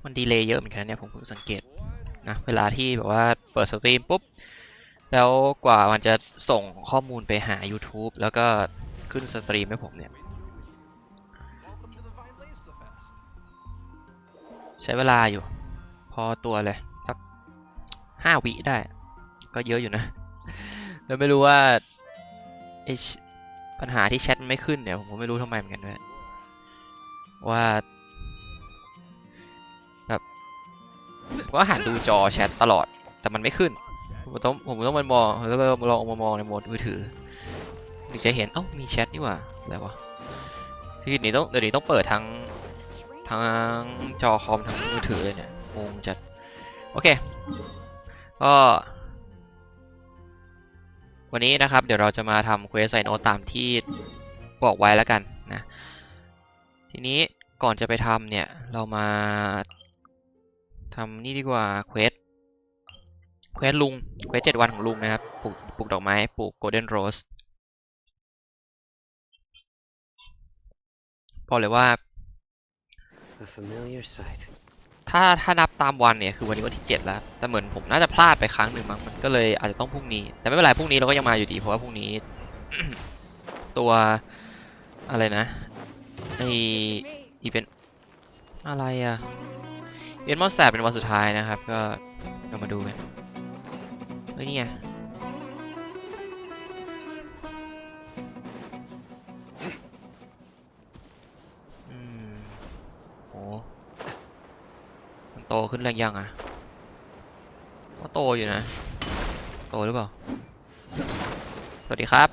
มันดีเลย์เยอะเหมือนกันเนี่ยผมเพิ่งสังเกตนะเวลาที่แบบว่าเปิดสตรีมปุ๊บแล้วกว่ามันจะส่งข้อมูลไปหา YouTube แล้วก็ขึ้นสตรีมให้ผมเนี่ยใช้เวลาอยู่พอตัวเลยสัก5 วิได้ก็เยอะอยู่นะแล้วไม่รู้ว่าปัญหาที่แชทไม่ขึ้นเนี่ยผมก็ไม่รู้ทำไมเหมือนกันด้วยว่าแบบผมก็หันดูจอแชทตลอดแต่มันไม่ขึ้นผมต้องมันมองแล้วก็ลองมามองในโหมดมือถือถึงจะเห็นมีแชทนี่หว่าอะไรวะคือเดี๋ยวนี้ต้องเปิดทั้งจอคอมทั้งมือถือเลยเนี่ยงงจัดโอเคก็วันนี้นะครับเดี๋ยวเราจะมาทำเควสไซโนตามที่บอกไว้แล้วกันนะทีนี้ก่อนจะไปทำเนี่ยเรามาทำนี่ดีกว่าเควสลุงเควส7 วันของลุงนะครับปลูกดอกไม้ปลูกโกลเด้นโรสบอกเลยว่าถ้านับตามวันเนี่ยคือวันนี้วันที่7แล้วแต่เหมือนผมน่าจะพลาดไปครั้งหนึ่งมั้งมันก็เลยอาจจะต้องพรุ่งนี้แต่ไม่เป็นไรพรุ่งนี้เราก็ยังมาอยู่ดีเพราะว่าพรุ่งนี้ ตัวอะไรนะอีเวนต์อะไรอะอีเวนต์มอนสเตอร์เป็นวันสุดท้ายนะครับก็เรามาดูกันเฮ้ยนี่ไงโอ้มันโตขึ้นแรงยังอ่ะก็โตอยู่นะโตหรือเปล่าสวัสดีครับ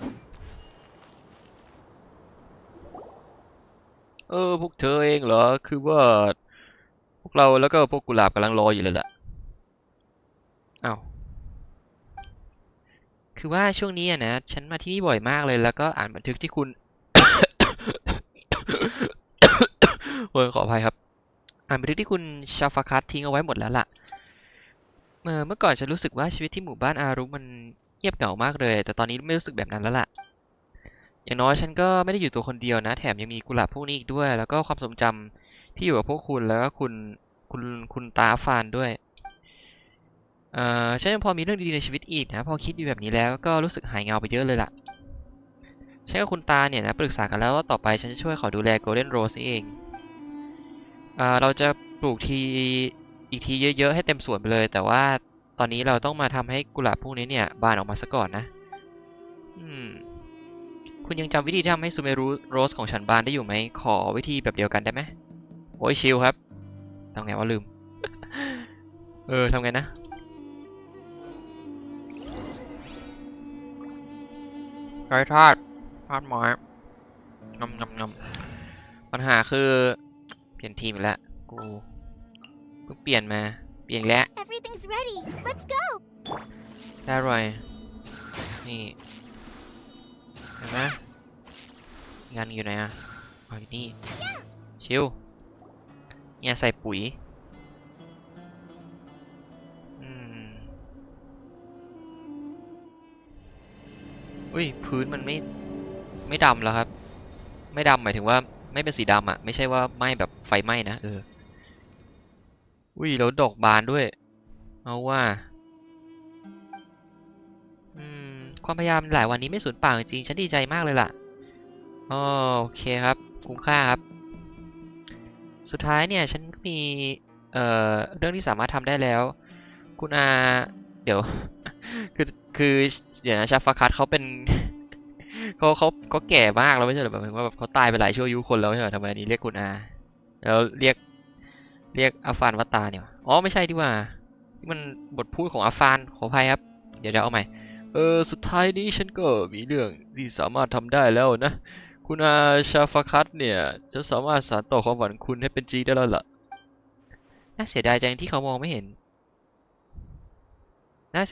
พวกเธอเองเหรอคือว่าพวกเราแล้วก็พวกกุหลาบกำลังรออยู่เลยแหละอ้าวคือว่าช่วงนี้นะฉันมาที่นี่บ่อยมากเลยแล้วก็อ่านบันทึกที่คุณ ขออภัยครับอ่านบันทึกที่คุณชาฟาคัสทิ้งเอาไว้หมดแล้วล่ะเมื่อก่อนฉันรู้สึกว่าชีวิตที่หมู่บ้านอารุมันเงียบเหงามากเลยแต่ตอนนี้ไม่รู้สึกแบบนั้นแล้วล่ะอย่างน้อยฉันก็ไม่ได้อยู่ตัวคนเดียวนะแถมยังมีกุหลาบพวกนี้อีกด้วยแล้วก็ความทรงจำที่อยู่กับพวกคุณแล้วก็คุณตาฟานด้วยฉันยังพอมีเรื่องดีๆในชีวิตอีกนะพอคิดอยู่แบบนี้แล้วก็รู้สึกหายเงาไปเยอะเลยล่ะฉันกับคุณตาเนี่ยนะปรึกษากันแล้วว่าต่อไปฉันจะช่วยขอดูแลโกลเด้นโรสนี่เองเราจะปลูกอีกทีเยอะๆให้เต็มสวนไปเลยแต่ว่าตอนนี้เราต้องมาทำให้กุหลาบพวกนี้เนี่ยบานออกมาซะก่อนนะคุณยังจำวิธีที่ทำให้ซูเมรุโรสของฉันบานได้อยู่ไหมขอวิธีแบบเดียวกันได้ไหมโอ้ยชิลครับทำไงวะลืม ทำไงนะไก่ทอดไม้งำปัญหาคือเปลี่ยนทีมอีกแล้วกูเพิ่งเปลี่ยนแล้วได้รอยนี่เห็นไหมงานอยู่ไหนอ่ะอยู่นี่ชิลเนี่ยใส่ปุ๋ยอุ้ยพื้นมันไม่ดำแล้วครับไม่ดำหมายถึงว่าไม่เป็นสีดำอ่ะไม่ใช่ว่าไหม้แบบไฟไหม้นะอุ้ยแล้วดอกบานด้วยเอาว่าความพยายามหลายวันนี้ไม่สูญเปล่าจริงๆฉันดีใจมากเลยล่ะโอเคครับคุ้มค่าครับสุดท้ายเนี่ยฉันมีเรื่องที่สามารถทำได้แล้วคุณอาเดี๋ยว คือเดี๋ยวนะชาฟาคัสเขาเป็น เขาแก่มากแล้วไม่ใช่หรอแบบว่าแบบเขาตายไปหลายชั่วอายุคนแล้วใช่ไหมทำไมอันนี้เรียกคุณอาแล้วเรียกอาฟานว่าตาเนี่ยไม่ใช่ดีกว่าที่มันบทพูดของอาฟานขออภัยครับเดี๋ยวเอาใหม่สุดท้ายนี้ฉันก็มีเรื่องที่สามารถทำได้แล้วนะคุณอาชาฟาคัสเนี่ยจะสามารถสานต่อความฝันคุณให้เป็นจริงได้แล้วล่ะน่าเสียดายจังที่เขามองไม่เห็นแล้วน่า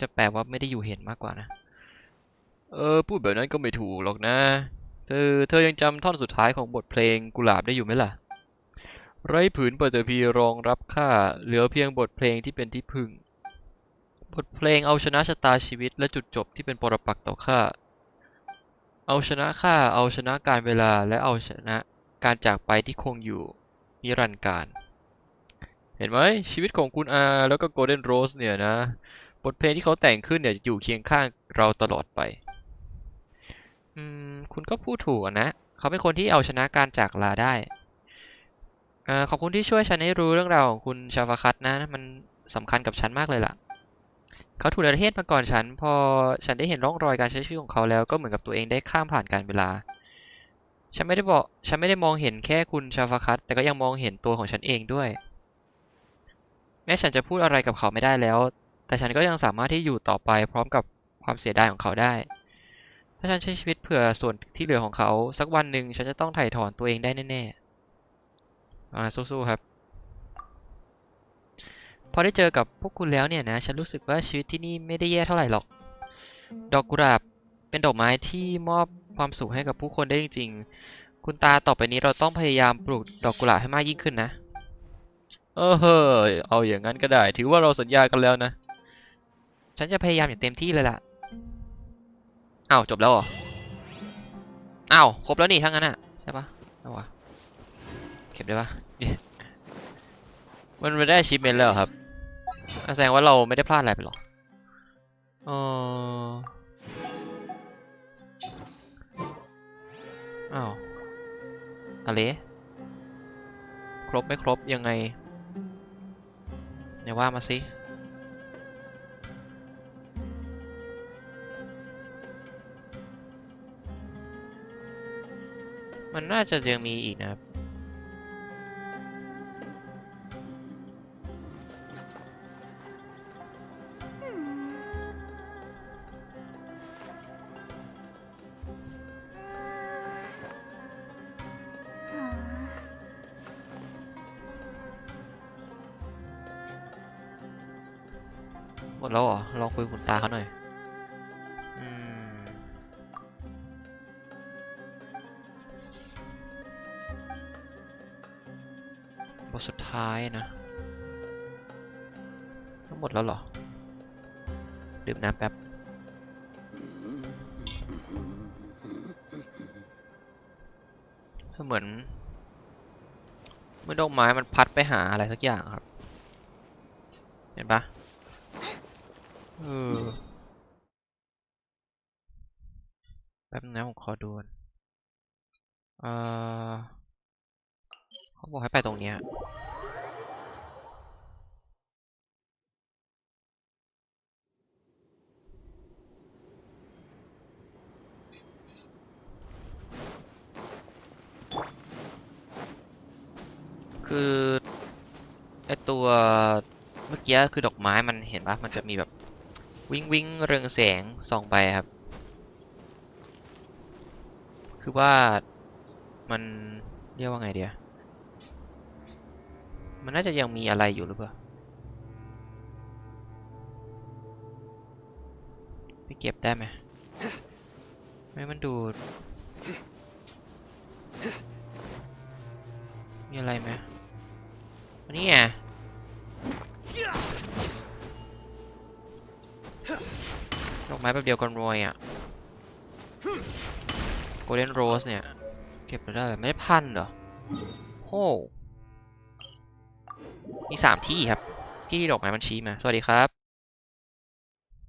จะแปลว่าไม่ได้อยู่เห็นมากกว่านะพูดแบบนั้นก็ไม่ถูกหรอกนะเธอยังจำท่อนสุดท้ายของบทเพลงกุหลาบได้อยู่ไหมล่ะ ไร้ผืนปฐพีรองรับข้าเหลือเพียงบทเพลงที่เป็นที่พึ่งบทเพลงเอาชนะชะตาชีวิตและจุดจบที่เป็นปรปักษ์ต่อข้าเอาชนะข้าเอาชนะการเวลาและเอาชนะการจากไปที่คงอยู่นิรันดร์กาลเห็นไหมชีวิตของคุณอาแล้วก็โกลเด้นโรสเนี่ยนะบทเพลงที่เขาแต่งขึ้นเนี่ยจะอยู่เคียงข้างเราตลอดไปคุณก็พูดถูกนะเขาเป็นคนที่เอาชนะการจากลาได้ขอบคุณที่ช่วยฉันให้รู้เรื่องราวของคุณชาฟาคัตนะมันสำคัญกับฉันมากเลยล่ะเขาถูกประเทศมาก่อนฉันพอฉันได้เห็นร่องรอยการใช้ชีวิตของเขาแล้วก็เหมือนกับตัวเองได้ข้ามผ่านการเวลาฉันไม่ได้มองเห็นแค่คุณชาฟาคัตแต่ก็ยังมองเห็นตัวของฉันเองด้วยแม้ฉันจะพูดอะไรกับเขาไม่ได้แล้วแต่ฉันก็ยังสามารถที่อยู่ต่อไปพร้อมกับความเสียดายของเขาได้ถ้าฉันใช้ชีวิตเผื่อส่วนที่เหลือของเขาสักวันหนึ่งฉันจะต้องถ่ายถอนตัวเองได้แน่ๆสู้ๆครับพอได้เจอกับพวกคุณแล้วเนี่ยนะฉันรู้สึกว่าชีวิตที่นี่ไม่ได้แย่เท่าไหร่หรอกดอกกุหลาบเป็นดอกไม้ที่มอบความสุขให้กับผู้คนได้จริงๆคุณตาต่อไปนี้เราต้องพยายามปลูกดอกกุหลาบให้มากยิ่งขึ้นนะเฮ้ยเอาอย่างนั้นก็ได้ถือว่าเราสัญญากันแล้วนะฉันจะพยายามอย่างเต็มที่เลยล่ะอ้าวจบแล้วเหรออ้าวครบแล้วนี่ทั้งนั้นอ่ะใช่ปะเอาวะเก็บได้ปะมันไม่ได้ achievement แล้วครับแสดงว่าเราไม่ได้พลาดอะไรไปหรอเอออ้าวอะไรครบไม่ครบยังไงเนี่ยว่ามาสิมันน่าจะยังมีอีกนะครับหมดแล้วเหรอลองคุยกับคุณตาเขาหน่อยบทสุดท้ายนะทั้งหมดแล้วเหรอดื่มน้ำแป๊บเหมือนดอกไม้มันพัดไปหาอะไรสักอย่างครับเห็นปะแป๊บนึงนะผมขอดูเขาบอกให้ไปตรงเนี้ยคือไอตัวเมื่อกี้คือดอกไม้มันเห็นปะมันจะมีแบบวิ้งเรืองแสงส่องไปครับคือว่ามันเรียกว่าไงเดียมันน่าจะยังมีอะไรอยู่หรือเปล่าไปเก็บได้ไหมไม่มันดูมีอะไรไหมอันนี้ไงดอกไม้แบบเดียวกันโรยอ่ะโกลเด้นโรสเนี่ยเก็บไปได้ไม่ได้พันเหรอโอ้มี3 ที่ครับที่ดอกไม้มันชี้มาสวัสดีครับ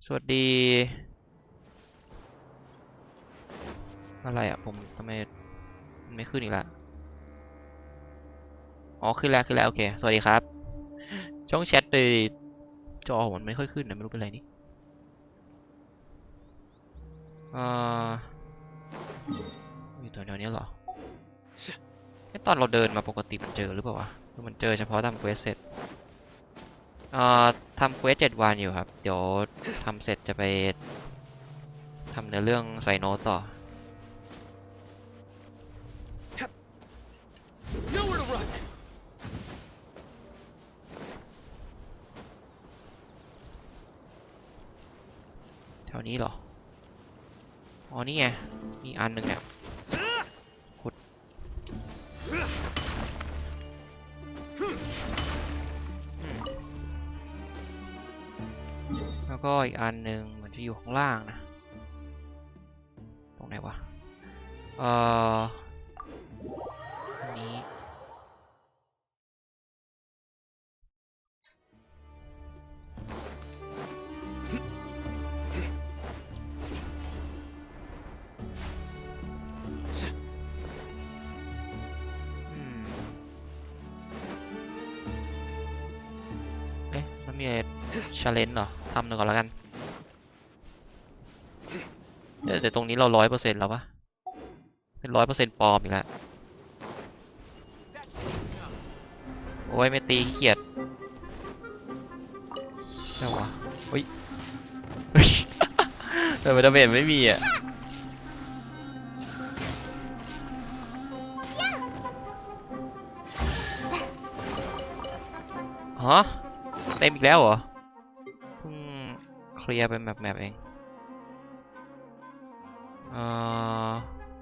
สวัสดีอะไรอ่ะผมทำไมไม่ขึ้นอีกละอ๋อขึ้นแล้วโอเคสวัสดีครับช่องแชทเลยจอมันไม่ค่อยขึ้นนะไม่รู้เป็นไรนี่อยู่ตัวนี้เหรอตอนเราเดินมาปกติมันเจอหรือเปล่าวะมันเจอเฉพาะทำเควสเสร็จทำเควส7 วันอยู่ครับเดี๋ยวทำเสร็จจะไปทำในเรื่องไซโนต่อแถวนี้เหรออ๋อนี่ไงมีอันหนึ่งเนี่ยขุด แล้วก็อีกอันหนึ่งเหมือนจะอยู่ข้างล่างนะตรงไหนวะอันนี้มันมีchallenge เหรอทำหนึ่งก่อนแล้วกันแต่ตรงนี้เรา100%แล้วปะเป็น100%ปลอมอีกแล้วโอ้ยไม่ตีขี้เกียจใช่วะอุ้ยแต่มันจะเป็นไม่มีอ่ะฮะเต็มอีกแล้วเหรอเพิ่งเคลียร์ไปแมปเอง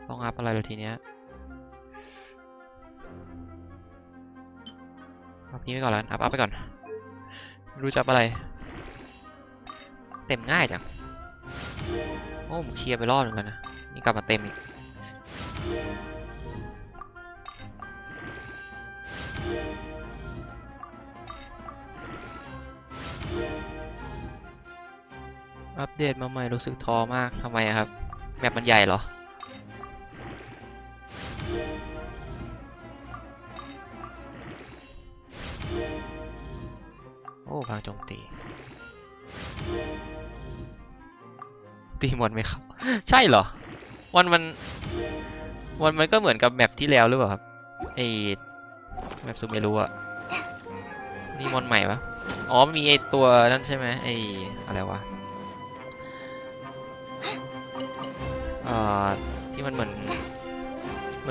ต้องอัพอะไรเลยทีเนี้ยอัพนี้ไปก่อนแล้วอัพไปก่อนไม่รู้จะอัพอะไรเต็มง่ายจังโอ้ผมเคลียร์ไปรอดหนึ่งแล้วนะนี่กลับมาเต็มอีกอัปเดตมาใหม่รู้สึกท้อมากทำไมครับแมปมันใหญ่เหรอโอ้พลังโจมตีมอนไหมครับใช่เหรอมันก็เหมือนกับแมปที่แล้วหรือเปล่าครับไอแมปซูเมรุอะนี่มอนใหม่ปะอ๋อมีไอตัวนั่นใช่ไหมไออะไรวะที่มันเหมือน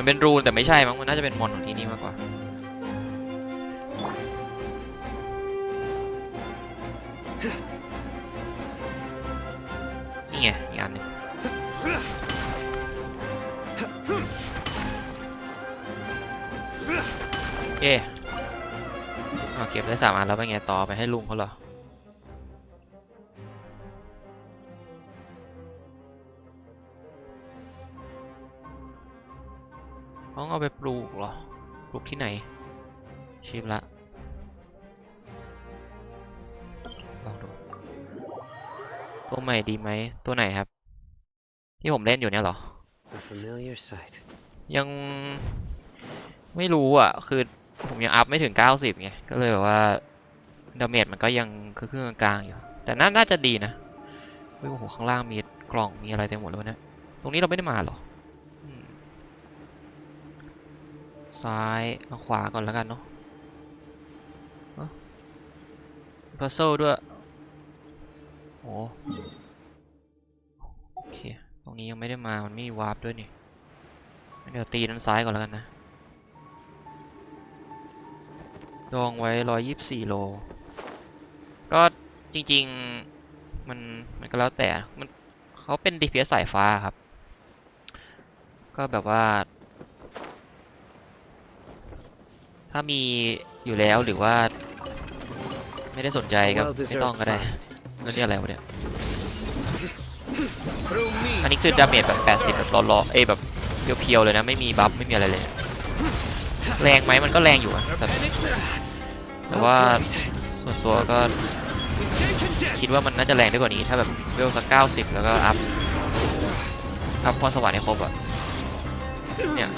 เป็นรูนแต่ไม่ใช่มั้งมันน่าจะเป็นมอนของที่นี่มากกว่านี่ไงอีกอันหนึ่งโอเคเก็บได้3 อันแล้วไปไงต่อไปให้ลุงเขาเหรอต้องเอาไปปลูกเหรอปลูกที่ไหนชิมละลองดูตัวใหม่ดีไหมตัวไหนครับที่ผมเล่นอยู่เนี่ยเหรอยังไม่รู้อ่ะคือผมยังอัพไม่ถึง90ไงก็เลยแบบว่าดาเมจมันก็ยังคือครึ่งกลางๆอยู่แต่น่าจะดีนะโอ้โหข้างล่างมีกล่องมีอะไรเต็มหมดเลยนะตรงนี้เราไม่ได้มาหรอซ้ายมาขวาก่อนแล้วกันเนาะพัซเซิลด้วยโอเคตรงนี้ยังไม่ได้มามันไม่มีวาร์ปด้วยนี่เดี๋ยวตีด้านซ้ายก่อนแล้วกันนะดองไว้124 โลก็จริงๆมันก็แล้วแต่เขาเป็น DPS สายฟ้าครับก็แบบว่าถ้ามีอยู่แล้วหรือว่าไม่ได้สนใจก็ไม่ต้องก็ได้แล้วนี่อะไรวะเนี่ยอันนี้คือดาเมจแบบ80แบบล้อแบบเพียวๆเลยนะไม่มีบัฟไม่มีอะไรเลยแรงไหมมันก็แรงอยู่แต่ว่าส่วนตัวก็คิดว่ามันน่าจะแรงได้กว่านี้ถ้าแบบเวลสัก90แล้วก็อัพพรสวรรค์ให้ครบอะเนี่ย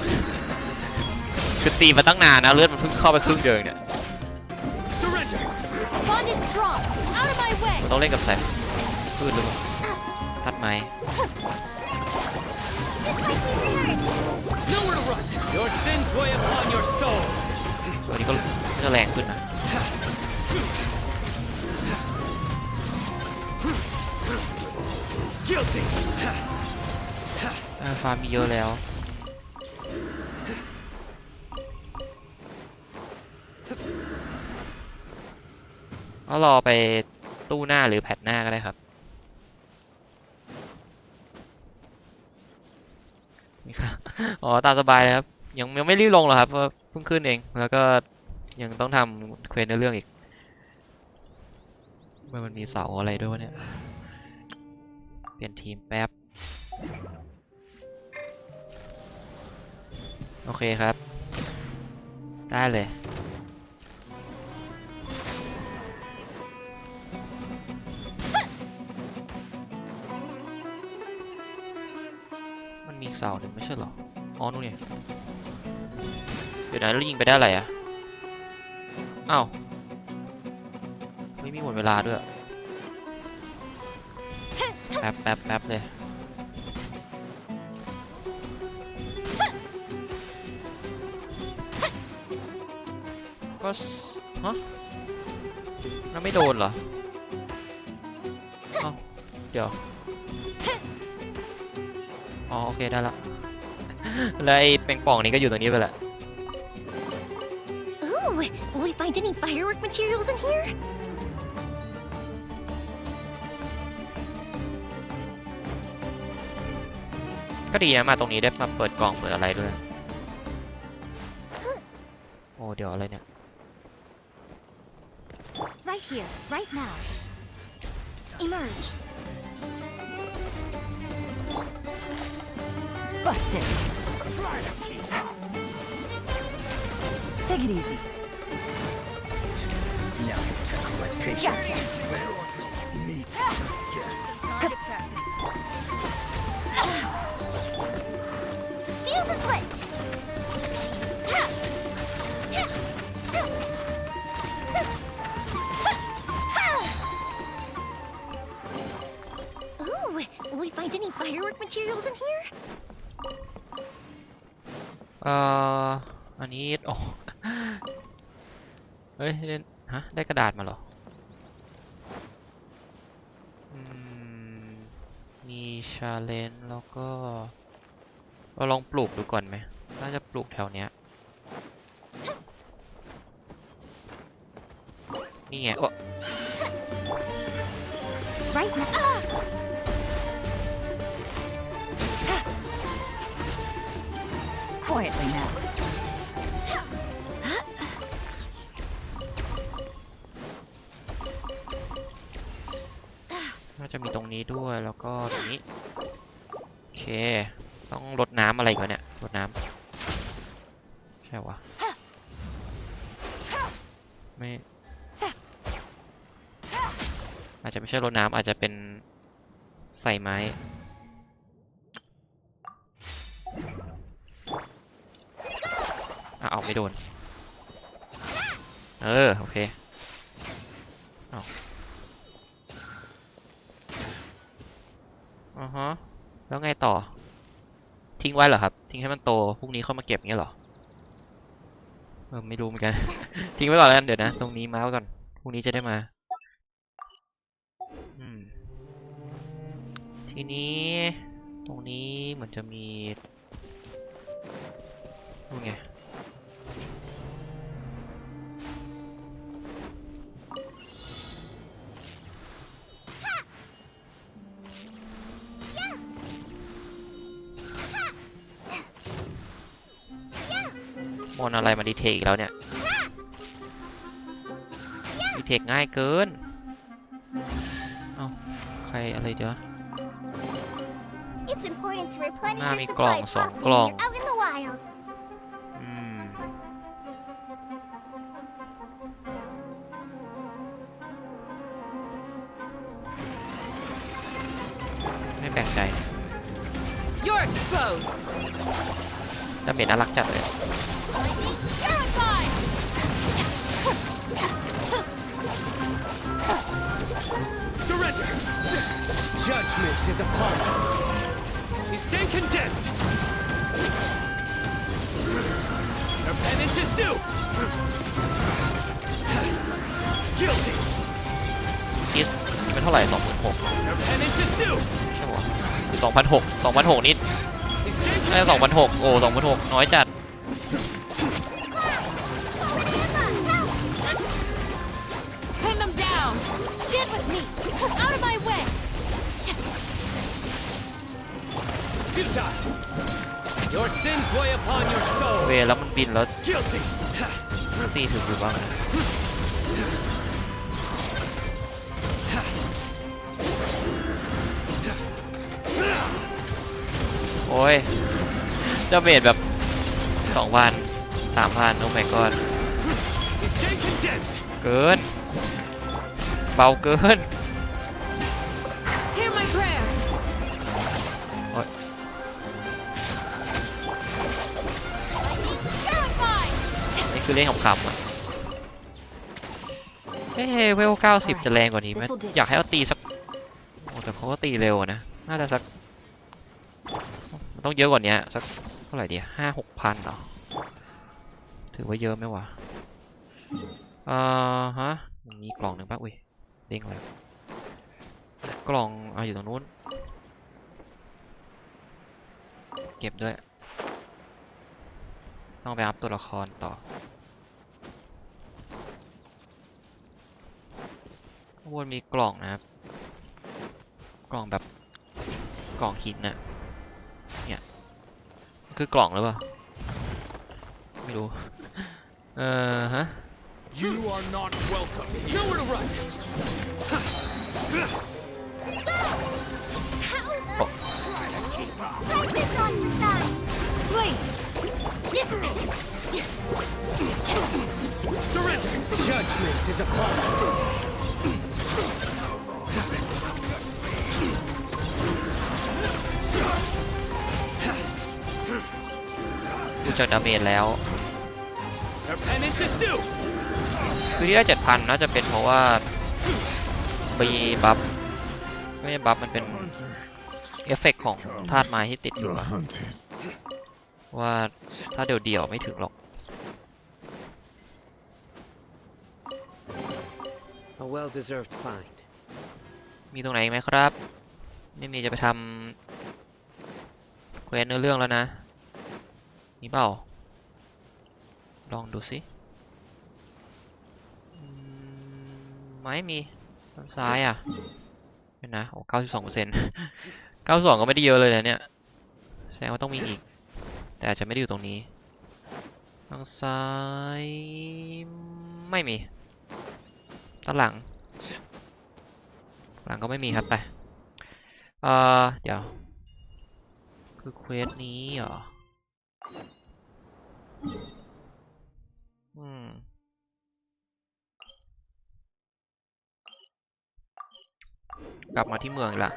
คือตีมาตั้งนานนะเลือดมันเพิ่งเข้าไปครึ่งเดียวเนี่ยต้องเล่นกับสายพืชหรือเปล่าทัดไม้ตัวนี้ก็จะแรงขึ้นนะฟาร์มมีเยอะแล้วก็รอไปตู้หน้าหรือแพทหน้าก็ได้ครับนี่ครับอ๋อตามสบายเลยครับยังไม่รีบลงหรอกครับเพราะเพิ่งขึ้นเองแล้วก็ยังต้องทำเควสในเรื่องอีก มันมีเสาอะไรด้วยวะเนี่ยเปลี่ยนทีมแป๊บโอเคครับได้เลยมันมีเสาหนึ่งไม่ใช่เหรออ๋อนู่นเนี่ยเดี๋ยวนะเรายิงไปได้อะไรอ่ะอ้าวไม่มีหมดเวลาด้วยแป๊บเลยก็ฮะเราไม่โดนเหรออ้าวเดี๋ยวอ๋อโอเคได้ละแล้วไอ้แปงป่องนี้ก็อยู่ตรงนี้ไปแหละ Ooh, will we find any firework materials in here? ก็ดีนะมาตรงนี้ได้มาเปิดกล่องเปิดอะไรด้วยโอ้เดี๋ยวอะไรเนี่ย Right here, right now. Emerge. Busted. Take it easy. Now you're testing my patience. Gotcha. Meet. Target practice. Fuse is lit. Ooh, will we find any firework materials in here? อันนี้โอ้เฮ้ยฮะได้กระดาษมาเหรอมีชาเลนจ์แล้วก็เราลองปลูกดูก่อนไหมน่าจะปลูกแถวเนี้ยนี่ไงโอ้ Right now. Quietly now. น่าจะมีตรงนี้ด้วยแล้วก็ตรงนี้โอเคต้องรดน้ำอะไรก่อนเนี่ยรดน้ำใช่วะไม่อาจจะไม่ใช่รดน้ำอาจจะเป็นใส่ไม้เอาไม่โดนโอเคฮะแล้วไงต่อทิ้งไว้เหรอครับทิ้งให้มันโตพรุ่งนี้เข้ามาเก็บเงี้ยเหรอไม่รู้เหมือนกัน ทิ้งไว้ก่อนแล้วกันเดี๋ยวนะตรงนี้มาไว้ก่อนพรุ่งนี้จะได้มาทีนี้ตรงนี้เหมือนจะมีนู่นไงมอนอะไรมาดีเทคอีกแล้วเนี่ยดีเทคง่ายเกินเอ้าใครอะไรเดี๋ยว It's important to replenish Ah, your mi supplies klong, song often when klong. you're out in the wild. ไม่แปลกใจ You're exposed. ดาเมจน่ารักจัดเลย Terrified! Surrender! Judgment is upon you. You stand condemned. Your penance is due. Guilty. คิสเป็นเท่าไหร่ 26,000 Your penance is due. ใช่ปะ2,600นิด You stand น่าจะ 2,600โอ้ 2,600น้อยจัด Pin them down. Get with me! Out of my way! futile. Your sins weigh upon your soul. เวแล้วมันบินแล้ว Guilty. ตีถึงหรือเปล่า อ้ยดาเมจแบบ2,000 3,000โอ้ my god เกินเบาเกิน Hear my prayer. โอ้ย Terrified. นี่คือเล่นขำๆอ่ะเฮ้ยเวล90จะแรงกว่านี้ไหมอยากให้เอาตีสักโอ้แต่เขาก็ตีเร็วนะน่าจะสักต้องเยอะกว่านี้สักเท่าไหร่ดี5-6,000เหรอถือว่าเยอะไหมวะฮะมันมีกล่องหนึ่งป่ะอุ้ยเด้งแล้วกล่องอยู่ตรงนู้นเก็บด้วยต้องไปอัพตัวละครต่อข้างบนมีกล่องนะครับกล่องแบบกล่องหินน่ะเนี่ยคือกล่องหรือเปล่าไม่รู้ฮะ You are not welcome. Nowhere to run. Practice on your side. Flee. Dissipate. Surrender. Judgment is upon you. ดูจากดาเมจแล้ว Their penance is due. คือที่ได้ 7,000 น่าจะเป็นเพราะว่าบีบัฟไม่ใช่บัฟมันเป็นเอฟเฟกต์ของธาตุไม้ที่ติดอยู่อะว่าถ้าเดี่ยวๆไม่ถึงหรอก A well-deserved find. มีตรงไหนอีกไหมครับ ไม่มีจะไปทำเควสเนื้อเรื่องแล้วนะมีเปล่าลองดูสิไม่มีด้านซ้ายอ่ะเป็นนะโอ้92% 92ก็ไม่ได้เยอะเลยนะเนี่ยแสดงว่าต้องมีอีกแต่อาจจะไม่ได้อยู่ตรงนี้ทางซ้ายไม่มีด้านหลังก็ไม่มีครับไปเดี๋ยวคือเควสนี้เหรอกลับมาที่เมืองอีกละ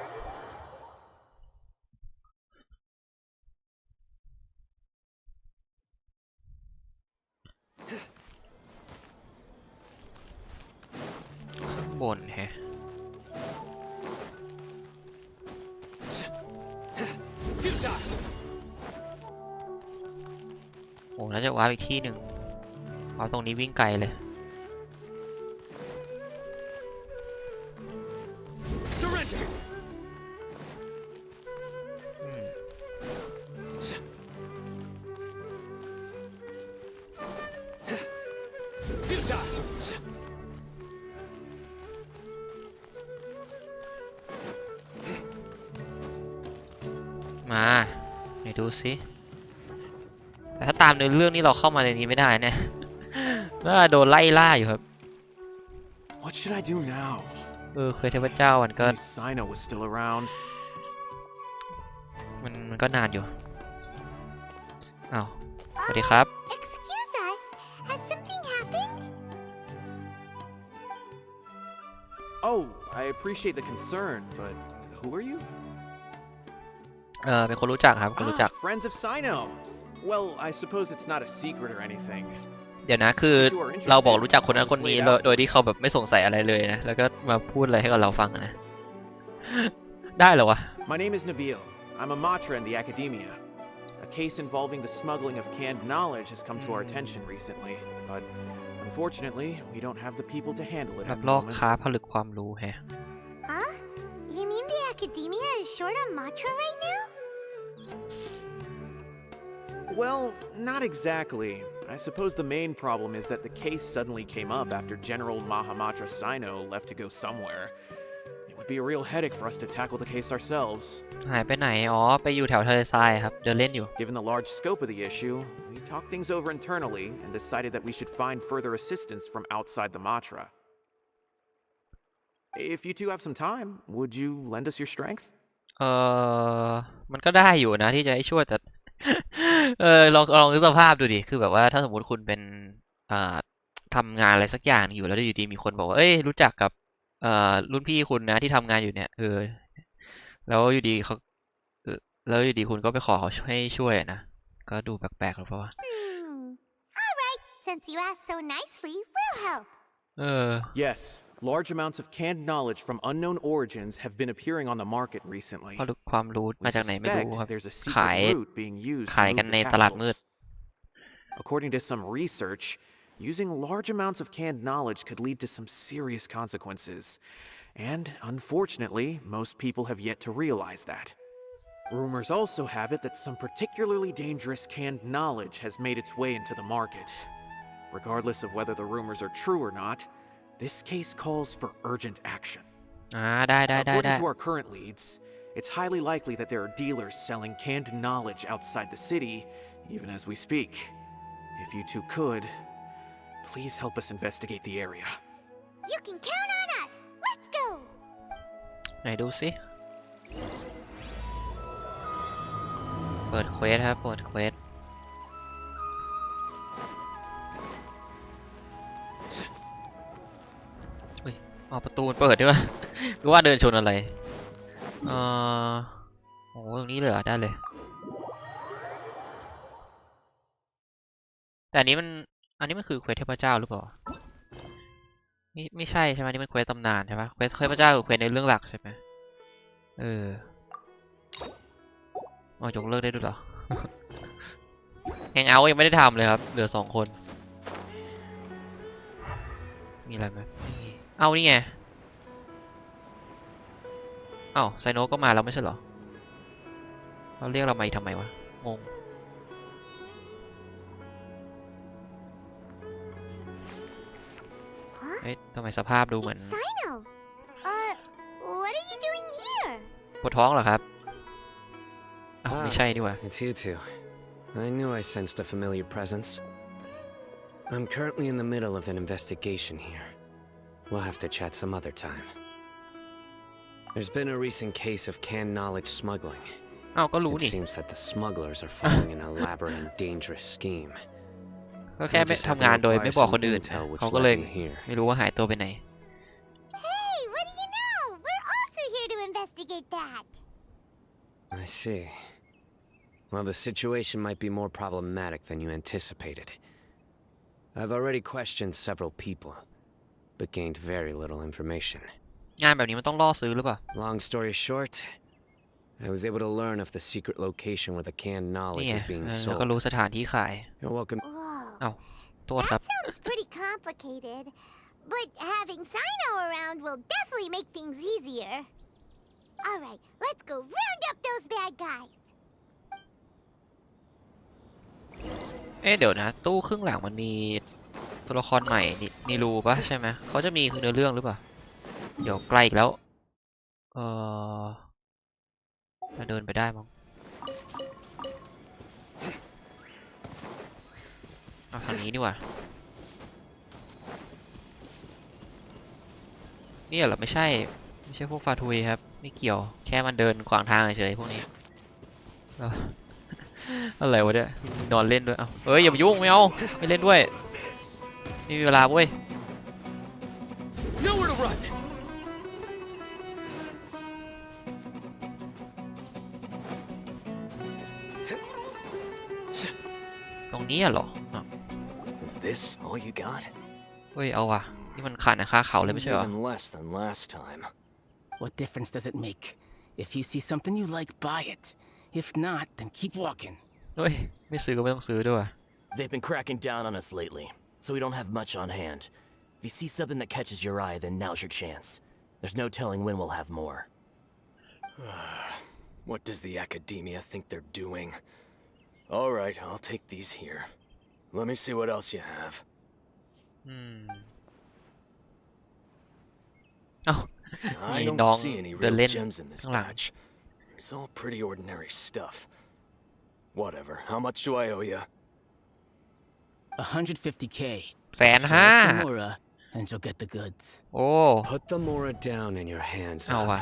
ข้างบนแฮะโอ้น่าจะว้าร์ปอีกที่หนึ่งว้าร์ปตรงนี้วิ่งไกลเลยมาไหนดูสิแต่ถ้าตามเนื้อเรื่องนี้เราเข้ามาในนี้ไม่ได้เนี่ยน่าโดนไล่ล่าอยู่ครับ What should I do now? เคยเทพเจ้ามันก็ Cyno was still around. มันก็นานอยู่อ้าวสวัสดีครับ Excuse us. Has something happened? Oh, I appreciate the concern, but who are you? เป็นคนรู้จักครับคนรู้จัก Friends of Cyno. Well, I suppose it's not a secret or anything. เดี๋ยวนะคือเราบอกรู้จักคนนั้นคนนี้โดยที่เขาแบบไม่สงสัยอะไรเลยนะแล้วก็มาพูดอะไรให้กับเราฟังนะได้เหรอวะ My name is Nabil. I'm a matra in the academia. A case involving the smuggling of canned knowledge has come to our attention recently, but unfortunately, we don't have the people to handle it รั at บ the ลอก moment. ค้าผลึกความรู้แฮะ Huh? You mean the academia is short on mantra right now? Well, not exactly. I suppose the main problem is that the case suddenly came up after General Mahamatra Cyno left to go somewhere. It would be a real headache for us to tackle the case ourselves. หายไปไหนไปอยู่แถวทะเลทรายครับเดินเล่นอยู่ Given the large scope of the issue, we talked things over internally and decided that we should find further assistance from outside the Matra. If you two have some time, would you lend us your strength? เออมันก็ได้อยู่นะที่จะให้ช่วยแต่ ลองนึกสภาพดูดิคือแบบว่าถ้าสมมติคุณเป็นอ่าทำงานอะไรสักอย่างอยู่แล้วอยู่ดีมีคนบอกว่าเอ้ยรู้จักกับรุ่นพี่คุณนะที่ทำงานอยู่เนี่ยแล้วอยู่ดีเขาเออแล้วอยู่ดีคุณก็ไปขอเขาให้ช่วยนะก็ดูแปลกๆหรือเปล่าวะ All right. Since you asked so nicely, we'll help. เออ Yes, large amounts of canned knowledge from unknown origins have been appearing on the market recently. ความรู้ We มาจากไหนไม่รู้ครับ suspect there's a ขาย secret route being used ขาย to กัน move ใน the ตลาดมืด capsules. According to some research, using large amounts of canned knowledge could lead to some serious consequences. And unfortunately, most people have yet to realize that. Rumors also have it that some particularly dangerous canned knowledge has made its way into the market. Regardless of whether the rumors are true or not, this case calls for urgent action. ได้ According to our current leads, it's highly likely that there are dealers selling canned knowledge outside the city, even as we speak. If you two could, please help us investigate the area. You can count on us. Let's go. ไหนดูสิเปิดเควสครับเปิดเควสอุ้ยประตูมันเปิดด้วยหรือว่าเดินชนอะไรโอ้ตรงนี้เลยได้เลยแต่อันนี้มันคือเควสเทพเจ้าหรือเปล่าไม่ใช่ใช่ไหมนี่มันเควสตำนานใช่ไหมเควสเทพเจ้าคือเควสในเรื่องหลักใช่ไหมยกเลิกได้ด้วยเหรอ แฮงเอาท์ยังไม่ได้ทำเลยครับเหลือ2 คนมีอะไรไหมไม่มีนี่ไงไซโนก็มาแล้วไม่ใช่เหรอเขาเรียกเรามาทำไมวะงงเอ๊ะทำไมสภาพดูเหมือน It's Cyno. What are you doing here? ปวดท้องเหรอครับไม่ใช่ดีกว่า It's you two. I knew I sensed a familiar presence. I'm currently in the middle of an investigation here. We'll have to chat some other time. There's been a recent case of canned knowledge smuggling. ก็รู้ It นี่ seems that the smugglers are following an elaborate and dangerous scheme. ก็แค่ไม่ทำงานโดยไม่บอกคนอื่นนะเขาก็เลยไม่รู้ว่าหายตัวไปไหน Hey, what do you know? We're also here to investigate that. I see. Well, the situation might be more problematic than you anticipated. I've already questioned several people, but gained very little information. งานแบบนี้มันต้องล่อซื้อหรือเปล่า Long story short, I was able to learn of the secret location where the canned นี่ knowledge ไง is being แล้วก็ sold. รู้สถานที่ขาย You're welcome. Whoa. โทษครับ That sounds pretty complicated. But having Cyno around will definitely make things easier. Alright, let's go round up those bad guys. เดี๋ยวนะตู้ครึ่งหลังมันมีตัวละครใหม่นี่รู้ปะใช่ไหมเขาจะมีเนื้อเรื่องหรือเปล่าเดี๋ยวไกลอีกแล้วเดินไปได้มั้งทางนี้ดีกว่านี่เหรอไม่ใช่พวกฟาทุยครับไม่เกี่ยวแค่มันเดินขวางทางเฉยๆพวกนี้อะไรวะเนี่ยนอนเล่นด้วยอย่าไปยุ่งไม่เอาไม่เล่นด้วยไม่มีเวลาเว้ย Nowhere to run. ตรงนี้เหรอ Is this all you got? เฮ้ยเอาว่ะนี่มันขาดค่าเขาเลยไม่ใช่เหรอ Even less than last time. What difference does it make? If you see something you like, buy it. If not, then keep walking. เฮ้ยไม่ซื้อก็ไม่ต้องซื้อด้วย They've been cracking down on us lately, so we don't have much on hand. If you see something that catches your eye, then now's your chance. There's no telling when we'll have more. What does the academia think they're doing? All right, I'll take these here. Let me see what else you have. มี I น้อง don't see any เดิน real เล่น gems in this ข้างหลัง batch. It's all pretty ordinary stuff. Whatever. How much do I owe you? 150K. 150,000 Nomura, and you'll get the goods. โอ้ Put the Mora down in your hands. เอา Up. ว่ะ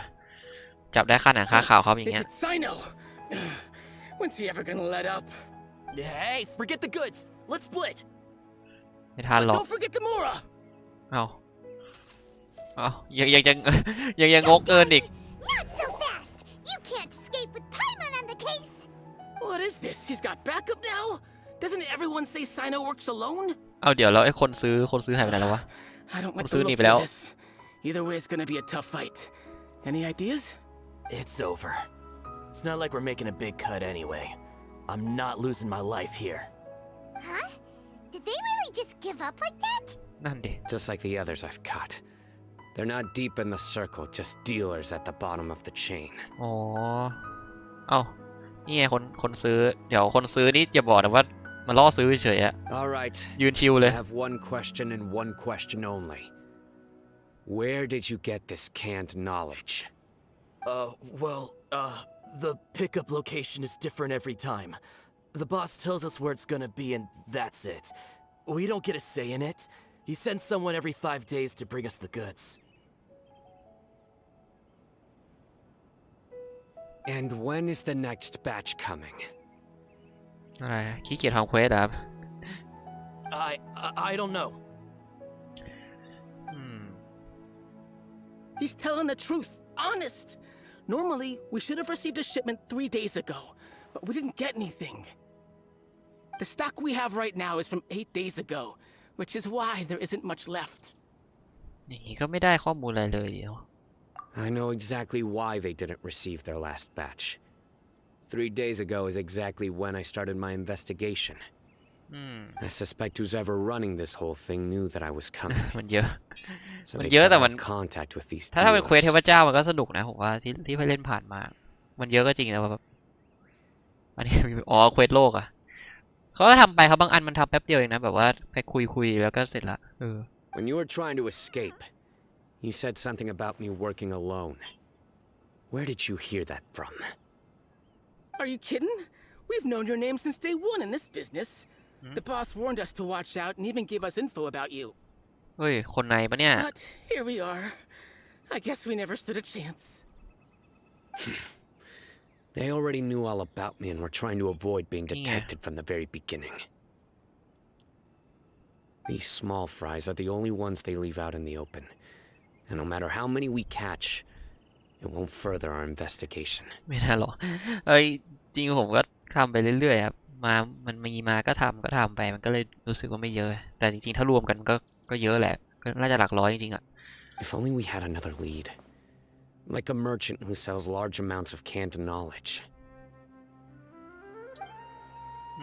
ใจ จับได้ค่าหนังค่าข่าวเขาอย่าง If เงี้ย it's Cyno, when's he ever gonna let up? Hey, forget the goods. Let's split. ไม่ทัน But หรอก don't forget the Mora. เอายังจะ ยังงกเกินอีก Not so fast! You can't escape with Paimon on the case! What is this? He's got backup now? Doesn't everyone say Cyno works alone? เอาเดี๋ยวแล้วไอ้คนซื้อหายไปไหนแล้ววะ I don't like What's the the looks need of for this. Either way, it's gonna be a tough fight. Any ideas? It's over. It's not like we're making a big cut anyway. I'm not losing my life here. Huh? Did they really just give up like that? นั่นดิ Just like the others I've caught. They're not deep in the circle, just dealers at the bottom of the chain. อ๋อเอานี่ไงคนซื้อเดี๋ยวคนซื้อนี่อย่าบอกนะว่ามาล่อซื้อเฉยๆอะ All right. ยืนชิวเล I ย have one question and one question only. Where did you get this canned knowledge? The pickup location is different every time. The boss tells us where it's gonna be and that's it. We don't get a say in it. He sends someone every 5 days to bring us the goods. And when is the next batch coming? อะไรขี้เกียจทำเควสครับ I don't know. He's telling the truth. Honest. Normally, we should have received a shipment 3 days ago, but we didn't get anything. The stock we have right now is from 8 days ago, which is why there isn't much left. อย่างนี้ก็ไม่ได้ข้อมูลอะไรเลยเดี๋ยว I know exactly why they didn't receive their last batch. 3 days ago is exactly when I started my investigation. I suspect who's ever running this whole thing knew that I was coming. มันเยอะ So มัน they เยอะ cut แต่มัน out contact with these ถ้าเป็นเควสเท dealers. พเจ้ามันก็สนุกนะผมว่าที่ไปเล่นผ่านมา มันเยอะก็จริงนะแบบอันนี้อ๋อเควสโลกอ่ะเขาก็ทำไปครับบางอันมันทำแป๊บเดียวเองนะแบบว่าไปคุยแล้วก็เสร็จละWhen you were trying to escape, you said something about me working alone. Where did you hear that from? Are you kidding? We've known your name since day one in this business. The boss warned us to watch out and even gave us info about you. เฮ้ยคนในปะเนี่ย But here we are. I guess we never stood a chance. They already knew all about me and were trying to avoid being Yeah. detected from the very beginning. These small fries are the only ones they leave out in the open. And no matter how many we catch, it won't further our investigation. ไม่ได้หรอกจริงผมก็ทำไปเรื่อยๆครับมันมีมาก็ทำไปมันก็เลยรู้สึกว่าไม่เยอะแต่จริงๆถ้ารวมกันก็เยอะแหละก็น่าจะหลักร้อยจริงๆอ่ะ If only we had another lead. Like a merchant who sells large amounts of canned knowledge.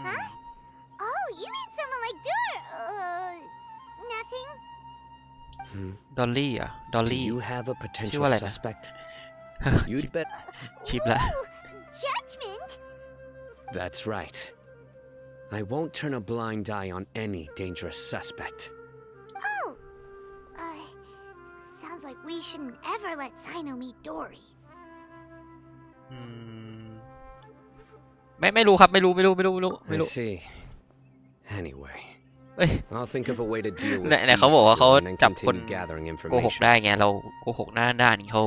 Huh? Oh, you mean someone like nothing? ดอลลี่อ่ะดอล Do ลี่ you have a potential what I- suspect? You'd bet. ชิปละ Ooh, judgment? That's right. I won't turn a blind eye on any dangerous suspect. Oh. Sounds like we shouldn't ever let Cyno meet Dory. ไม่รู้ครับไม่รู้ I see. Anyway, เอ้ย I'll think of a way to deal with ไหนเขาบอกว่า these เขา two and then จับคน continue gathering โกหก information. ได้ไงเราโกหกหน้าด้านนี้เขา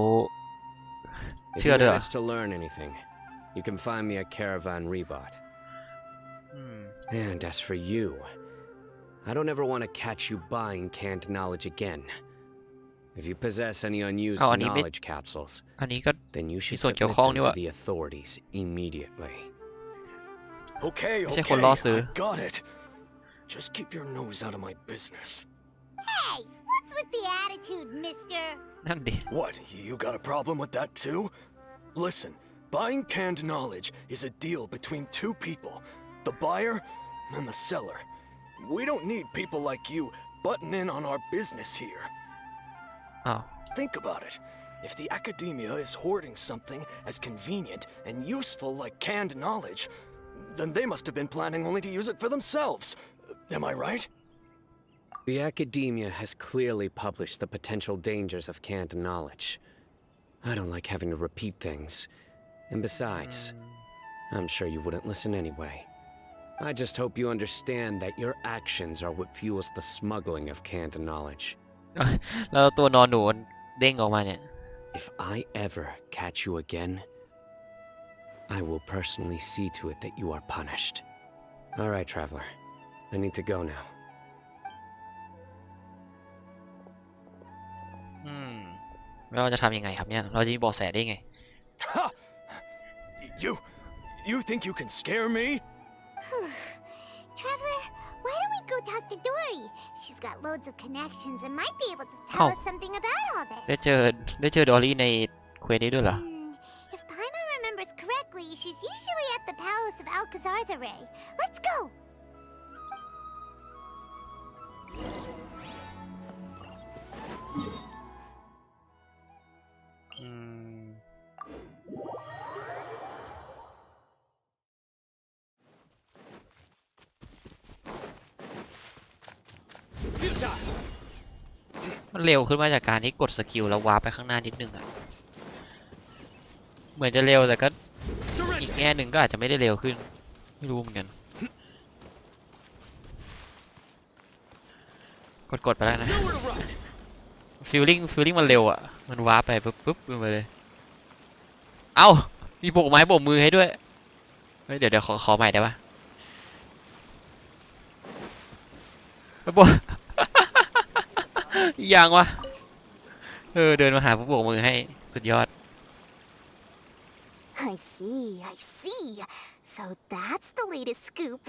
If เชื่อ you ด้วยเหรอ manage to learn anything, you can find me at Caravan Rebot. And as for you, I don't ever want to catch you buying canned knowledge again. If you possess any unused Oh, อันนี้ไม่ knowledge capsules, อันนี้ก็ then you should มีส่วน submit เกี่ยวข้อง them นี่ to ว่ะ the authorities immediately. Okay, ไม่ใช่คนล่อซื้อ I got it. Just keep your nose out of my business. Hey, what's with the attitude, mister? นั่นดิ What, you got a problem with that too? Listen, buying canned knowledge is a deal between two people, the buyer and the seller. We don't need people like you butting in on our business here. อ้าว Think about it. If the academia is hoarding something as convenient and useful like canned knowledge, then they must have been planning only to use it for themselves. Am I right? The academia has clearly published the potential dangers of canned knowledge. I don't like having to repeat things. And besides, I'm sure you wouldn't listen anyway. I just hope you understand that your actions are what fuels the smuggling of canned knowledge. แล้วตัวนอนหนูมันเด้งออกมาเนี่ย If I ever catch you again, I will personally see to it that you are punished. All right, traveler. I need to go now. แล้วเราจะทำยังไงครับเนี่ยเราจะมีเบาะแสได้ไง Ha! You think you can scare me? Traveler, why don't we go talk to Dory? She's got loads of connections and might be able to tell us something about all ได้ this. เจอดอลลี่ในเควสนี้ด้วยเหรอ If Paimon remembers correctly, she's usually at the palace of Alcazar's array. Let's go! มันเร็วขึ้นมาจากการที่กดสกิลแล้ววาร์ปไปข้างหน้านิดนึงอะเหมือนจะเร็วแต่ก็อีกแง่หนึ่งก็อาจจะไม่ได้เร็วขึ้นไม่รู้เหมือนกันกดไปแล้วนะฟีลลิ่งมันเร็วอะมันวาร์ปไปปุ๊บไปเลยเอ้ามีโบกไม้โบกมือให้ด้วยเฮ้ยเดี๋ยวขอใหม่ได้ปะโบก ยังวะเดินมาหาผู้โบกมือให้สุดยอด I see. So that's the latest scoop.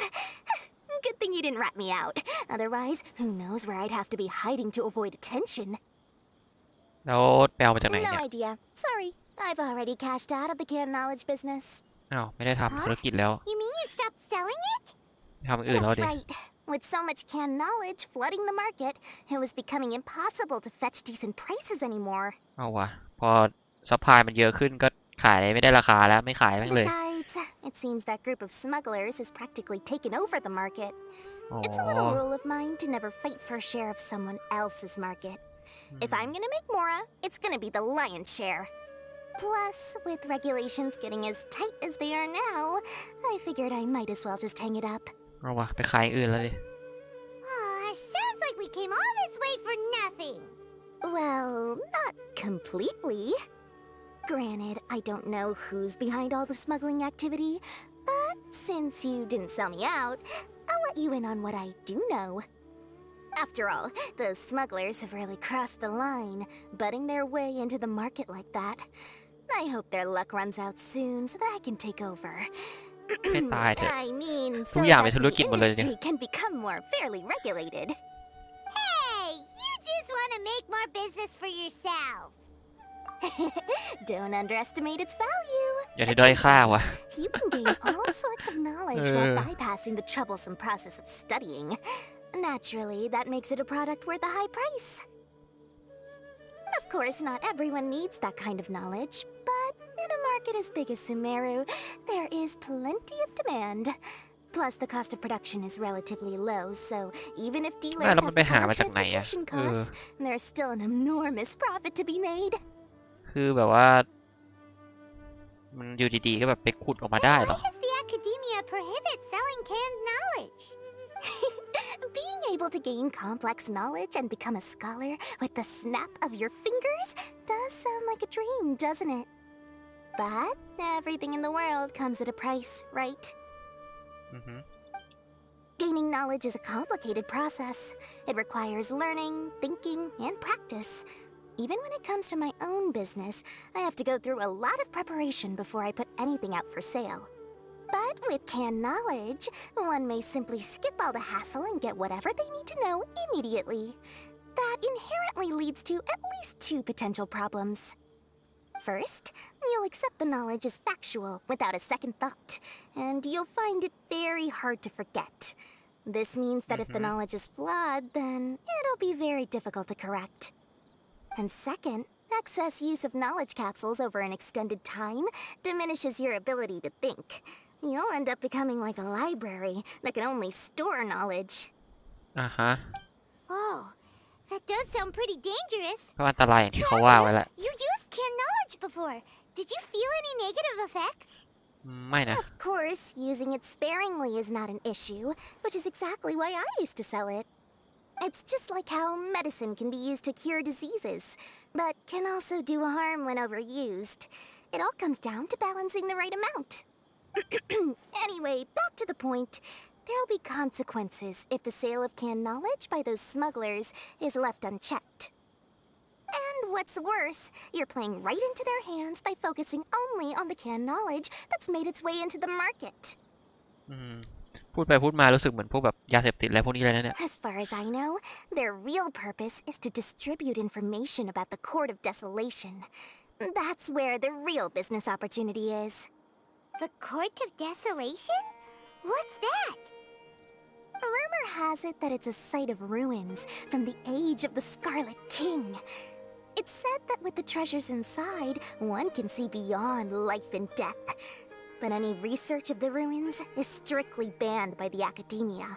Good thing you didn't rat me out. Otherwise, who knows where I'd have to be hiding to avoid attention. แล้วแปลมาจากไหน No เนี่ย idea. Sorry. I've already cashed out of the canned knowledge business. อ้าวไม่ได้ทำธุรกิจแล้ว You mean you stopped selling it? ทำอื่นแล้ว That's ดิ right. With so much canned knowledge flooding the market, it was becoming impossible to fetch decent prices anymore. เอาวะพอซัพพลายมันเยอะขึ้นก็ขายไม่ได้ราคาแล้วไม่ขายแม่งเลย Besides, it seems that group of smugglers has practically taken over the market. อ๋อ It's a little rule of mine to never fight for a share of someone else's market. If I'm gonna make Mora, it's gonna be the lion's share. Plus, with regulations getting as tight as they are now, I figured I might as well just hang it up. เอาวะไปขายอื่นแล้วดิ Sounds like we came all this way for nothing. Well, not completely. Granted, I don't know who's behind all the smuggling activity, but since you didn't sell me out, I'll let you in on what I do know. After all, those smugglers have really crossed the line, butting their way into the market like that. I hope their luck runs out soon so that I can take over. ให้ตายเถอะ I mean, ทุ so กอย่าง that เป็นธุรกิจ the หมดเลยเนี่ย industry can become more fairly regulated. Hey, you just want to make more business for yourself. Don't underestimate its value. อย่าได้ด้อยค่าวะ You can gain all sorts of knowledge while bypassing the troublesome process of studying. Naturally, that makes it a product worth a high price. Of course, not everyone needs that kind of knowledge, but in a market as big as Sumeru, there is plenty of demand. Plus, the cost of production is relatively low, so even if dealers แล้ว have มัน to ไปหา cover มาจากไหนอะ transportation costs, there's still an enormous profit to be made. คือแบบว่ามันอยู่ดีๆก็แบบไปขุดออกมาได้เหรอ Why does the academia prohibit selling canned knowledge? Being able to gain complex knowledge and become a scholar with the snap of your fingers does sound like a dream, doesn't it? But everything in the world comes at a price, right? Gaining knowledge is a complicated process. It requires learning, thinking, and practice. Even when it comes to my own business, I have to go through a lot of preparation before I put anything out for sale. But with canned knowledge, one may simply skip all the hassle and get whatever they need to know immediately. That inherently leads to at least two potential problems. First, you'll accept the knowledge as factual without a second thought, and you'll find it very hard to forget. This means that if the knowledge is flawed, then it'll be very difficult to correct. And second, excess use of knowledge capsules over an extended time diminishes your ability to think. You'll end up becoming like a library that can only store knowledge. Oh, that does sound pretty dangerous. ก็อันตรายอย่างที่เขาว่าไว้แหละ You used canned knowledge before. Did you feel any negative effects? ไม่นะ Of course, using it sparingly is not an issue, which is exactly why I used to sell it. It's just like how medicine can be used to cure diseases, but can also do harm when overused. It all comes down to balancing the right amount. Anyway, back to the point. There'll be consequences if the sale of canned knowledge by those smugglers is left unchecked. And what's worse, you're playing right into their hands by focusing only on the canned knowledge that's made its way into the market. พูดไปพูดมารู้สึกเหมือนพวกแบบยาเสพติดอะไรพวกนี้เลยนะเนี่ย As far as I know, their real purpose is to distribute information about the Court of Desolation. That's where the real business opportunity is. The Court of Desolation? What's that? Rumor has it that it's a site of ruins from the age of the Scarlet King. It's said that with the treasures inside, one can see beyond life and death. But any research of the ruins is strictly banned by the academia.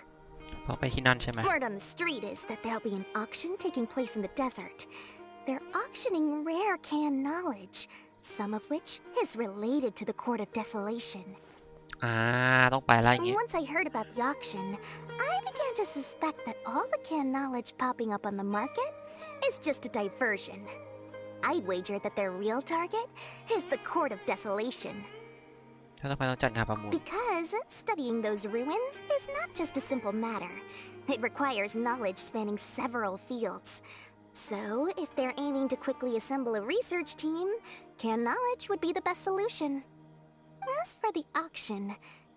ต้องไปที่นั่นใช่ไหม Word on the street is that there'll be an auction taking place in the desert. They're auctioning rare canned knowledge, some of which is related to the Court of Desolation. ต้องไปแล้วอย่างงี้ Once I heard about the auction, I began to suspect that all the canned knowledge popping up on the market is just a diversion. I'd wager that their real target is the Court of Desolation. แล้วทำไมต้องจัดงานประมูล Because studying those ruins is not just a simple matter. It requires knowledge spanning several fields. So, if they're aiming to quickly assemble a research team, canned knowledge would be the best solution. As for the auction,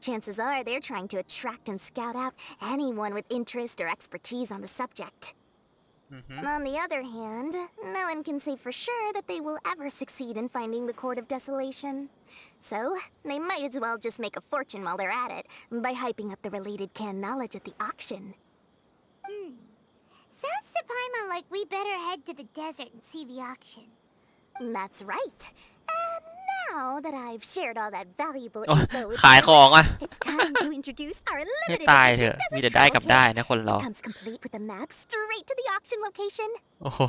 chances are they're trying to attract and scout out anyone with interest or expertise on the subject. On the other hand, no one can say for sure that they will ever succeed in finding the Court of Desolation. So, they might as well just make a fortune while they're at it by hyping up the related canned knowledge at the auction. Sounds to Paimon like we better head to the desert and see the auction. That's right. And now that I've shared all that valuable โอ้ info with ขายของอ่ะ it's time to introduce our ให้ limited ตายเถ edition อะมี desert แต่ได้ travel กับได้ kit. นะคนเรา It comes complete with a map straight to the auction location. โอ้โห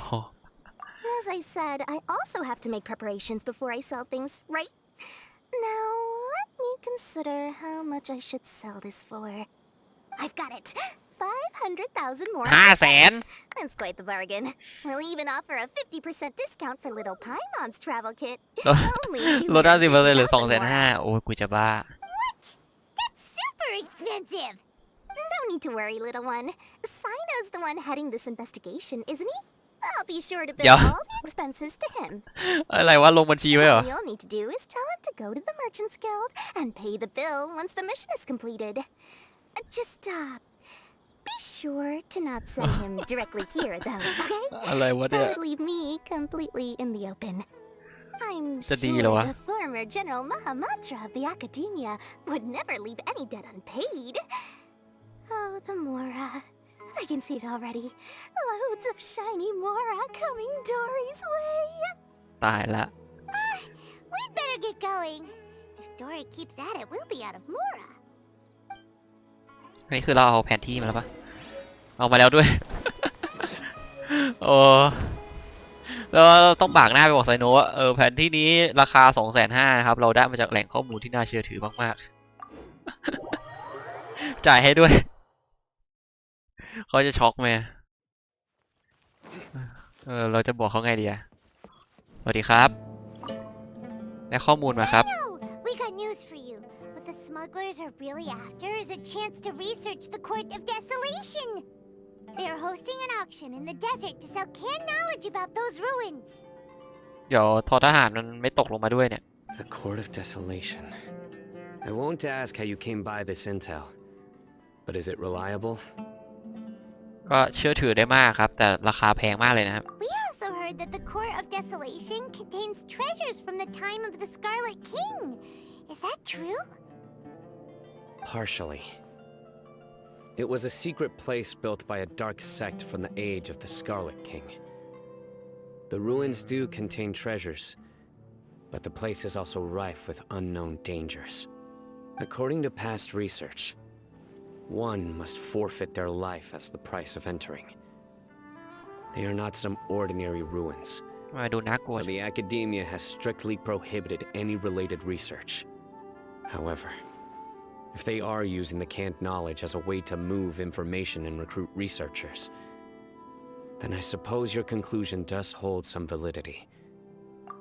As I said, I also have to make preparations before I sell things, right? Now, let me consider how much I should sell this for. I've got it. 500,000 more. 500,000 That's quite the bargain. We'll even offer a 50% discount for little Paimon's travel kit. ลด Only ลด 50% หรือ 250,000 more. 250,000 โอ้ยกูจะบ้า That's super expensive! No need to worry, little one. Cyno's the one heading this investigation, isn't he? I'll be sure to bill Yeah. all the expenses to him. อะไรวะลงบัญชีไว้เหรอ All you'll need to do is tell him to go to the Merchants Guild and pay the bill once the mission is completed. Just, be sure to not send him directly here, though, okay? อะไรวะ That เนี่ย would leave me completely in the open. I'm จะดี sure เหรอวะ the former General Mahamatra of the Academia would never leave any debt unpaid. Oh, the Mora. I can see it already. Loads of shiny Mora coming Dory's way. ตายละ We'd better get going. If Dory keeps at it, we'll be out of Mora. อันนี้คือเราเอาแผนที่มาแล้วปะเอามาแล้วด้วย โอ้แล้วต้องบากหน้าไปบอกไซโนะว่าแผนที่นี้ราคา 250,000 นะครับ เราได้มาจากแหล่งข้อมูลที่น่าเชื่อถือมากๆ จ่ายให้ด้วย เขาจะช็อกไหมเราจะบอกเขาไงดีอะสวัสดีครับ ได้ข้อมูลมาครับ No, we got news for you. What the smugglers are really after is a chance to research the Court of Desolation. They are hosting an auction in the desert to sell canned knowledge about those ruins. เดี๋ยวทอทหารมันไม่ตกลงมาด้วยเนี่ย The Court of Desolation. I won't ask how you came by this intel, but is it reliable? ก็เชื่อถือได้มากครับ แต่ราคาแพงมากเลยนะครับ We also heard that the Court of Desolation contains treasures from the time of the Scarlet King. Is that true? Partially. It was a secret place built by a dark sect from the age of the Scarlet King. The ruins do contain treasures, but the place is also rife with unknown dangers. According to past research, one must forfeit their life as the price of entering. They are not some ordinary ruins, มาดูน่ากลัว so the academia has strictly prohibited any related research. However, if they are using the canned knowledge as a way to move information and recruit researchers, then I suppose your conclusion does hold some validity.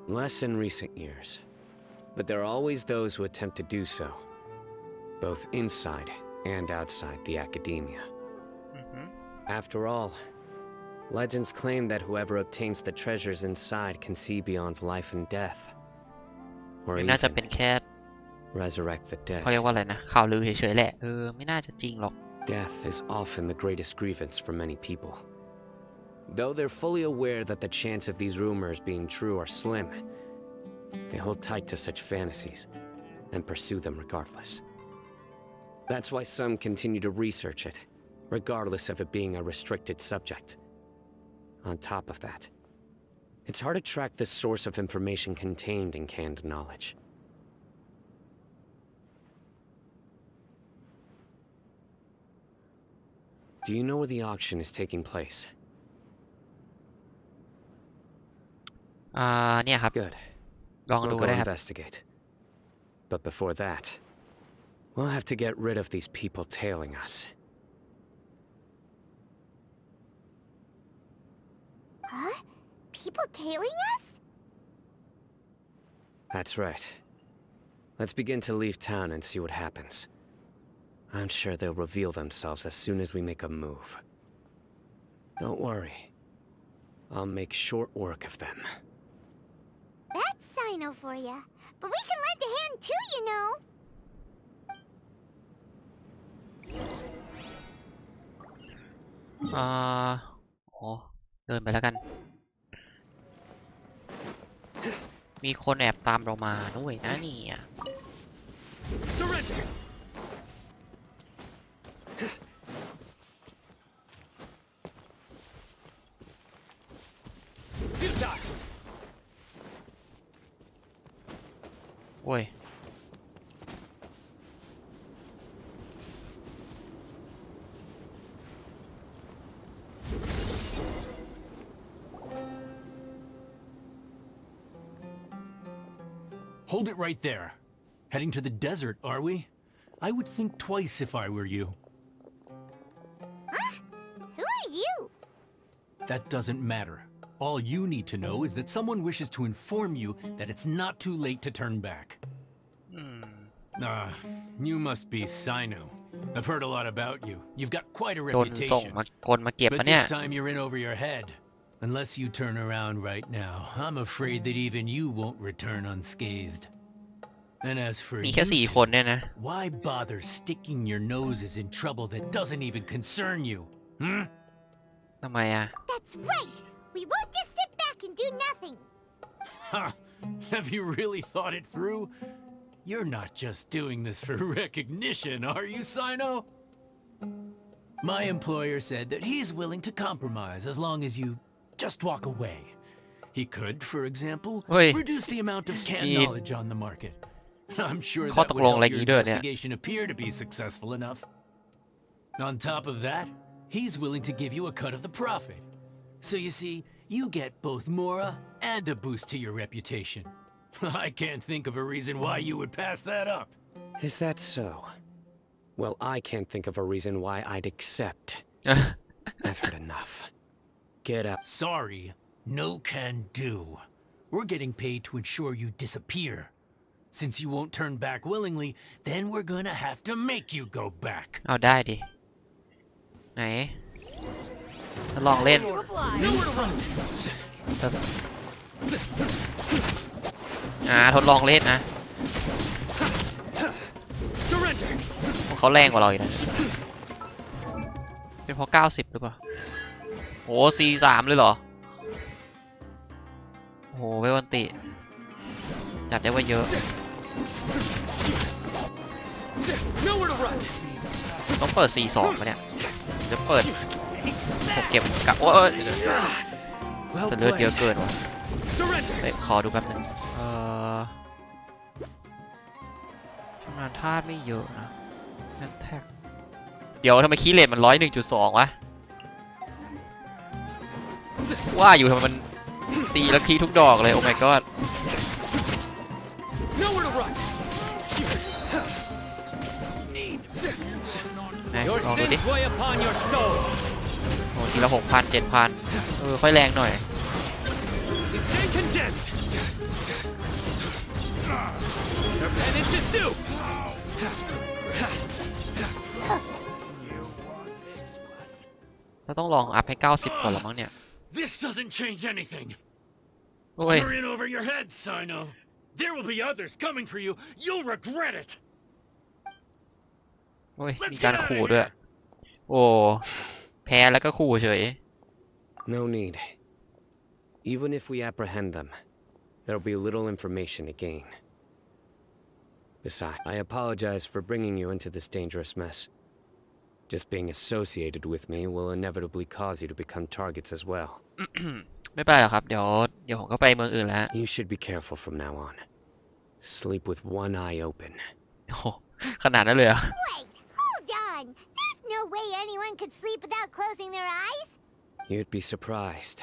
Less in recent years, but there are always those who attempt to do so, both inside and outside the academia. After all, legends claim that whoever obtains the treasures inside can see beyond life and death, or น่าจะ even เป็นแค่ resurrect the เขาเรีย dead. กว่าอะไรนะข่าวลือเฉยๆแหละไม่น่าจะจริงหรอก Death is often the greatest grievance for many people. Though they're fully aware that the chance of these rumors being true are slim, they hold tight to such fantasies and pursue them regardless. That's why some continue to research it, regardless of it being a restricted subject. On top of that, it's hard to track the source of information contained in canned knowledge. Do you know where the auction is taking place? เนี่ยครับ Good. ลองดู We'll ก็ go ได้ครับ investigate. But before that, we'll have to get rid of these people tailing us. Huh? People tailing us? That's right. Let's begin to leave town and see what happens. I'm sure they'll reveal themselves as soon as we make a move. Don't worry. I'll make short work of them. That's Cyno for ya. But we can lend a hand too, you know. เดินไปแล้วกัน มีคนแอบตามเรามาด้วยนะนี่ Surrender! Futile! โอ้ย Hold it right there. Heading to the desert, are we? I would think twice if I were you. Huh? Who are you? That doesn't matter. All you need to know is that someone wishes to inform you that it's not too late to turn back. You must be Cyno. I've heard a lot about you. You've got quite a โดนส่ง reputation. มาคนมาเก็บ But ปะเนี่ย this time you're in over your head. Unless you turn around right now, I'm afraid that even you won't return unscathed. And as for มี you แค่ 4 คนเนี่ยนะ why bother sticking your noses in trouble that doesn't even concern you? ทำไมอ่ะ That's right. We won't just sit back and do nothing. Ha! Have you really thought it through? You're not just doing this for recognition, are you, Cyno? My employer said that he's willing to compromise as long as you just walk away. He could, for example, reduce the amount of canned knowledge on the market. I'm sure that would help your investigation appear to be successful enough. On top of that, he's willing to give you a cut of the profit. So you see, you get both Mora and a boost to your reputation. I can't think of a reason why you would pass that up. Is that so? Well, I can't think of a reason why I'd accept. I've heard enough. Get up. Sorry, no can do. We're getting paid to ensure you disappear. Since you won't turn back willingly, then we're gonna have to make you go back. เอาได้ดิ ไหนทดลองเล่น ทดลองเล่นนะเขาแรงกว่าเราอีกนะเป็นเพราะ90หรือเปล่าโห C3 เลยเหรอโหเววันติจัดได้ว่าเยอะต้องเปิด C2 มาเนี่ยจะเปิดผมเก็บกับโอ้ยแต่เลือดเยอะเกินว่ะขอดูแป๊บนึงชำนาญธาตุไม่เยอะนะนั่นแท็กเดี๋ยวทำไมคีย์เลทมัน101.2 วะว่าอยู่ทำไมมันตีแล้วคีย์ทุกดอกเลยโอ้ my god ไหนลองดูดิโอ้ ทีละ6,000 7,000ค่อยแรงหน่อย Stay condemned. Your penance is due. เราต้องลองอัพให้90ก่อนหรอมั้งเนี่ย This doesn't change anything. โอ้ย You're in over your head, Cyno. There will be others coming for you. You'll regret it. โอ้ยมีการขู่ด้วย โอ้แพ้แล้วก็ขู่เฉย No need. Even if we apprehend them, there'll be little information to gain. Besides, I apologize for bringing you into this dangerous mess. Just being associated with me will inevitably cause you to become targets as well. ไม่เป็นไรหรอกครับเดี๋ยวผมก็ไปเมืองอื่นแล้ว You should be careful from now on. Sleep with one eye open. โอ้ขนาดนั้นเลยเหรอ Wait, hold on. There's no way anyone could sleep without closing their eyes. You'd be surprised.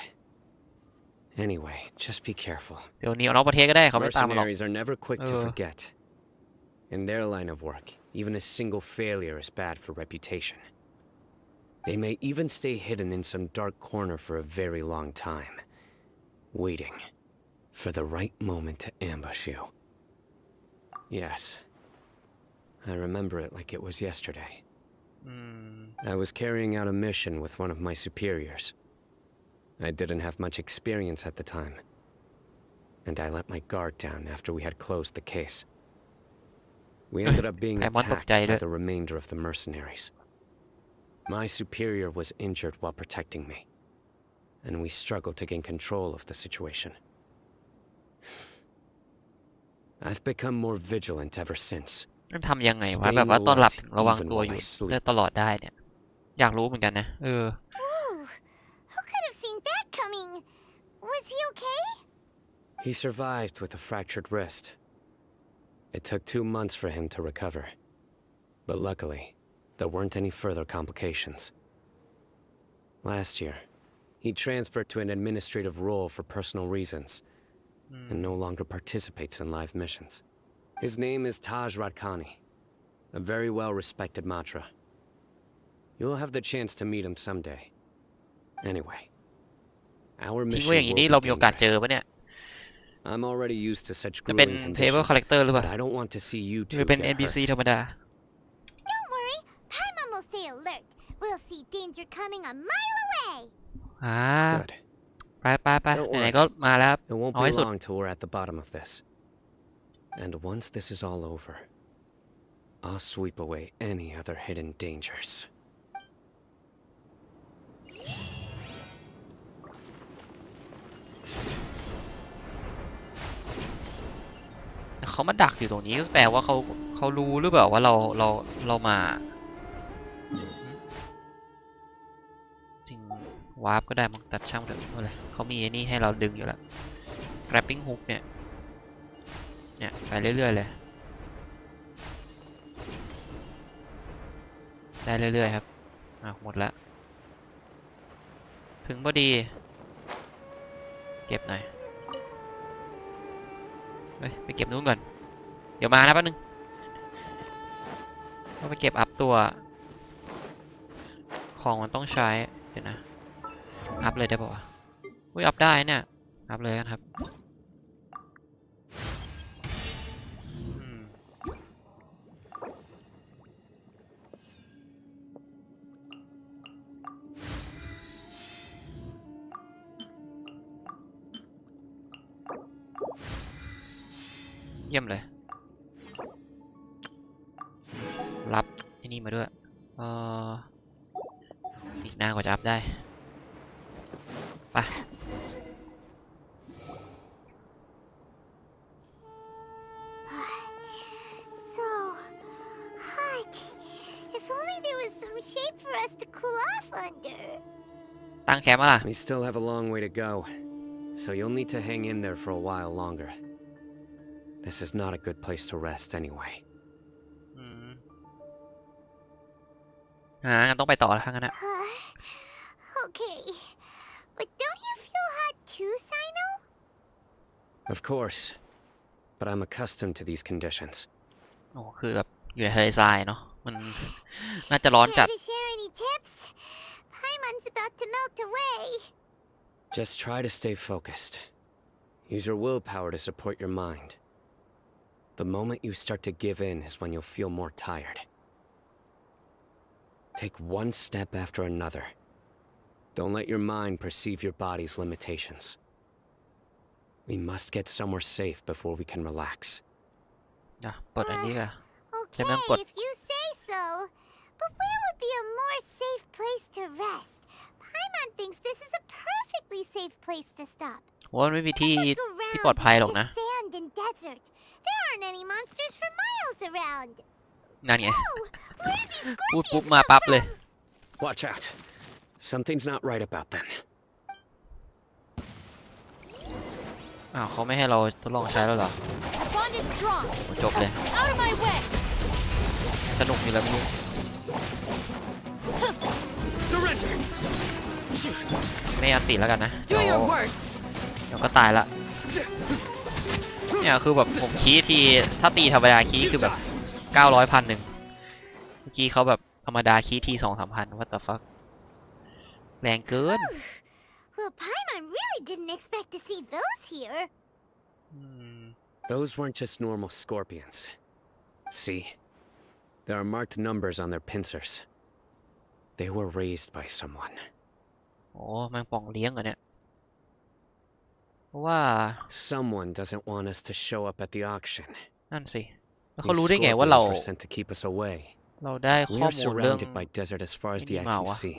Anyway, just be careful. เดี๋ยวหนีออกนอกประเทศก็ได้เขาไม่ตามมาหรอก Mercenaries are never quick to forget. In their line of work, even a single failure is bad for reputation. They may even stay hidden in some dark corner for a very long time, waiting for the right moment to ambush you. Yes, I remember it like it was yesterday. I was carrying out a mission with one of my superiors. I didn't have much experience at the time, and I let my guard down after we had closed the case. We ended up being attacked by the remainder of the mercenaries. My superior was injured while protecting me, and we struggled to gain control of the situation. I've become more vigilant ever since. มันทำยังไงวะแบบว่าตอนหลับถึงระวังตัวอยู่ได้ตลอดได้เนี่ยอยากรู้เหมือนกันนะWhoa, who could have seen that coming? Was he okay? He survived with a fractured wrist. It took 2 months for him to recover, but luckily, there weren't any further complications. Last year, he transferred to an administrative role for personal reasons, and no longer participates in live missions. His name is Taj Radkani, a very well-respected Matra. You'll have the chance to meet him someday. Anyway, our ทิ้ง mission ไว้อย่างนี้ will เรา be มีโอกาสเจอ dangerous. ปะเนี่ย I'm already used to such จะเป็น grueling playable conditions, character หรือเป but ล่า I don't want to see you หรื two อเป็น get NPC hurt. ธรรมดา Don't worry, Paimon will stay alert. We'll see danger coming a mile away. Good. ไป Don't ไหน worry. ๆก็มาแล้ว It won't เอา be ให้สุด long till we're at the bottom of this. And once this is all over, I'll sweep away any other hidden dangers. เขามาดักอยู่ตรงนี้ก็แปลว่าเขารู้หรือเปล่าว่าเรามาจริงวาร์ปก็ได้มั้งตัดช่างเถอะอะไรเขามีไอ้นี่ให้เราดึงอยู่แล้ว grabbing hook เนี่ยไปเรื่อยๆเลยได้เรื่อยๆครับหมดแล้วถึงพอดีเก็บหน่อยไปเก็บนู้นก่อนเดี๋ยวมานะแป๊บนึงต้องไปเก็บอัพตัวของมันต้องใช้เดี๋ยวนะอัพเลยได้ป่าวะอุ้ยอัพได้เนี่ยอัพเลยกันครับเยี่ยมเลยรับไอ้นี่มาด้วยอีกนานกว่าจะอัพได้ไป So hot. If only there was some shade for us to cool off under. ตั้งแคมป์มาล่ะ We still have a long way to go, so you'll need to hang in there for a while longer. This is not a good place to rest anyway. งั้นต้องไปต่อแล้วทั้งนั้นนะ Okay. But don't you feel hot too, Cyno? Of course, but I'm accustomed to these conditions. โอ้คือแบบอยู่ในทะเลทรายเนาะมันน่าจะร้อนจัด Care to share any tips? Paimon's about to melt away. Just try to stay focused. Use your willpower to support your mind. The moment you start to give in is when you'll feel more tired. Take one step after another. Don't let your mind perceive your body's limitations. We must get somewhere safe before we can relax. นะเปิดอันนี้กัน Okay, Jangan pot. if you say so. But where would be a more safe place to rest? Paimon thinks this is a perfectly safe place to stop. ว่ามันไม่มีที่ Look ที่ around, ปลอดภัยหรอก just นะ sand and desert. There aren't any monsters for miles around. นั่นไง Oh, where did these พูด scorpions ปุ๊บมา come ปั๊บเลย from? Watch out. Something's not right about them. อ้าวเขาไม่ให้เราทดลองใช้แล้วเหรอ Bond is strong. โอ้จบเลย Out of my way. สนุกอยู่แล้วมึง Surrender! ไม่อันติแล้วกันนะ Do your worst. เดี๋ยวก็ตายละเนี่ยคือแบบผมคีย์ทีถ้าตีธรรมดาคีย์คือแบบ900 1,000เมื่อกี้เขาแบบธรรมดาคีย์ที2-3 พัน what the fuck แรงเกิน Well, Paimon really didn't expect to see those here. Those weren't just normal scorpions. See? There are marked numbers on their pincers. They were raised by someone. โอ้แมงป่องเลี้ยงเหรอเนี่ยเพราะว่า Someone doesn't want us to show up at the auction. นั่นสิแล้วเขา These รู้ได้ไงว่าเรา scorpions were sent to keep us away. เราได้ข้อ We're มูลเรื่อง surrounded by desert as far as the eye Minimal, can ah. see.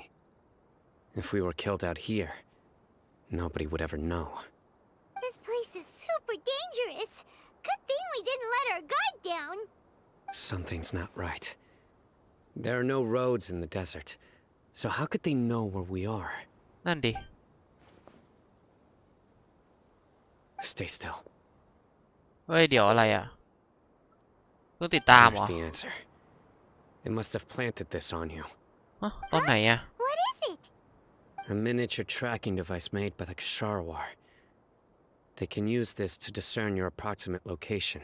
If we were killed out here, nobody would ever know. This place is super dangerous. Good thing we didn't let our guard down. Something's not right. There are no roads in the desert, so how could they know where we are? นั่นดิ Stay still. เฮ้ยเดี๋ยวอะไรอ่ะต้องติดตามเหร There's อ the answer. It must have planted this on you. ฮะตอนไหนอ่ะ What is it? A miniature tracking device made by the Ksharwar. They can use this to discern your approximate location.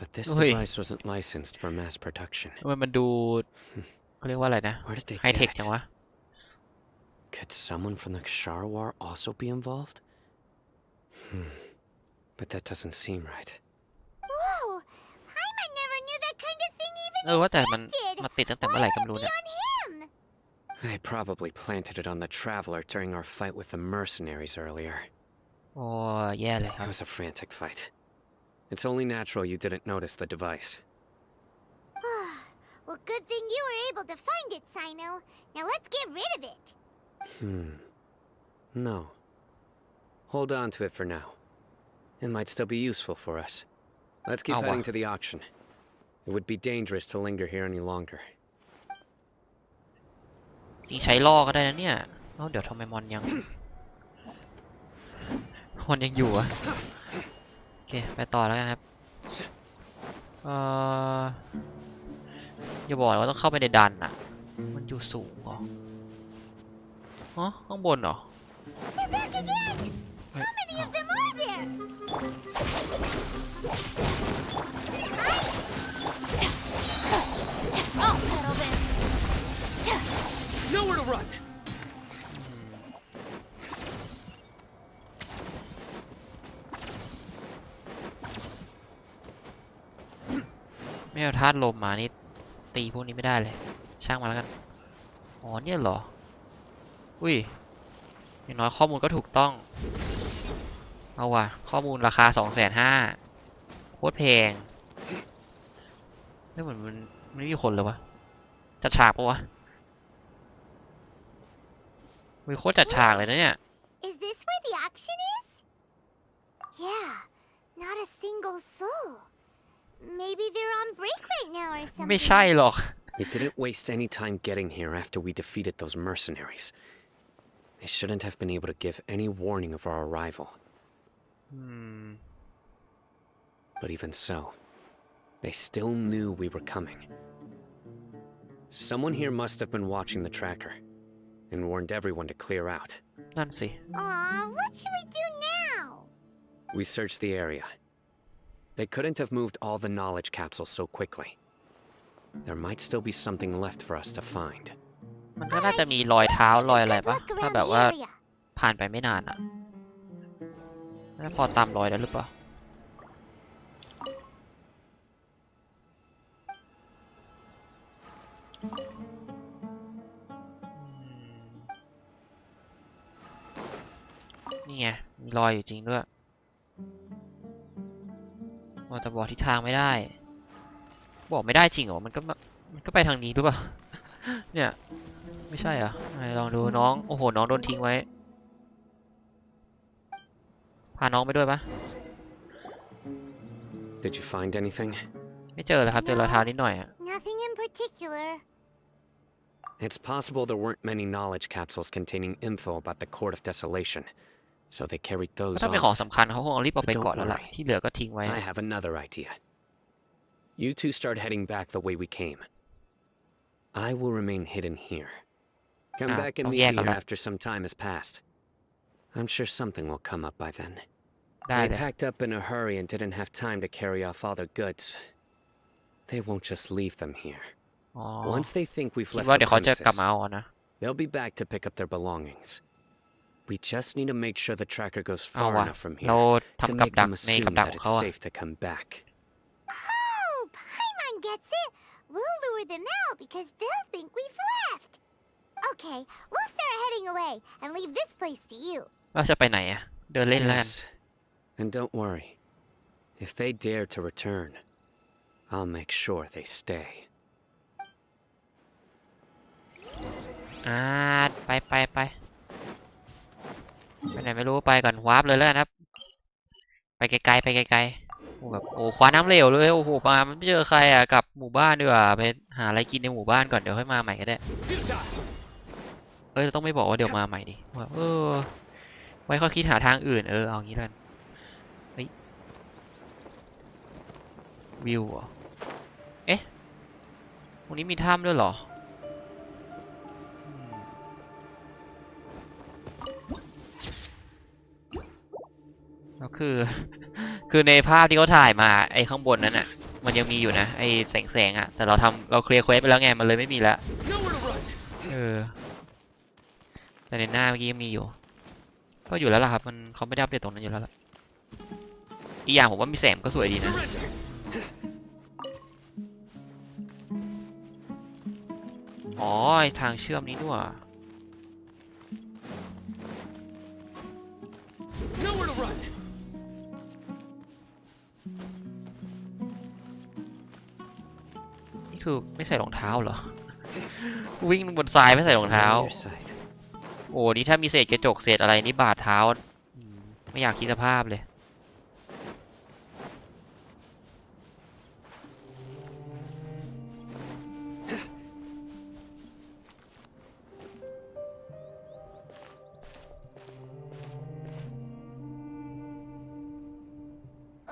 But this Oi. device wasn't licensed for mass production. ทำไมมันดูเขาเรียกว่าอะไรนะ Where did they ไฮเทค get จัง it? วะ Could someone from the Ksharwar also be involved? But that doesn't seem right. Whoa! Paimon never knew that kind of thing even ว่าแต่มัน existed. มาติดตั้งแต่เมื่อไหร่ Why ก็ would ไม่รู้ it เนี่ย be on him? They probably planted it on the Traveler during our fight with the mercenaries earlier. โอ้แย่เลยครั It บ was a frantic fight. It's only natural you didn't notice the device. Well, good thing you were able to find it, Cyno. Now let's get rid of it. No. Hold on to it for now. It might still be useful for us. Let's keep Oh, heading wow. to the auction. It would be dangerous to linger here any longer. นี่ใช้ล่อก็ได้นะเนี่ยเอ้าเดี๋ยวทำไมมอนยังอยู่อะโอเคไปต่อแล้วกันครับอย่าบอกว่าต้องเข้าไปในดันอะมันอยู่สูงเหรออ๋อข้างบนเหรอ They're back again! How many of them are there? I'll settle this. Nowhere to run! ไม่เอาธาตุลมมานี่ตีพวกนี้ไม่ได้เลยช่างมาแล้วกันอ๋อเนี่ยเหรออุ้ยอย่างน้อยข้อมูลก็ถูกต้องเอาว่ะข้อมูลราคา250,000โคตรแพงไม่เหมือนมันไม่มีคนเลยวะจัดฉากปะวะมีโคตรจัดฉากเลยนะเนี่ย Is this where the auction is? Yeah, not a single soul. Maybe they're on break right now or ไม่ something. ใช่หรอก We didn't waste any time getting here after we defeated those mercenaries. They shouldn't have been able to give any warning of our arrival. But even so, they still knew we were coming. Someone here must have been watching the tracker and warned everyone to clear out. นั่นสิ Aw, what should we do now? We searched the area. They couldn't have moved all the knowledge capsules so quickly. There might still be something left for us to find. มันก็น่าจะมีรอยเท้ารอยอะไรปะถ้าแบบว่าผ่านไปไม่นานอ่ะน่าพอตามรอยได้หรือเปล่านี่ไงมีรอยอยู่จริงด้วยแต่บอกทิศทางไม่ได้บอกไม่ได้จริงเหรอมันก็ไปทางนี้หรือเปล่าเนี่ยไม่ใช่เหรอลองดูน้องโอ้โหน้องโดนทิ้งไว้พาน้องไปด้วยปะ Did you find anything? ไม่เจอเลยครับเจอรอยเท้านิดหน่อยอะ Nothing in particular. It's possible there weren't many knowledge capsules containing info about the Court of Desolation, so they carried ก็ those ถ้าเป็นของ off. สำคัญเขาคงรีบเอาไป But ก่อน don't แล้วล่ะ worry. ที่เหลือก็ทิ้งไว้ I have another idea. You two start heading back the way we came. I will remain hidden here. Come back and ต้อง meet แย me กกัน here ละ after some time has passed. I'm sure something will come up by then. ได้ They เลย packed up in a hurry and didn't have time to carry off all their goods. They won't just leave them here. อ๋อ Once they think we've คิด left ว่า the เดี๋ยวเขาจะกลับ premises, มาเอานะ they'll be back to pick up their belongings. We just need to make sure the tracker goes เอา far ว่ะ enough from เรา here to ทำกับ make ดัก them ในกับ assume ดัก that ของ it's เขาอะ safe to come back. Oh, Paimon gets it. We'll lure them out because they'll think we've left. Okay, we'll start heading away and leave this place to you. เราจะไปไหนอะเดินเล่นแล้วกัน Yes. And don't worry. If they dare to return, I'll make sure they stay. ไปไหนไม่รู้ไปก่อนวาร์ปเลยแล้วกันครับไปไกลๆไปไกลๆโอ้แบบโอ้คว้าน้ำเหลวเลยโอ้โหมาไม่เจอใครอ่ะกลับหมู่บ้านดีกว่าไปหาอะไรกินในหมู่บ้านก่อนเดี๋ยวค่อยมาใหม่ก็ได้ต้องไม่บอกว่าเดี๋ยวมาใหม่ดิว่าไว้ค่อยคิดหาทางอื่นเอางี้แล้วกันเฮ้ยวิวเหรอเอ๊ะตรงนี้มีถ้ำด้วยเหรอก็คือในภาพที่เขาถ่ายมาไอ้ข้างบนนั้นอ่ะมันยังมีอยู่นะไอ้แสงอ่ะแต่เราเคลียร์เควสไปแล้วไงมันเลยไม่มีแล้วแต่ในหน้าเมื่อกี้ยังมีอยู่ก็อยู่แล้วล่ะครับเขาไม่ได้อัปเดตตรงนั้นอยู่แล้วล่ะอีกอย่างผมว่ามีแสงก็สวยดีนะอ๋อทางเชื่อมนี้ด้วยคือไม่ใส่รองเท้าเหรอ วิ่งบนทรายไม่ใส่รองเท้า โอ้นี่ถ้ามีเศษกระจกเศษอะไรนี่บาดเท้าไม่อยากคิดสภาพเลย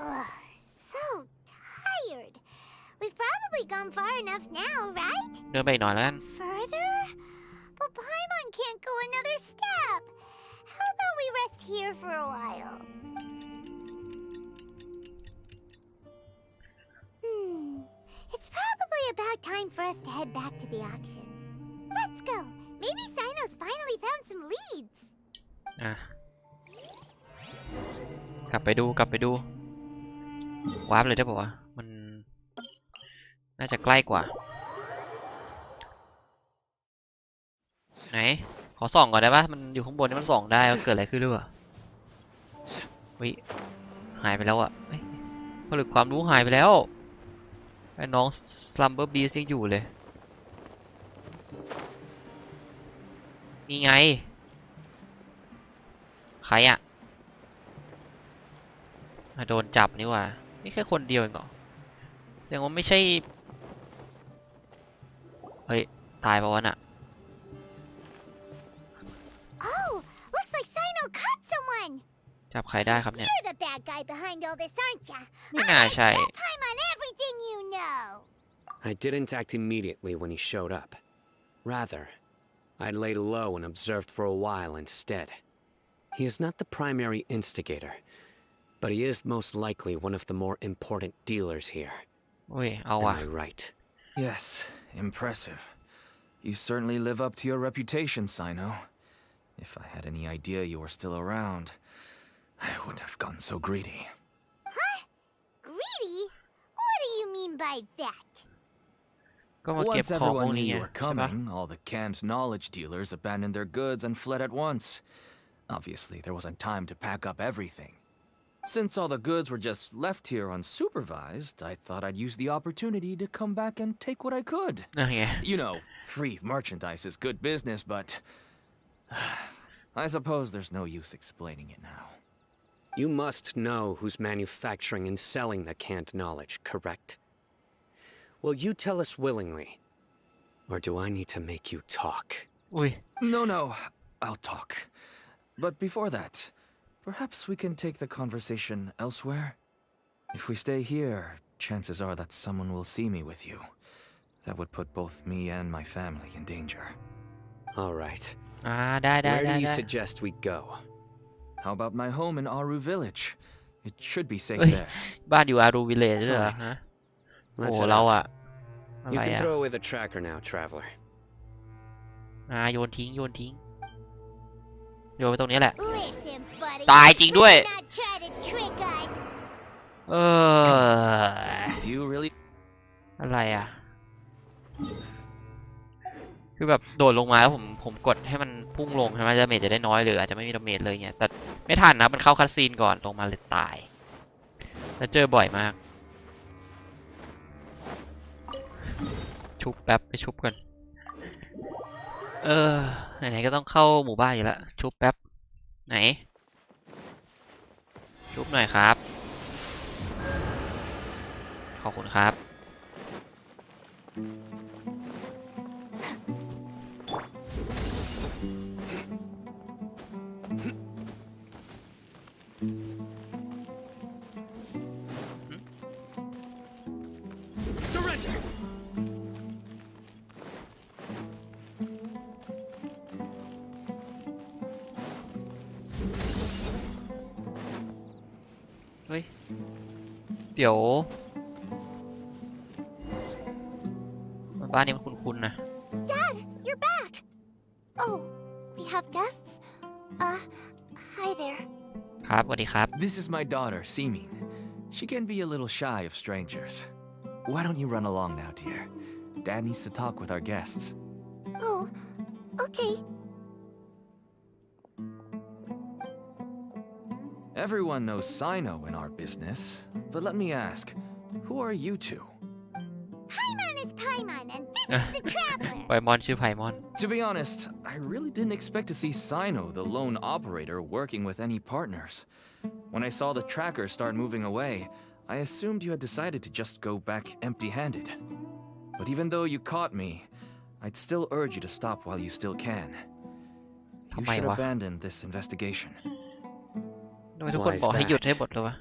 Ugh, so tired. We've probably gone far enough now, right? เดินไปอีกหน่อยแล้วกัน Further? But Paimon can't go another step. How about we rest here for a while? It's probably about time for us to head back to the auction. Let's go. Maybe Cyno's finally found some leads. อ่ะกลับไปดูวาร์ปเลยได้ป่าวะมันน่าจะใกล้กว่าไหนขอส่องก่อนได้ปะมันอยู่ข้างบนนี่มันส่องได้ว่าเกิดอะไรขึ้นหรือเปล่าวิหายไปแล้วอะผลึกความรู้หายไปแล้วไอ้น้อง Slumber Beast ยังอยู่เลยนี่ไงใครอะโดนจับนี่ว่านี่แค่คนเดียวเองเหรอแสดงว่าไม่ใช่เฮ้ยตายปะวะน่ะ Oh, looks like Cyno caught someone. จับใครได้ครับเนี่ย You're the bad guy behind all this, aren't ya? ไม่น่าใช่ Tell Paimon everything you know. I didn't act immediately when he showed up. Rather, I laid low and observed for a while instead. He is not the primary instigator, but he is most likely one of the more important dealers here. อุ้ยเอา Am ว่ะ I right? Yes, impressive. You certainly live up to your reputation, Cyno. If I had any idea you were still around, I wouldn't have gotten so greedy. Huh? Greedy? What do you mean by that? ก็มาเก็บ Once ของพวก everyone นี้ knew ไง you were ใช่ปะ coming, all the canned knowledge dealers abandoned their goods and fled at once. Obviously, there wasn't time to pack up everything. Since all the goods were just left here unsupervised, I thought I'd use the opportunity to come back and take what I could. นั่นไง You know, free merchandise is good business, but I suppose there's no use explaining it now. You must know who's manufacturing and selling the canned knowledge, correct? Will you tell us willingly? Or do I need to make you talk? อุ้ย No, I'll talk. But before that, perhaps we can take the conversation elsewhere? If we stay here, chances are that someone will see me with you. That would put both me and my family in danger. All right. ได้ Where do you ได้ suggest we go? How about my home in Aru Village? It should be safe เอ้ย there. บ้านอยู่อารูวิลเลจด้วยเหรอฮะ โอ้ Let's โห head เรา out. อะอะ You ไร can อะ throw away the tracker now, traveler. โยนทิ้งโยนไปตรงนี้แหละ Listen, buddy. ตายจริงด้วย Not try to trick us. เออ Do you really? อะไรอ่ะ คือแบบโดดลงมาแล้วผมกดให้มันพุ่งลงใช่ไหมดาเมจจะได้น้อยหรืออาจจะไม่มีดาเมจเลยเงี้ยแต่ไม่ทันนะมันเข้าคัสซีนก่อนลงมาเลยตาย แล้วเจอบ่อยมาก ชุบแป๊บไปชุบกันไหนๆก็ต้องเข้าหมู่บ้านอยู่แล้วชุบแป๊บไหนชุบหน่อยครับขอบคุณครับ Surrender! เฮ้ยเดี๋ยวบ้านนี้มันคุ้นๆนะ Dad, you're back. Oh, we have guests. Hi there. ครับสวัสดีครับ This is my daughter, Seeming. She can be a little shy of strangers. Why don't you run along now, dear? Dad needs to talk with our guests. Oh, okay. Everyone knows Cyno in our business, but let me ask, who are you two? Paimon is Paimon, and this is the traveler. ไพมอนชื่อไพมอน To be honest, I really didn't expect to see Cyno, the lone operator, working with any partners. When I saw the tracker start moving away, I assumed you had decided to just go back empty-handed. But even though you caught me, I'd still urge you to stop while you still can. You should abandon this investigation. ทำไมทุกคนบอกให้หยุดให้หมดเลยวะ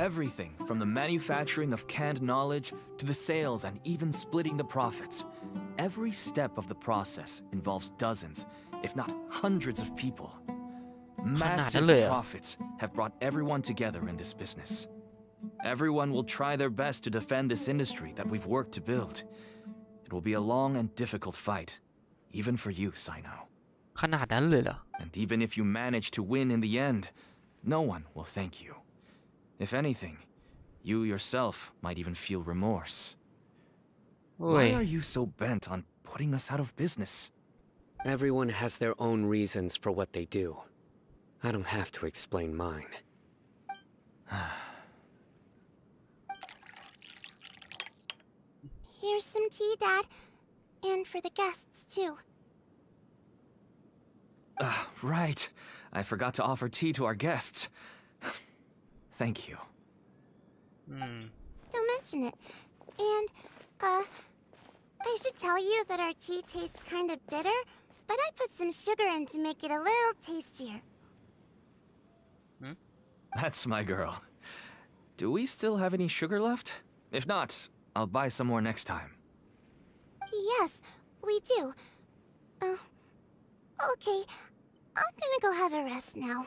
Everything from the manufacturing of canned knowledge to the sales and even splitting the profits. Every step of the process involves dozens, if not hundreds of people. Massive profits have brought everyone together in this business. Everyone will try their best to defend this industry that we've worked to build. It will be a long and difficult fight, even for you, Cyno. ขนาดนั้นเลยเหรอ And even if you manage to win in the end, no one will thank you. If anything, you yourself might even feel remorse. Why are you so bent on putting us out of business? Everyone has their own reasons for what they do. I don't have to explain mine. Here's some tea, Dad. And for the guests, too. Right. I forgot to offer tea to our guests. Thank you. Don't mention it. And, I should tell you that our tea tastes kind of bitter, but I put some sugar in to make it a little tastier. That's my girl. Do we still have any sugar left? If not, I'll buy some more next time. Yes, we do. Okay. I'm gonna go have a rest now.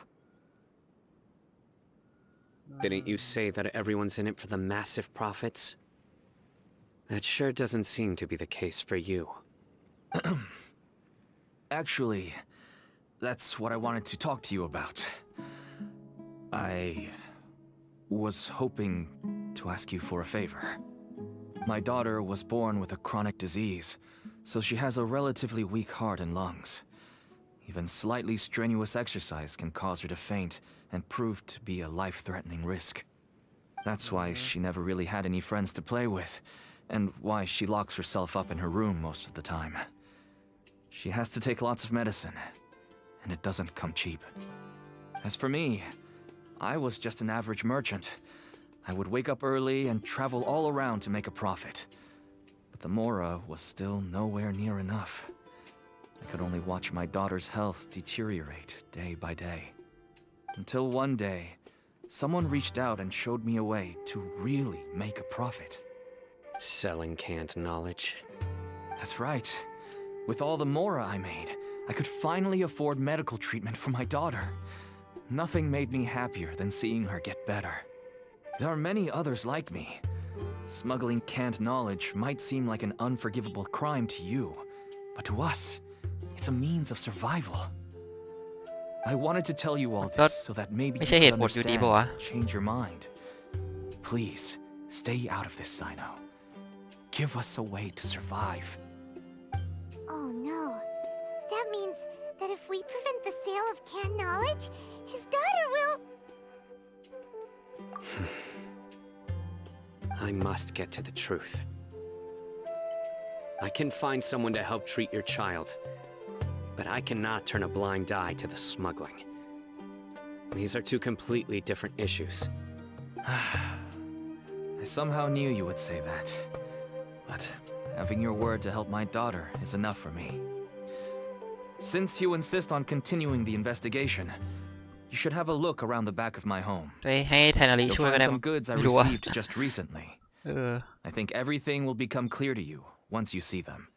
Didn't you say that everyone's in it for the massive profits? That sure doesn't seem to be the case for you. Actually, that's what I wanted to talk to you about. I was hoping to ask you for a favor. My daughter was born with a chronic disease, so she has a relatively weak heart and lungs. Even slightly strenuous exercise can cause her to faint and prove to be a life-threatening risk. That's why she never really had any friends to play with, and why she locks herself up in her room most of the time. She has to take lots of medicine, and it doesn't come cheap. As for me, I was just an average merchant. I would wake up early and travel all around to make a profit. But the Mora was still nowhere near enough. I could only watch my daughter's health deteriorate day by day. Until one day, someone reached out and showed me a way to really make a profit. Selling canned knowledge? That's right. With all the Mora I made, I could finally afford medical treatment for my daughter. Nothing made me happier than seeing her get better. There are many others like me. Smuggling canned knowledge might seem like an unforgivable crime to you, but to us, it's a means of survival. I wanted to tell you all this so that maybe you could understand and change your mind. Please, stay out of this, Cyno. Give us a way to survive. Oh no. That means that if we prevent the sale of canned knowledge, his daughter will... I must get to the truth. I can find someone to help treat your child, but I cannot turn a blind eye to the smuggling. These are two completely different issues. I somehow knew you would say that. But having your word to help my daughter is enough for me. Since you insist on continuing the investigation, you should have a look around the back of my home. You'll find some goods I received just recently. I think everything will become clear to you once you see them.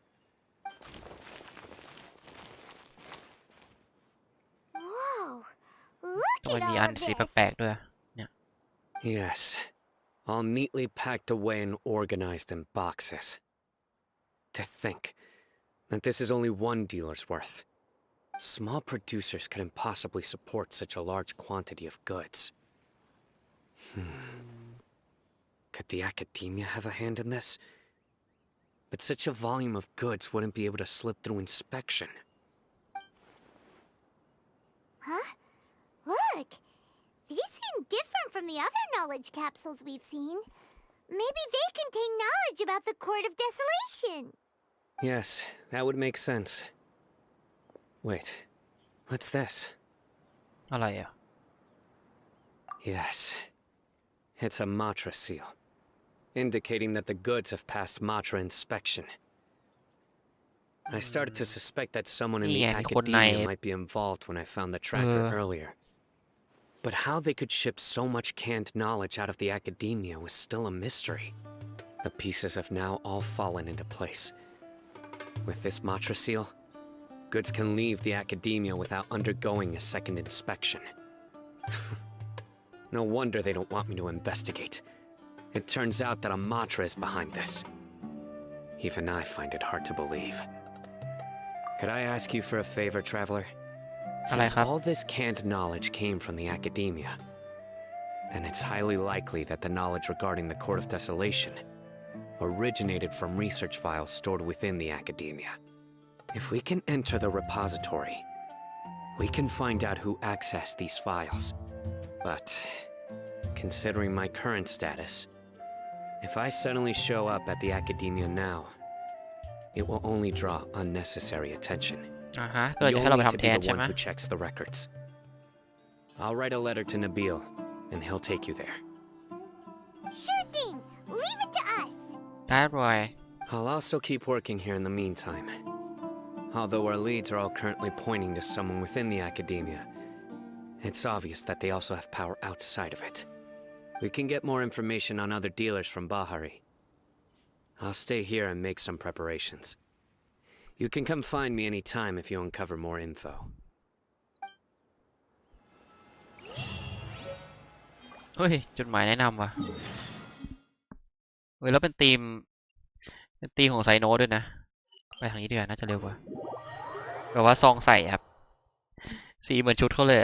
Whoa! Look at all this! Yes. All neatly packed away and organized in boxes. To think that this is only one dealer's worth. Small producers couldn't possibly support such a large quantity of goods. Could the academia have a hand in this? But such a volume of goods wouldn't be able to slip through inspection. Huh? Look! These seem different from the other knowledge capsules we've seen. Maybe they contain knowledge about the Court of Desolation. Yes, that would make sense. Wait, what's this? Yes, it's a Matra seal, indicating that the goods have passed Matra inspection. I started to suspect that someone in the academia might be involved when I found the tracker earlier. But how they could ship so much canned knowledge out of the academia was still a mystery. The pieces have now all fallen into place. With this Matra seal, goods can leave the academia without undergoing a second inspection. No wonder they don't want me to investigate. It turns out that a Matra is behind this. Even I find it hard to believe. Could I ask you for a favor, Traveler? Since all this canned knowledge came from the academia, then it's highly likely that the knowledge regarding the Court of Desolation originated from research files stored within the academia. If we can enter the repository, we can find out who accessed these files. But, considering my current status, if I suddenly show up at the academia now, it will only draw unnecessary attention. You'll need to be the one who checks the records. I'll write a letter to Nabil, and he'll take you there. Sure thing! Leave it to us! I'll also keep working here in the meantime. Although our leads are all currently pointing to someone within the academia, it's obvious that they also have power outside of it. We can get more information on other dealers from Bahari. I'll stay here and make some preparations. You can come find me anytime if you uncover more info. เฮ้ยจดหมายแนะนำว่ะแล้วเป็นธีมของไซโนด้วยนะ ไปทางนี้ดีกว่าน่าจะเร็วกว่าแบบว่าซองใส่ครับสีเหมือนชุดเขาเลย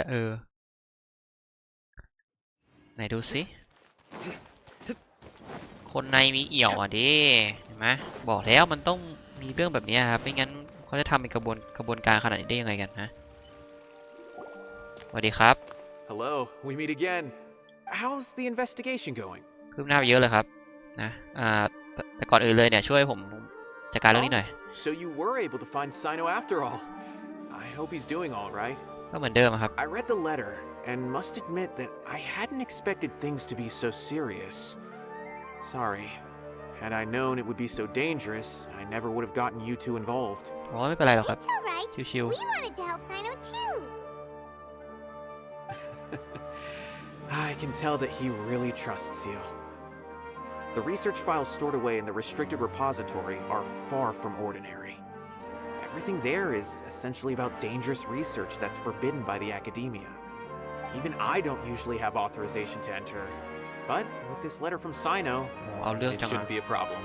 ไหนดูสิคนในมีเอี่ยวอ่ะดิเห็นไหมบอกแล้วมันต้องมีเรื่องแบบนี้ครับไม่งั้นเขาจะทำเป็นกระบวนการขนาดนี้ได้ยังไงกันฮะสวัสดีครับ Hello, we meet again. How's the investigation going? คืบหน้าไปเยอะเลยครับนะแต่ก่อนอื่นเลยเนี่ยช่วยผมจัดการเรื่องนี้หน่อย So you were able to find Cyno after all. I hope he's doing all right. ก็เหมือนเดิมครับ I read the letter and must admit that I hadn't expected things to be so serious. Sorry. Had I known it would be so dangerous, I never would have gotten you two involved. อ๋อไม่เป็นไรหรอกครับ It's all right. ชิว We wanted to help Cyno too. I can tell that he really trusts you. The research files stored away in the restricted repository are far from ordinary. Everything there is essentially about dangerous research that's forbidden by the academia. Even I don't usually have authorization to enter. But with this letter from Cyno, ๆเอาเรื่อง it จัง shouldn't be a problem.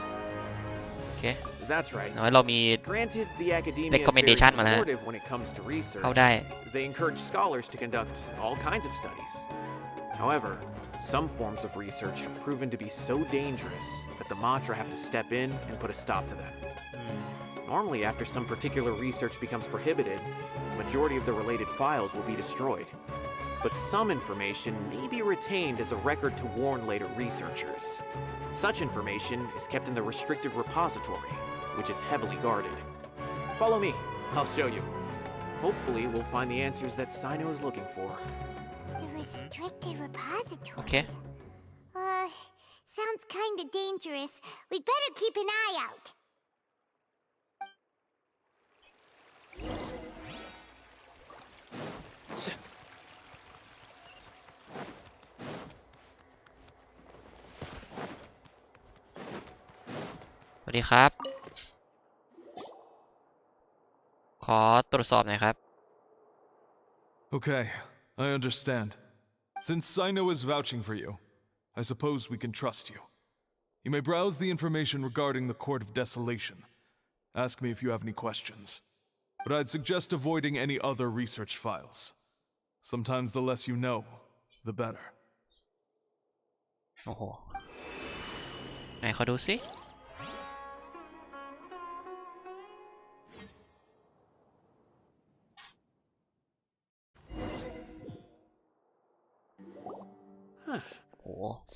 โอเค That's right. น้อยเรามี Granted, the academia is very recommendation มาแล้ว supportive when it comes to research. เข้าได้ They encourage scholars to conduct all kinds of studies. However, some forms of research have proven to be so dangerous that the Matra have to step in and put a stop to them. Normally, after some particular research becomes prohibited, the majority of the related files will be destroyed. But some information may be retained as a record to warn later researchers. Such information is kept in the restricted repository, which is heavily guarded. Follow me, I'll show you. Hopefully, we'll find the answers that Cyno is looking for. The restricted repository. โอเค Sounds kinda dangerous. We'd better keep an eye out. สวัสดีครับ ขอตรวจสอบหน่อยครับ Okay, I understand. Since Cyno is vouching for you, I suppose we can trust you. You may browse the information regarding the Court of Desolation. Ask me if you have any questions. But I'd suggest avoiding any other research files. Sometimes the less you know, the better. โอ้โห ไหนขอดูสิ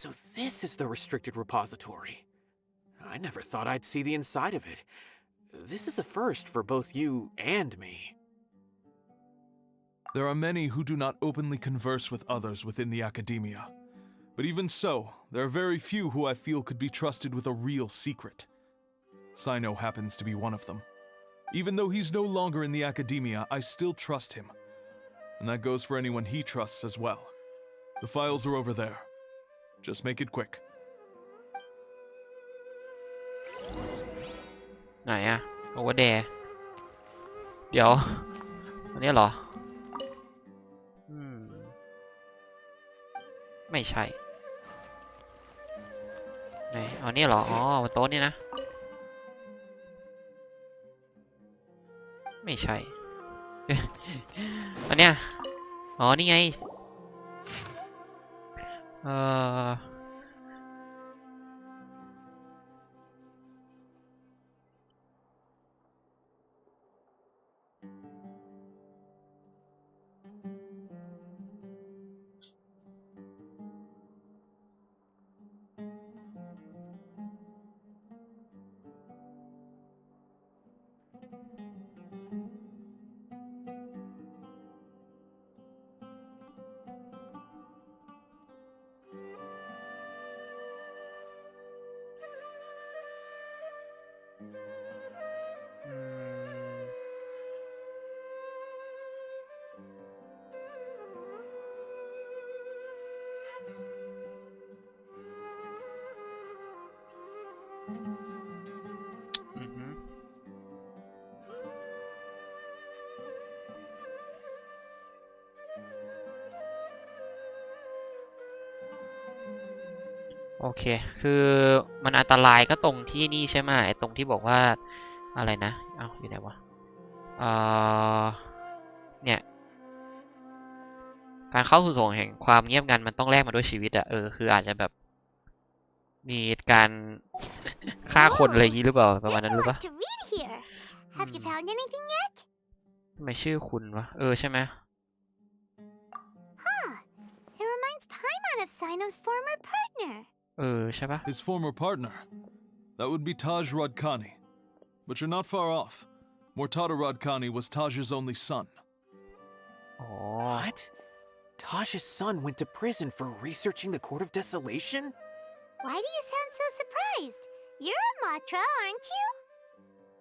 So this is the restricted repository. I never thought I'd see the inside of it. This is a first for both you and me. There are many who do not openly converse with others within the academia. But even so, there are very few who I feel could be trusted with a real secret. Cyno happens to be one of them. Even though he's no longer in the academia, I still trust him. And that goes for anyone he trusts as well. The files are over there. Just make it quick. ไหนอะโอเวอร์เดย์เดี๋ยวอันนี้เหรอไม่ใช่ไหนอ๋อนี่เหรออ๋อบนโต๊ะนี่นะไม่ใช่ อันเนี้ยอ๋อนี่ไงโอเคคือมันอันตรายก็ตรงที่นี่ใช่ไหมไอ้ตรงที่บอกว่า อะไรนะเอ้าอยู่ไหนวะเนี่ยการเข้าสู่โถงแห่งความเงียบงันมันต้องแลกมาด้วยชีวิตอะคืออาจจะแบบมีการฆ่าคนอะไรอย่างนี้หรือเปล่าประมาณ There's นั้น a หรือเปล่า lot to read here. Have you found anything yet? ทำไมชื่อคุณวะใช่ไหม Huh. It reminds Paimon of Cyno's former partner. ใช่ปะ His former partner. That would be Taj Radkani. But you're not far off. Mortada Radkani was Taj's only son. อ๋อ What? Taj's son went to prison for researching the Court of Desolation? Why do you sound so surprised? You're a Matra, aren't you?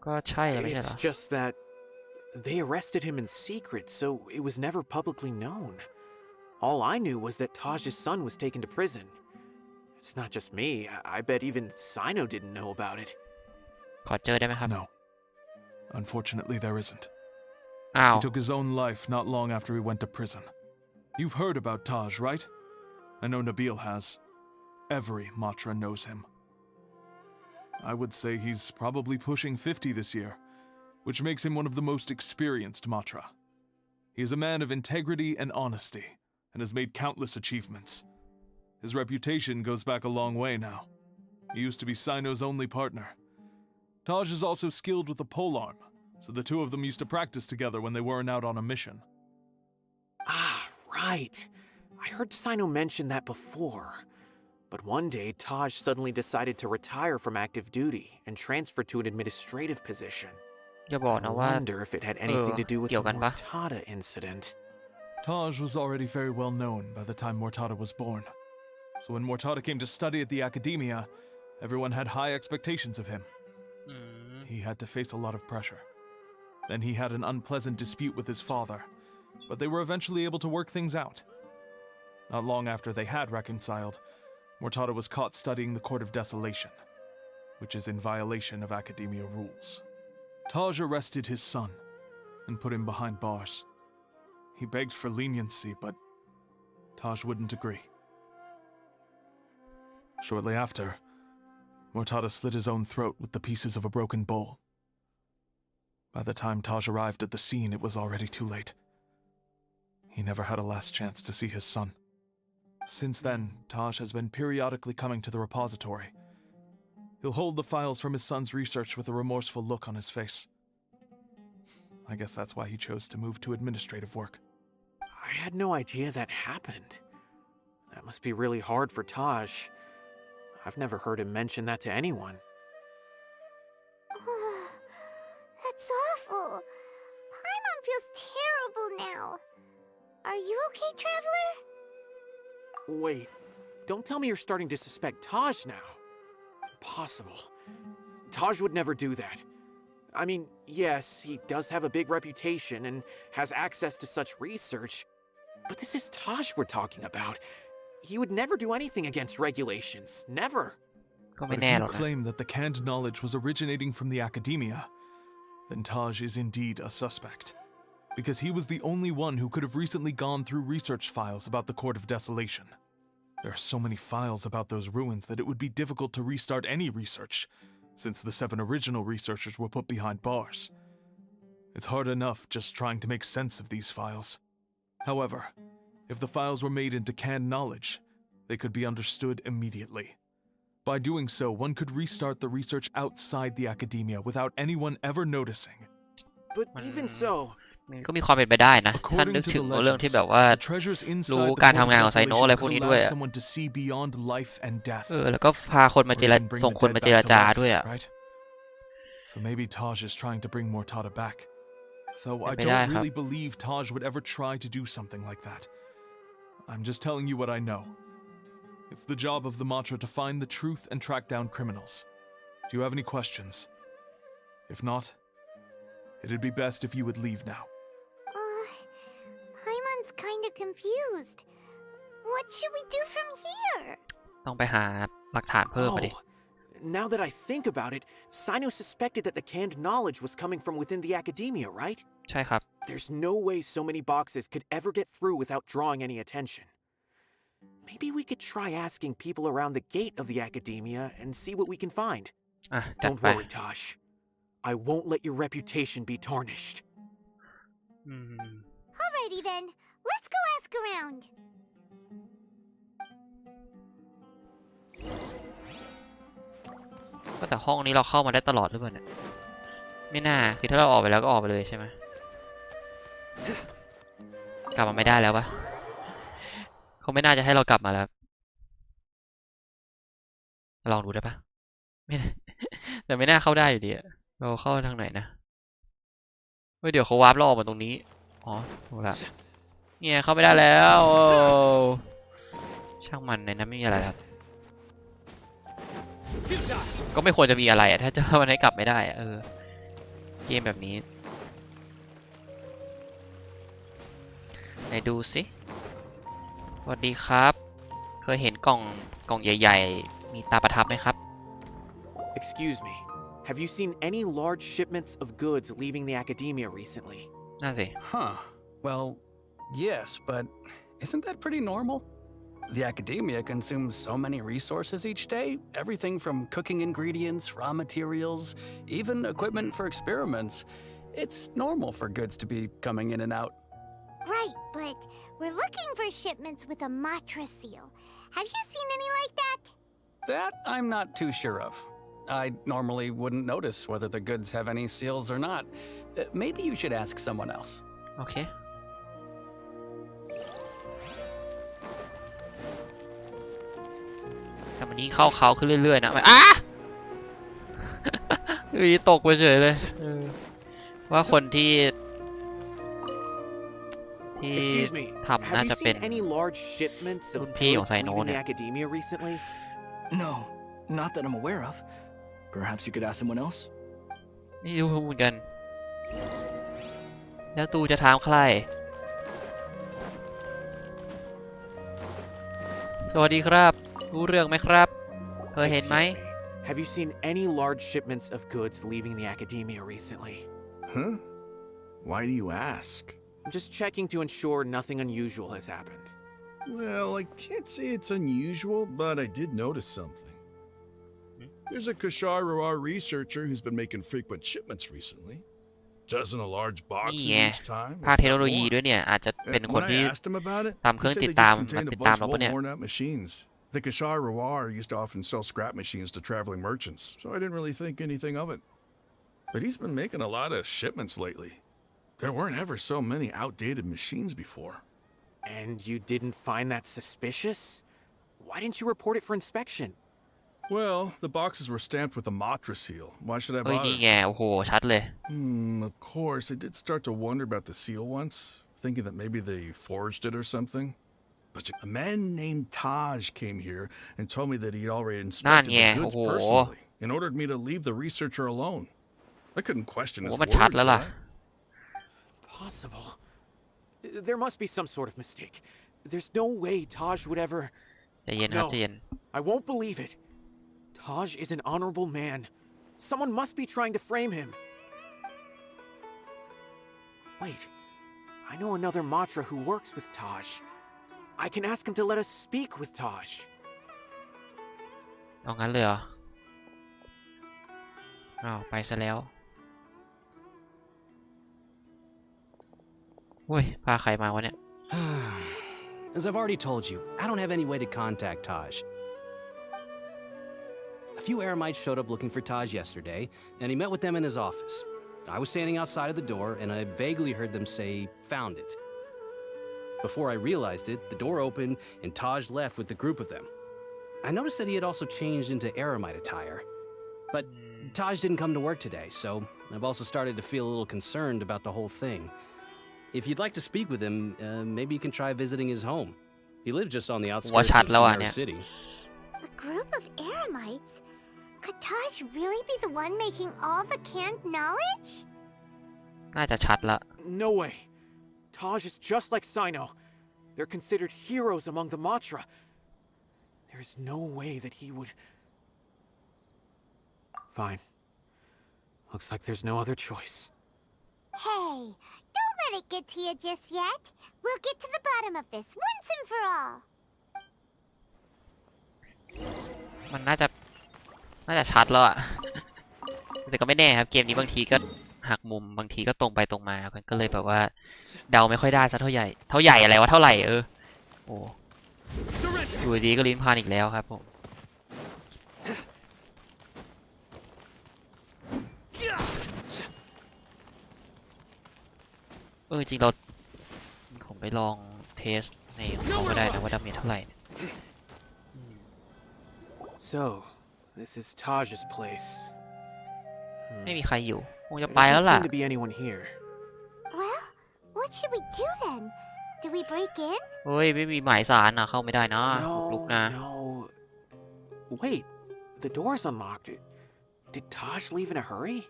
ก็ใช่แล้วไม่ใช่เหร It's อ just that they arrested him in secret, so it was never publicly known. All I knew was that Taj's son was taken to prison. It's not just me. I bet even Cyno didn't know about it. ขอเจอได้ไหมครับ No. Unfortunately, there isn't. อ้าว He took his own life not long after he went to prison. You've heard about Taj, right? I know Nabil has. Every Matra knows him. I would say he's probably pushing 50 this year, which makes him one of the most experienced Matra. He is a man of integrity and honesty, and has made countless achievements. His reputation goes back a long way now. He used to be Cyno's only partner. Taj is also skilled with a polearm, so the two of them used to practice together when they weren't out on a mission. Ah, right. I heard Cyno mention that before. But one day, Taj suddenly decided to retire from active duty and transfer to an administrative position. อย่าบอก I นะว่า wonder if it had anything to do with เกี่ the ยวกันปะ Mortada incident. Taj was already very well known by the time Mortada was born. So when Mortada came to study at the Academia, everyone had high expectations of him. อืม He had to face a lot of pressure. Then he had an unpleasant dispute with his father, but they were eventually able to work things out. Not long after they had reconciled, Mortada was caught studying the Court of Desolation, which is in violation of Academia rules. Taj arrested his son and put him behind bars. He begged for leniency, but Taj wouldn't agree. Shortly after, Mortada slit his own throat with the pieces of a broken bowl. By the time Taj arrived at the scene, it was already too late. He never had a last chance to see his son. Since then, Taj has been periodically coming to the repository. He'll hold the files from his son's research with a remorseful look on his face. I guess that's why he chose to move to administrative work. I had no idea that happened. That must be really hard for Taj. I've never heard him mention that to anyone. That's awful. Paimon feels terrible now. Are you okay, Traveler? Wait, don't tell me you're starting to suspect Taj now. Impossible. Taj would never do that. I mean, yes, he does have a big reputation and has access to such research, but this is Taj we're talking about. He would never do anything against regulations. Never. ก็ But ไม่ if แน่ you หรอกนะ claim that the canned knowledge was originating from the Academia, then Taj is indeed a suspect. Because he was the only one who could have recently gone through research files about the Court of Desolation. There are so many files about those ruins that it would be difficult to restart any research, since the 7 original researchers were put behind bars. It's hard enough just trying to make sense of these files. However, if the files were made into canned knowledge, they could be understood immediately. By doing so, one could restart the research outside the Academia without anyone ever noticing. But even so, มันก็มีความเป็นไปได้นะถ้านึก According to ถึ the งเรื่องที่ legends, แบบว่า the treasures รู้ inside the การ Court ทำ of งานของไซโน Desolation อะไรพวก could นี้ด้วย allow อะ someone to see beyond life and death. แล้วก็พาคนมา Or เจร even bring ส่ง the คน dead มา back เจร to จา life, ด้วยอ่ะ right? So maybe Taj is trying to bring Mortada back. Though I เป็นไปได้ don't ครับ really believe Taj would ever try to do something like that. I'm just telling you what I know. It's the job of the Matra to find the truth and track down criminals. Do you have any questions? If not, it'd be best if you would leave now. Paimon's kinda confused. What should we do from here? ต้องไปหาหลักฐานเพิ่มมาดิ now that I think about it, Cyno suspected that the canned knowledge was coming from within the Academia, right? ใช่ครับ There's no way so many boxes could ever get through without drawing any attention. Maybe we could try asking people around the gate of the Academia and see what we can find. อ่ะจัด Don't ไป worry, Tosh. I won't let your reputation be tarnished. Alrighty then, let's go ask around. ก็แต่ห้องนี้เราเข้ามาได้ตลอดหรือเปล่าเนี่ยไม่น่าคือถ้าเราออกไปแล้วก็ออกไปเลยใช่ไหมกลับมาไม่ได้แล้วปะเขาไม่น่าจะให้เรากลับมาแล้วลองดูได้ปะไม่ได้ แต่ไม่น่าเข้าได้อยู่ดีเราเข้าทางไหนนะเดี๋ยวเขาวาร์ปเราออกมาตรงนี้อ๋อถูกละเนี่ยเข้าไม่ได้แล้วช่างมันในนั้นไม่มีอะไรครับก็ไม่ควรจะมีอะไรถ้าจะมันให้กลับไม่ได้เกมแบบนี้ไหนดูสิสวัสดีครับเคยเห็นกล่องใหญ่ๆมีตาประทับไหมครับ Excuse me, have you seen any large shipments of goods leaving the academia recently? น่าสิ Huh. Well, yes, but isn't that pretty normal? The academia consumes so many resources each day, everything from cooking ingredients, raw materials, even equipment for experiments. It's normal for goods to be coming in and out. Right, but we're looking for shipments with a Matra seal. Have you seen any like that? That I'm not too sure of. I normally wouldn't notice whether the goods have any seals or not. Maybe you should ask someone else. Okay. แต่วันนี้เข้าเขาขึ้นเรื่อยๆนะตกไปเฉยเลยว่าคนที่ทำน่าจะเป็นรุ่นพี่ของไซโนะเนี่ย No, not that I'm aware of. Perhaps you could ask someone else? ไม่รู้เหมือนกันแล้วตูจะถามใครสวัสดีครับรู้เรื่องไหมครับเคยเห็นไหม Have you seen any large shipments of goods leaving the academia recently? Huh? Why do you ask? I'm just checking to ensure nothing unusual has happened. Well, I can't say it's unusual, but I did notice something. There's a Kashar researcher who's been making frequent shipments recently. Dozen of large boxes each time. ภาคเทคโนโลยีด้วยเนี่ยอาจจะเป็นคนที่ตามเครื่องติดตามเราปะเนี่ย The Kashar used to often sell scrap machines to traveling merchants, so I didn't really think anything of it. But he's been making a lot of shipments lately. There weren't ever so many outdated machines before. And you didn't find that suspicious? Why didn't you report it for inspection? Well, the boxes were stamped with a Matra seal. Why should I bother? นี่ไงโอ้โหชัดเลย Of course, I did start to wonder about the seal once, thinking that maybe they forged it or something. But a man named Taj came here and told me that he'd already inspected the goods personally and ordered me to leave the researcher alone. I couldn't question his word. Possible. There must be some sort of mistake. There's no way Taj would ever... No, I won't believe it. Taj is an honorable man. Someone must be trying to frame him. Wait, I know another Matra who works with Taj. I can ask him to let us speak with Taj. เอางั้นเลยเหรอไปซะแล้วเฮ้ยพาใครมาวะเนี่ย As I've already told you, I don't have any way to contact Taj. A few Eremites showed up looking for Taj yesterday, and he met with them in his office. I was standing outside of the door, and I vaguely heard them say, "Found it." Before I realized it, the door opened, and Taj left with the group of them. I noticed that he had also changed into Eremite attire. But Taj didn't come to work today, so I've also started to feel a little concerned about the whole thing. If you'd like to speak with him, maybe you can try visiting his home. He lives just on the outskirts of Cyno City. A group of Eremites? Could Taj really be the one making all the canned knowledge? น่าจะชัดละ No way. Taj is just like Cyno. They're considered heroes among the Matra. There is no way that he would... Fine. Looks like there's no other choice. Hey, don't let it get to you just yet. We'll get to the bottom of this once and for all. มันน่าจะชัดแล้วอะ แต่ก็ไม่แน่ครับเกมนี้บางทีก็หักมุมบางทีก็ตรงไปตรงมามันก็เลยแบบว่าเดาไม่ค่อยได้ซะเท่าใหญ่อะไรวะเท่าไหร่โอ้อยู่ดีก็ลิ้นพันอีกแล้วครับผมจริงเราผมไปลองเทสในของเขาก็ได้นะว่าดาเมจเท่าไหร่ So, this is Taj's place. ไม่มีใครอยู่คงจะ There ไปแล้ว doesn't ล่ะ seem to be anyone here. Well, what should we do then? Do we break in? เฮ้ยไม่มีหมายสารนะเข้าไม่ได้นะลุกนะ No. Wait, the door's unlocked. Did Taj leave in a hurry?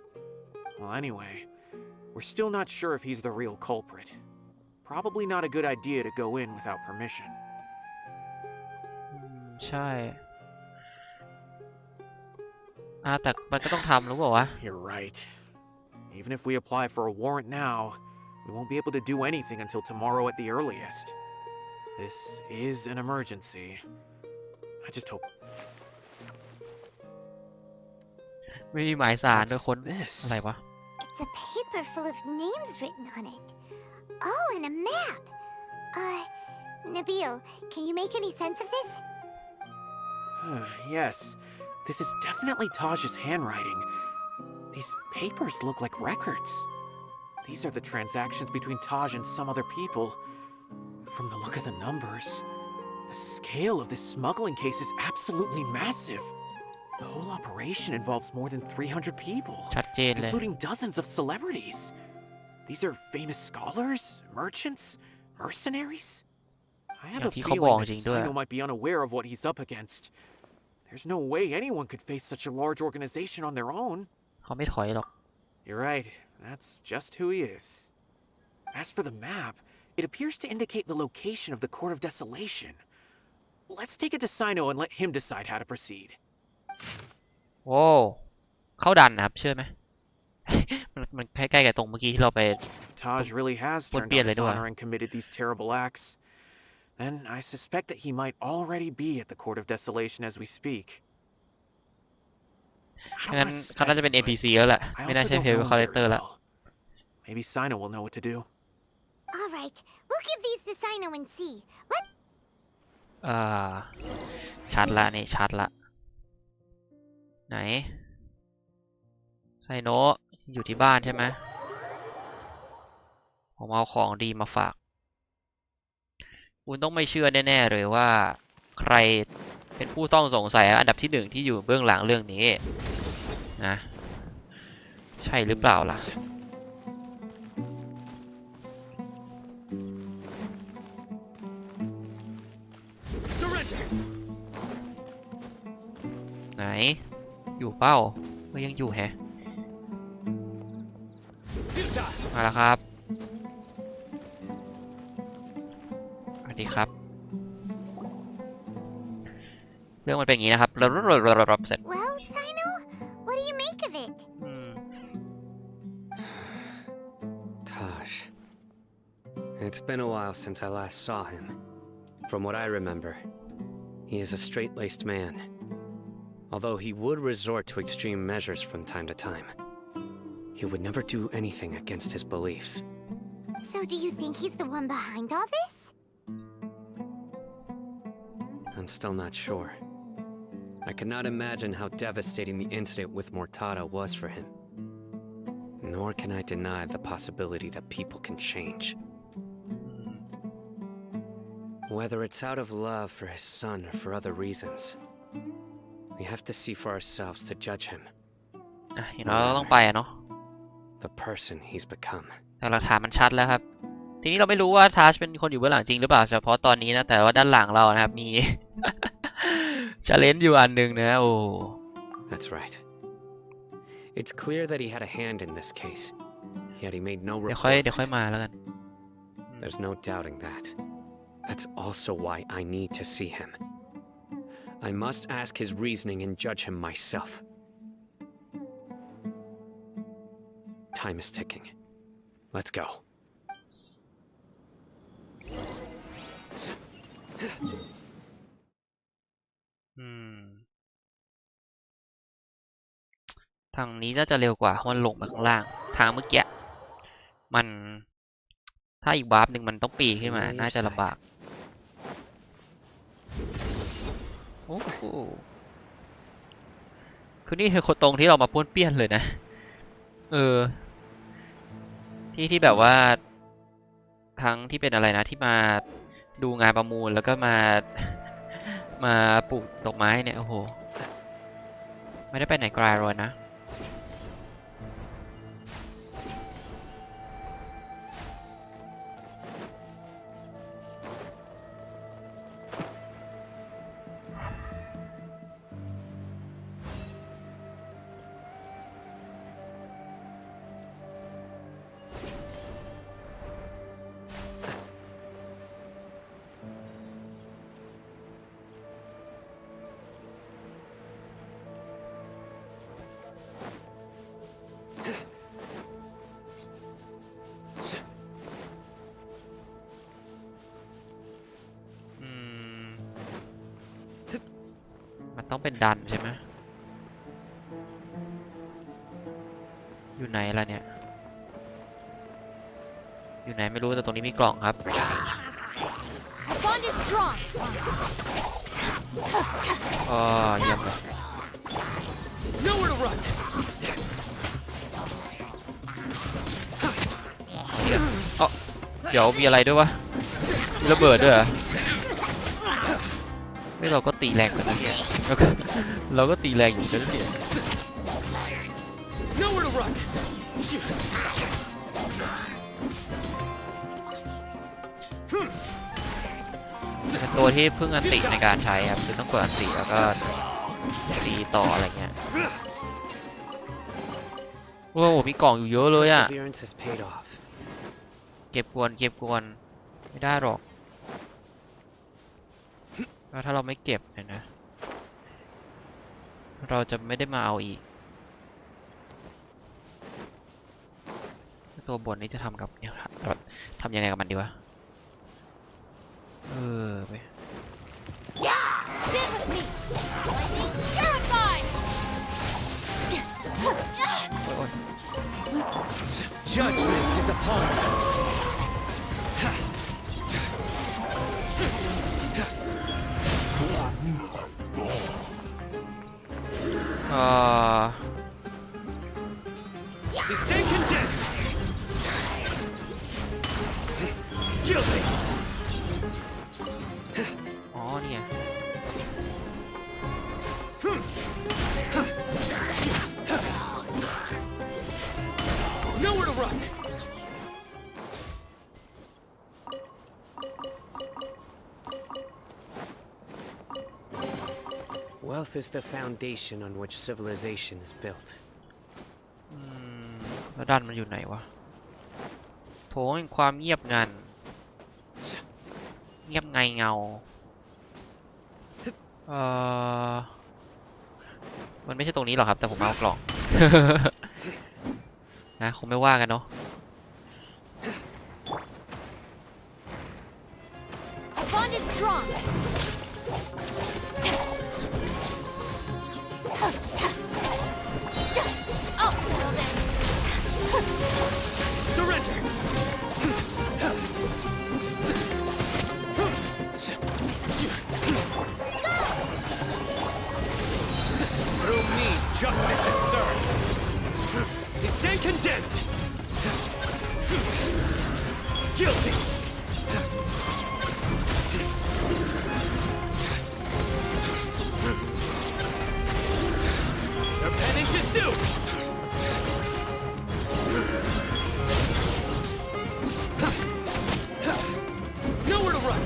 Well, anyway, we're still not sure if he's the real culprit. Probably not a good idea to go in without permission. ใช่แต่มันก็ต้องทำรู้เปล่าวะ You're right. Even if we apply for a warrant now, we won't be able to do anything until tomorrow at the earliest. This is an emergency. I just hope. ไม่มีหมายสารด้วยคนอะไรวะ It's a paper full of names written on it. Oh, and a map. Nabil, can you make any sense of this? Yes, this is definitely Taj's handwriting. These papers look like records. These are the transactions between Taj and some other people. From the look of the numbers, the scale of this smuggling case is absolutely massive. The whole operation involves more than 300 people, ชัดเจนเลย including dozens of celebrities. These are famous scholars, merchants, mercenaries. I have a feeling that Cyno might be unaware of what he's up against. There's no way anyone could face such a large organization on their own. เขาไม่ถอยหรอก You're right. That's just who he is. As for the map, it appears to indicate the location of the Court of Desolation. Let's take it to Cyno and let him decide how to proceed. โว้เข้าดันนะครับเชื่อไหม มันใกล้ๆกับตรงเมื่อกี้ที่เราไป If Taj really has turned on his honor and committed these terrible acts, then I suspect that he might already be at the Court of Desolation as we speak. งั้นเขาน่าจะเป็น NPC แล้วแหละไม่น่าใช่เพลย์คาแรคเตอร์ละ Maybe Cyno will know what to do. All right, we'll give these to Cyno and see. Let. ชัดละนี่ชัดละไหนไซโนะอยู่ที่บ้านใช่ไหมผมเอาของดีมาฝากคุณต้องไม่เชื่อแน่ๆเลยว่าใครเป็นผู้ต้องสงสัยอันดับที่1ที่อยู่เบื้องหลังเรื่องนี้นะใช่หรือเปล่าล่ะไหนอยู่เป้าก็ยังอยู่แฮะมาแล้วครับสวัสดีครับเรื่องมันเป็นอย่างนี้นะครับเสร็จ Well, Cyno, what do you make of it? Taj. It's been a while since I last saw him. From what I remember, he is a straight-laced man. Although he would resort to extreme measures from time to time, he would never do anything against his beliefs. So do you think he's the one behind all this? I'm still not sure. I cannot imagine how devastating the incident with Mortada was for him. Nor can I deny the possibility that people can change. Whether it's out of love for his son or for other reasons, we have to see for ourselves to judge him. เราต้องไปเนาะ The person he's become. แต่หลักฐานมันชัดแล้วครับทีนี้เราไม่รู้ว่าทัชเป็นคนอยู่เบื้องหลังจริงหรือเปล่าเฉพาะตอนนี้นะแต่ว่าด้านหลังเรานะครับมี challenge อยู่อันนึงนะโอ้ That's right. It's clear that he had a hand in this case. Yet he made no report. เดี๋ยวค่อยมาแล้วกัน There's no doubting that. That's also why I need to see him. I must ask his reasoning and judge him myself. Time is ticking. Let's go. ทางนี้น่าจะเร็วกว่ามันลงมาข้างล่างทางเมื่อกี้มันถ้าอีกวาร์ปหนึ่งมันต้องปีขึ้นมาน่าจะลำบากโอ้โหคือนี่คือตรงที่เรามาป้วนเปี้ยนเลยนะที่แบบว่าทั้งที่เป็นอะไรนะที่มาดูงานประมูลแล้วก็มาปลูกดอกไม้เนี่ยโอ้โหไม่ได้ไปไหนไกลเลยนะต้องเป็นดันใช่ไหมอยู่ไหนล่ะเนี่ยอยู่ไหนไม่รู้แต่ตรงนี้มีกล่องครับอ๋อเยี่ยมเลยเดี๋ยวมีอะไรด้วยวะมีระเบิดด้วยเหรอไม่เราก็ตีแรงกว่านั้นเนี่ยเราก็ตีแรงอยู่นั่นเนี่ยเป็นตัวที่เพิ่งอันติในการใช้ครับคือต้องกดอันติแล้วก็ตีต่ออะไรเงี้ยโอ้โหมีกล่องอยู่เยอะเลยอ่ะเก็บกวนไม่ได้หรอกถ้าเราไม่เก็บเนี่ยนะเราจะไม่ได้มาเอาอีกตัวบนนี้จะทำกับเนี่ยทำยังไงกับมันดีวะไปJudgment is upon us. อ๋อเนี่ย Nowhere to run. Wealth is the foundation on which civilization is built. แล้วด้านมันอยู่ไหนวะโถงแห่งความเงียบงันเงียบไงเงามันไม่ใช่ตรงนี้หรอกครับแต่ผมเอากล่อง นะคงไม่ว่ากันเนาะJustice is served. They stand condemned. Guilty. Their penance is due. Nowhere to run.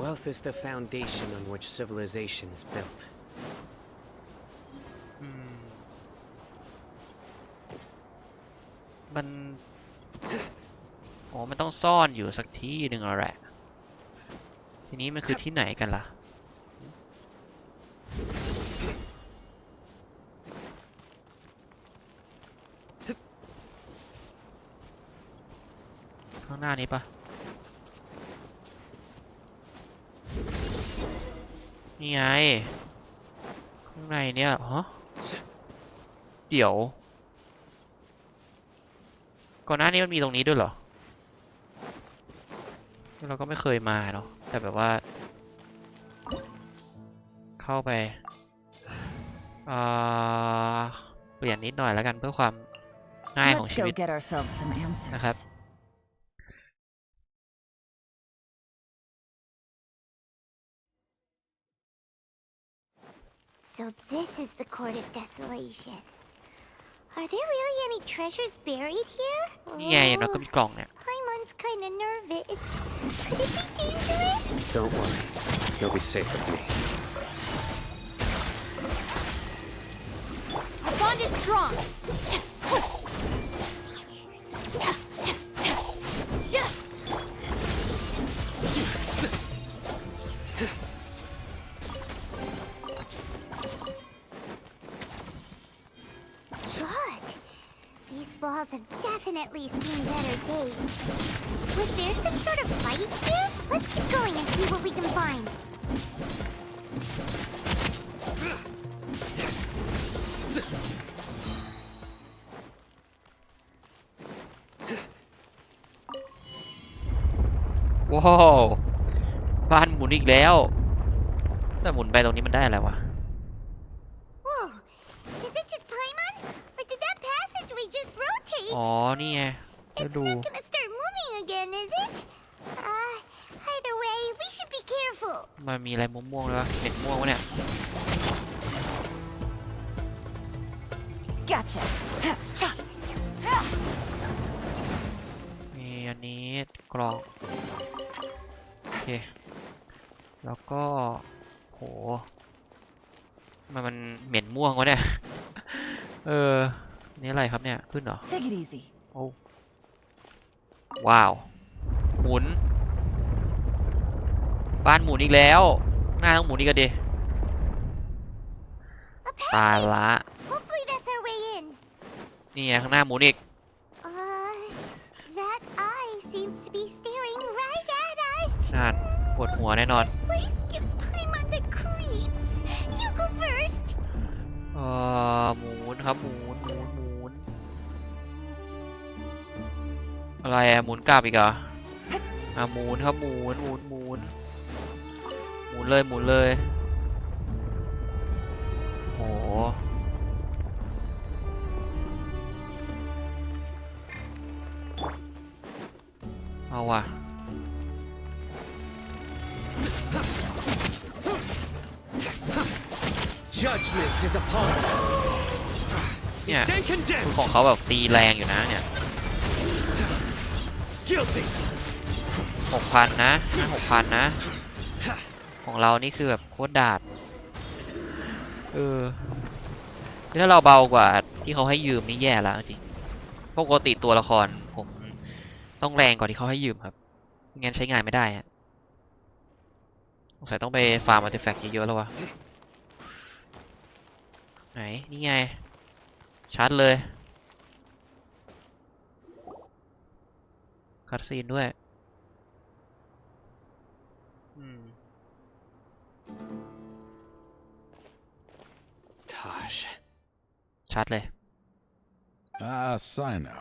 Wealth is the foundation on which civilization is built. มันอ๋อมันต้องซ่อนอยู่สักที่หนึ่งแล้วแหละทีนี้มันคือที่ไหนกันล่ะ ข้างหน้านี้ปะนี่ไงข้างในเนี่ยฮะเดี๋ยวก่อนหน้านี้มันมีตรงนี้ด้วยเหรอเราก็ไม่เคยมาเนาะแต่แบบว่าเข้าไปเปลี่ยนนิดหน่อยแล้วกันเพื่อความง่ายของชีวิตนะครับ So this is the Court of Desolation. Are there really any treasures buried here? นี่ไงอย่างน้อยก็มีกล่องเนี่ย Paimon's kind of nervous. Could it be dangerous? Don't worry. You'll be safe with me. Our bond is strong. Look, these walls have definitely seen better days. Was there some sort of fight here? Let's keep going and see what we can find. ว้าวบ้านหมุนอีกแล้วแต่หมุนไปตรงนี้มันได้อะไรวะ Whoa, is it just Paimon? Or did that passageway just rotate? อ๋อนี่ไงจะดู It's not gonna start moving again, is it? Either way, we should be careful. มันมีอะไรม่วงๆเลยวะเม็ดม่วงวะเนี่ย Gotcha. มีอันนี้กล่องโอเคแล้วก็โหมันเหม็นม่วงวะเนี่ยนี่อะไรครับเนี่ยขึ้นเหรอ Take it easy. โอ้ว้าวหมุนบ้านหมุนอีกแล้วหน้าต้องหมุนอีกกันดิตายละ Hopefully that's our way in. นี่ไงข้างหน้าหมุนอีก That eye seems to be staring right at us. นั่นปวดหัวแน่นอน This place gives Paimon the creeps. You go first. หมุนครับหมุนอะไรอะหมุนกลับอีกเหรอหมุนครับหมุนเลยโอ้โหเอาว่ะ Judgment is upon us. เนี่ยคือของเขาแบบตีแรงอยู่นะเนี่ย Guilty. 6,000 นะ6,000 นะ ของเรานี่คือแบบโคตรดาดถ้าเราเบากว่าที่เขาให้ยืมนี่แย่แล้วจริงปกติตัวละครผมต้องแรงกว่าที่เขาให้ยืมครับไม่งั้นใช้งานไม่ได้ฮะสงสัยต้องไปฟาร์มอาร์ติแฟกต์เยอะๆแล้ววะไหนนี่ไงชัดเลยคัดซีนด้วยTaj. ชัดเลย Cyno.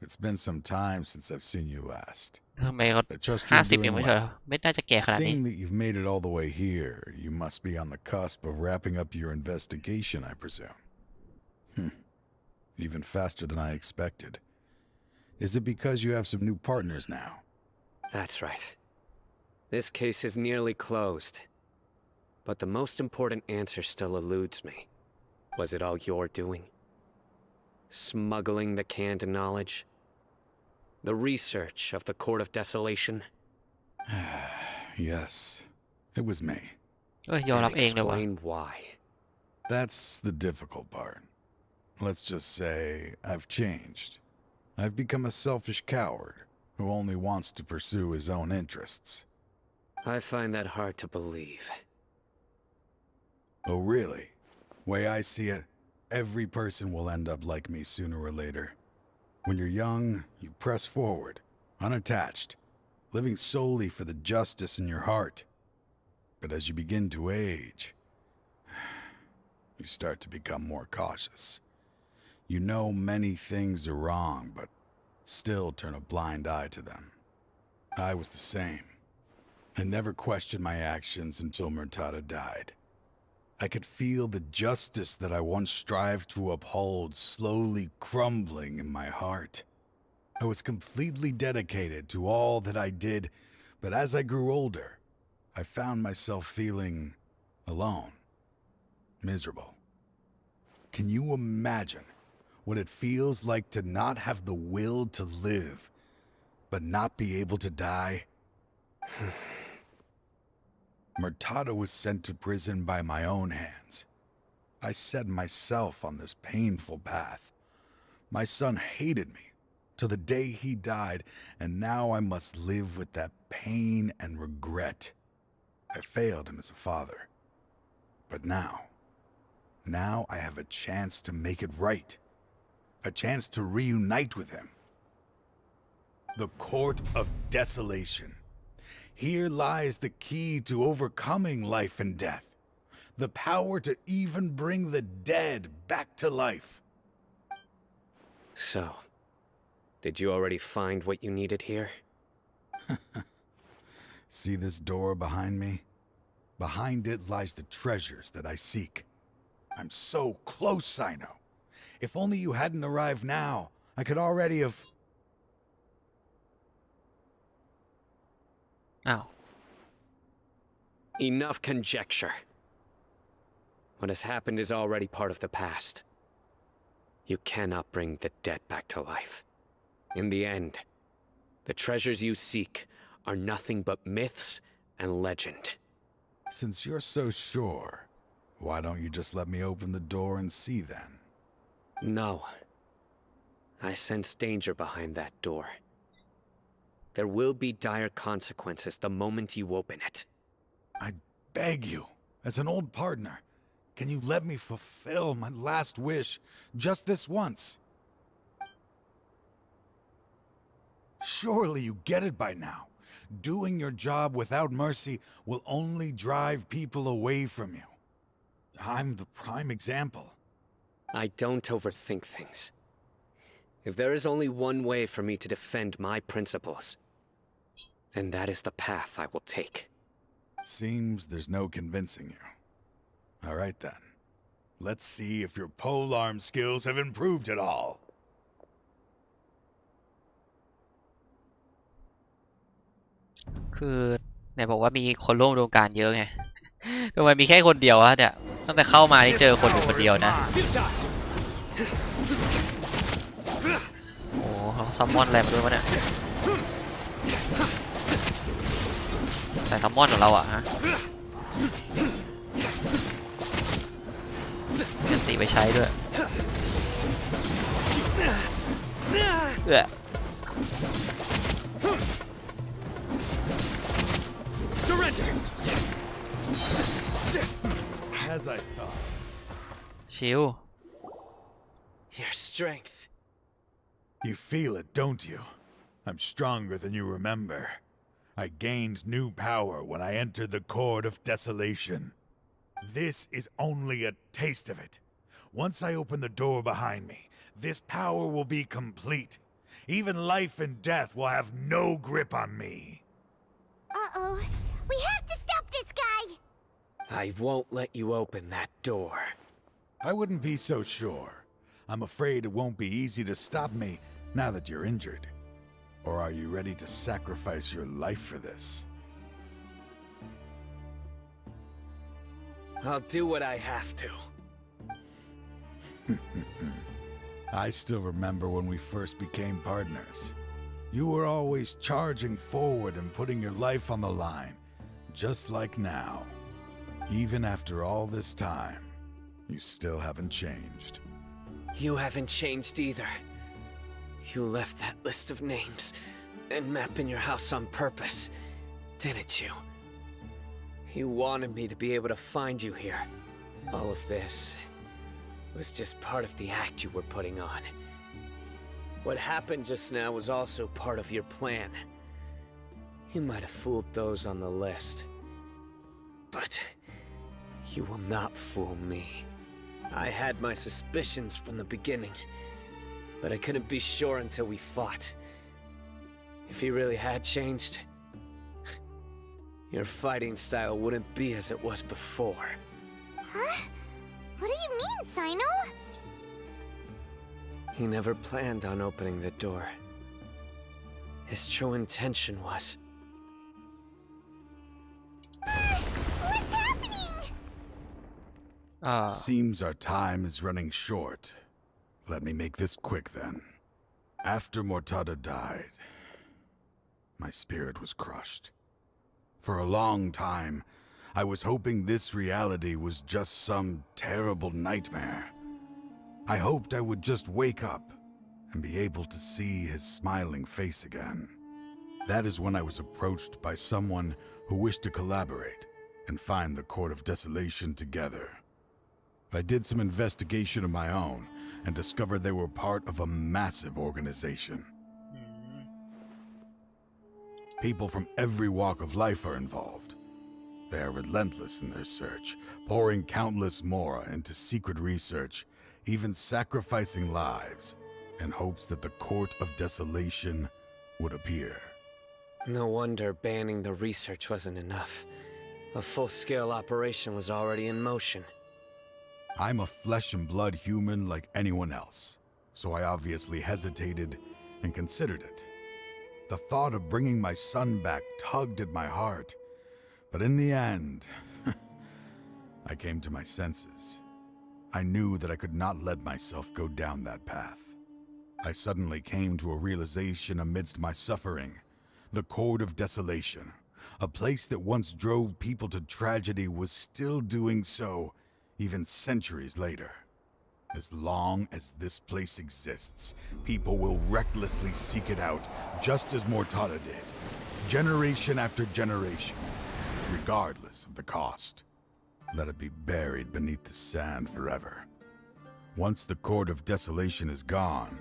It's been some time since I've seen you last. ทำไมเขา I trust you're 50 doing ยังไม่ใช่เหรอ well. ไม่น่าจะแก่ขนาดนี้ Seeing that you've made it all the way here, you must be on the cusp of wrapping up your investigation, I presume. Even faster than I expected. Is it because you have some new partners now? That's right. This case is nearly closed. But the most important answer still eludes me. Was it all your doing? Smuggling the canned knowledge? The research of the Court of Desolation? Yes, it was me. ยอมรับเองเลยว่ะ Explain why. That's the difficult part. Let's just say I've changed. I've become a selfish coward who only wants to pursue his own interests. I find that hard to believe. Oh, really? Way I see it, every person will end up like me sooner or later. When you're young, you press forward. unattached, living solely for the justice in your heart. But as you begin to age, you start to become more cautious. You know many things are wrong, but still turn a blind eye to them. I was the same. I never questioned my actions until Murtada died. I could feel the justice that I once strived to uphold slowly crumbling in my heart. I was completely dedicated to all that I did, but as I grew older, I found myself feeling alone, miserable. Can you imagine what it feels like to not have the will to live, but not be able to die? Murtada was sent to prison by my own hands. I set myself on this painful path. My son hated me till the day he died, and now I must live with that pain and regret. I failed him as a father. But now I have a chance to make it right. A chance to reunite with him. The Court of Desolation. Here lies the key to overcoming life and death. The power to even bring the dead back to life. So, did you already find what you needed here? See this door behind me? Behind it lies the treasures that I seek. I'm so close, Cyno. If only you hadn't arrived now, I could already have... Oh. Enough conjecture. What has happened is already part of the past. You cannot bring the dead back to life. In the end, the treasures you seek are nothing but myths and legend. Since you're so sure, why don't you just let me open the door and see then? No. I sense danger behind that door. There will be dire consequences the moment you open it. I beg you, as an old partner, can you let me fulfill my last wish just this once? Surely you get it by now. Doing your job without mercy will only drive people away from you. I'm the prime example. I don't overthink things. If there is only one way for me to defend my principles, then that is the path I will take. Seems there's no convincing you. All right then. Let's see if your polearm skills have improved at all. คือไหนบอกว่ามีคนร่วมอุดมการณ์เยอะไงทำไมมีแค่คนเดียววะเนี่ยตั้งแต่เข้ามานี่เจอคนอยู่คนเดียวนะโอ้ซัมมอนอะไรมาด้วยวะเนี่ยแต่ซัมมอนของเราอะฮะยันตีไปใช้ด้วยAs I thought. ชิว Your strength. You feel it, don't you? I'm stronger than you remember. I gained new power when I entered the Court of Desolation. This is only a taste of it. Once I open the door behind me, this power will be complete. Even life and death will have no grip on me. Uh-oh. We have to stop this guy! I won't let you open that door. I wouldn't be so sure. I'm afraid it won't be easy to stop me now that you're injured. Or are you ready to sacrifice your life for this? I'll do what I have to. I still remember when we first became partners. You were always charging forward and putting your life on the line, just like now. Even after all this time, you still haven't changed. You haven't changed either. You left that list of names and map in your house on purpose, didn't you? You wanted me to be able to find you here. All of this was just part of the act you were putting on. What happened just now was also part of your plan. You might have fooled those on the list. But you will not fool me. I had my suspicions from the beginning, but I couldn't be sure until we fought. If he really had changed, your fighting style wouldn't be as it was before. Huh? What do you mean, Cyno? He never planned on opening the door. His true intention was... What's happening? Seems our time is running short. Let me make this quick then. After Mortada died, my spirit was crushed. For a long time, I was hoping this reality was just some terrible nightmare. I hoped I would just wake up and be able to see his smiling face again. That is when I was approached by someone who wished to collaborate and find the Court of Desolation together. I did some investigation of my own and discovered they were part of a massive organization. People from every walk of life are involved. They are relentless in their search, pouring countless mora into secret research, even sacrificing lives in hopes that the Court of Desolation would appear. No wonder banning the research wasn't enough. A full-scale operation was already in motion. I'm a flesh and blood human like anyone else, so I obviously hesitated and considered it. The thought of bringing my son back tugged at my heart, but in the end, I came to my senses. I knew that I could not let myself go down that path. I suddenly came to a realization amidst my suffering. The Court of Desolation, a place that once drove people to tragedy, was still doing so, even centuries later. As long as this place exists, people will recklessly seek it out, just as Mortada did, generation after generation, regardless of the cost. Let it be buried beneath the sand forever. Once the Court of Desolation is gone,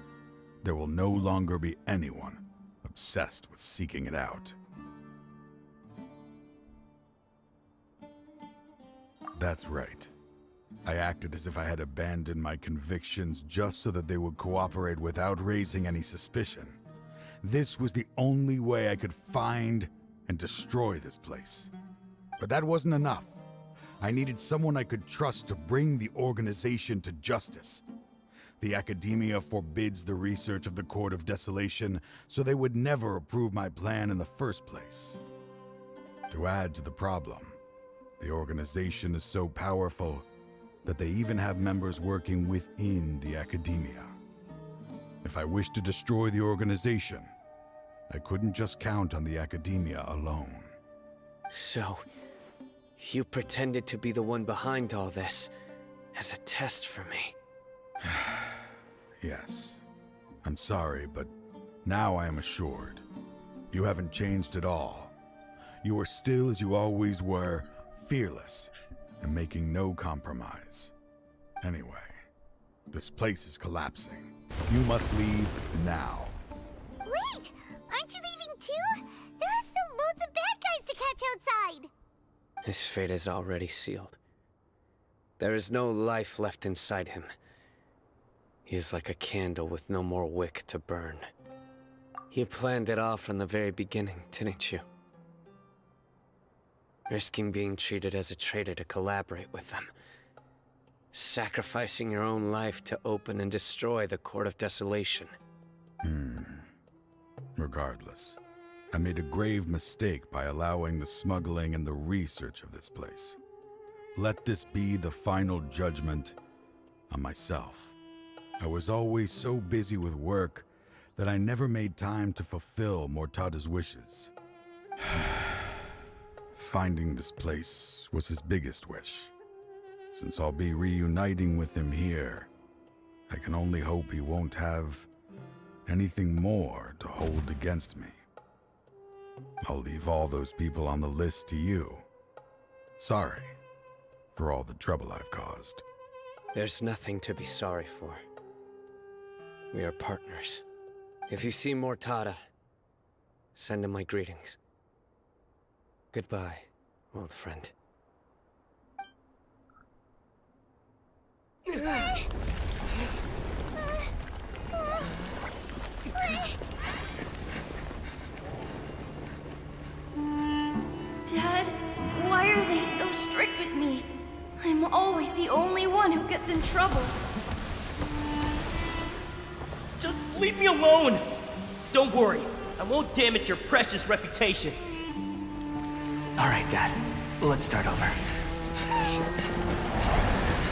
there will no longer be anyone obsessed with seeking it out. That's right. I acted as if I had abandoned my convictions just so that they would cooperate without raising any suspicion. This was the only way I could find and destroy this place. But that wasn't enough. I needed someone I could trust to bring the organization to justice. The Academia forbids the research of the Court of Desolation, so they would never approve my plan in the first place. To add to the problem, the organization is so powerful that they even have members working within the Academia. If I wished to destroy the organization, I couldn't just count on the Academia alone. So, you pretended to be the one behind all this, as a test for me. Yes. I'm sorry, but now I am assured. You haven't changed at all. You are still as you always were, fearless, and making no compromise. Anyway, this place is collapsing. You must leave now. Wait! Aren't you leaving too? There are still loads of bad guys to catch outside! His fate is already sealed. There is no life left inside him. He is like a candle with no more wick to burn. You planned it all from the very beginning, didn't you? Risking being treated as a traitor to collaborate with them. Sacrificing your own life to open and destroy the Court of Desolation. Regardless, I made a grave mistake by allowing the smuggling and the research of this place. Let this be the final judgment on myself. I was always so busy with work that I never made time to fulfill Mortada's wishes. Finding this place was his biggest wish. Since I'll be reuniting with him here, I can only hope he won't have anything more to hold against me. I'll leave all those people on the list to you. Sorry for all the trouble I've caused. There's nothing to be sorry for. We are partners. If you see Mortada, send him my greetings. Goodbye, old friend. Dad, why are they so strict with me? I'm always the only one who gets in trouble. Just leave me alone! Don't worry, I won't damage your precious reputation. Alright, Dad. Let's start over.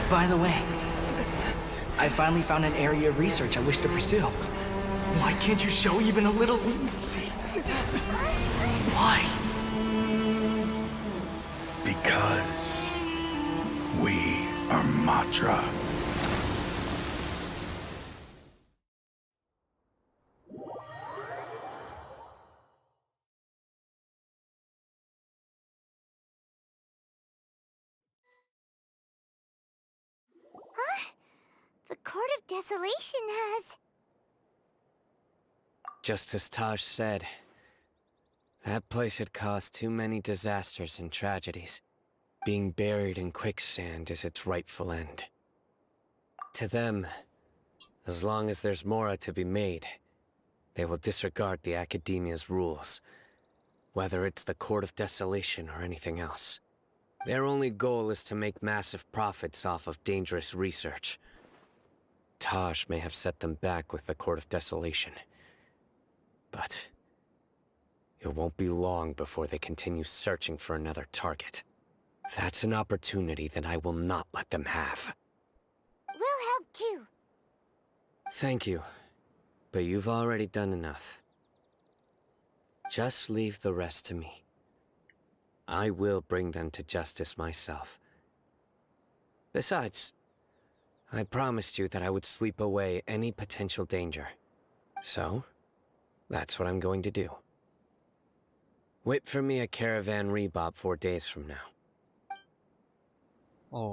By the way, I finally found an area of research I wish to pursue. Why can't you show even a little leniency? Why? Because we are Matra. The Court of Desolation has... Just as Taj said, that place had caused too many disasters and tragedies. Being buried in quicksand is its rightful end. To them, as long as there's more to be made, they will disregard the Academia's rules, whether it's the Court of Desolation or anything else. Their only goal is to make massive profits off of dangerous research. Taj may have set them back with the Court of Desolation, but it won't be long before they continue searching for another target. That's an opportunity that I will not let them have. We'll help too. Thank you, but you've already done enough. Just leave the rest to me. I will bring them to justice myself. Besides, I promised you that I would sweep away any potential danger. So, that's what I'm going to do. Wait for me at Caravan Rebop 4 days from now. โอ้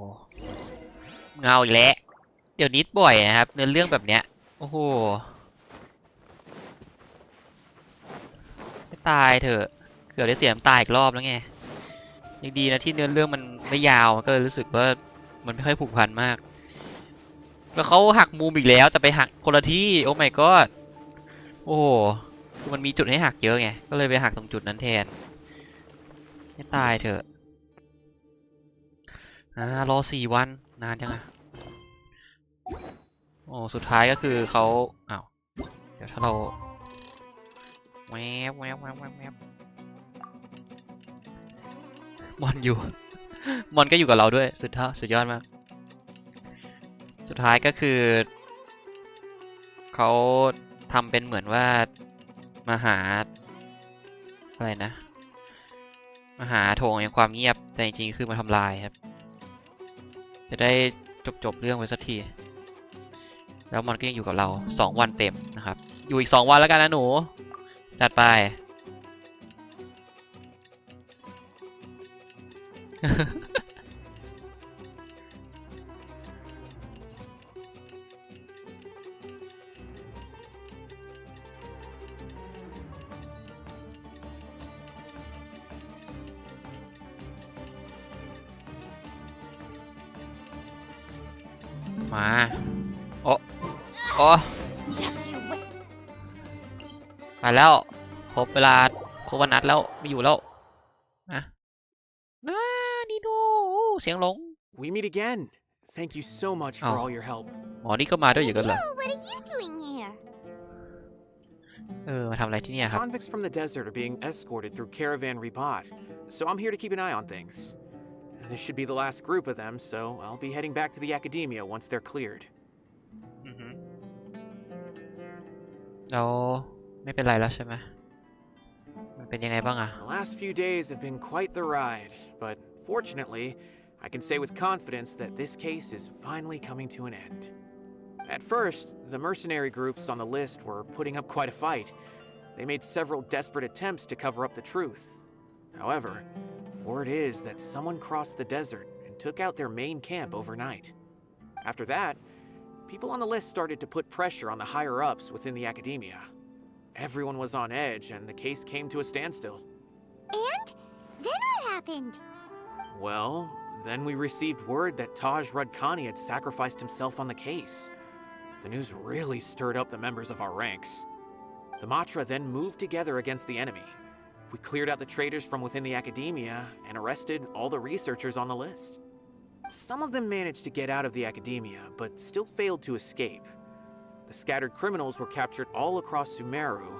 เงาอีกแล้วเดี๋ยวนี้บ่อยนะครับเนื้อเรื่องแบบเนี้ยโอ้โหไม่ตายเถอะเกือบได้เสียน้ำตาอีกรอบแล้วไงยังดีนะที่เนื้อเรื่องมันไม่ยาวมันก็เลยรู้สึกว่ามันไม่ค่อยผูกพันมากแล้วเขาหักมุมอีกแล้วแต่ไปหักคนละที่โอ้ my god โอ้โหคือมันมีจุดให้หักเยอะไงก็เลยไปหักตรงจุดนั้นแทนไม่ตายเถอะรอ4 วันนานจังอะโอ้สุดท้ายก็คือเขาอ้าวเดี๋ยวถ้าเราแวบมอนอยู่ มอนก็อยู่กับเราด้วยสุดยอดมากสุดท้ายก็คือเขาทำเป็นเหมือนว่ามาหาอะไรนะมาหาโถงแห่งความเงียบแต่จริงๆคือมาทำลายครับจะได้จบเรื่องไว้สักทีแล้วมันก็ยังอยู่กับเรา2 วันเต็มนะครับอยู่อีก2 วันแล้วกันนะหนูจัดไป มาโอ้มาแล้วครบเวลาครบวันนัดแล้วไม่อยู่แล้วนะนี่ดูเสียงหลง We meet again. Thank you so much for all your help. หมอนี่ก็มาด้วยอย่างนั้นเหรอ What are you doing here? มาทำอะไรที่นี่ครับ Convicts from the desert are being escorted through Caravan Rebop, so I'm here to keep an eye on things. This should be the last group of them, so I'll be heading back to the Academia once they're cleared. เราไม่เป็นไรแล้วใช่ไหมมันเป็นยังไงบ้างอะ The last few days have been quite the ride, but fortunately, I can say with confidence that this case is finally coming to an end. At first, the mercenary groups on the list were putting up quite a fight. They made several desperate attempts to cover up the truth. However, word is that someone crossed the desert and took out their main camp overnight. After that, people on the list started to put pressure on the higher-ups within the Academia. Everyone was on edge, and the case came to a standstill. And? Then what happened? Well, then we received word that Taj Radkani had sacrificed himself on the case. The news really stirred up the members of our ranks. The Matra then moved together against the enemy. We cleared out the traitors from within the academia and arrested all the researchers on the list. Some of them managed to get out of the academia, but still failed to escape. The scattered criminals were captured all across Sumeru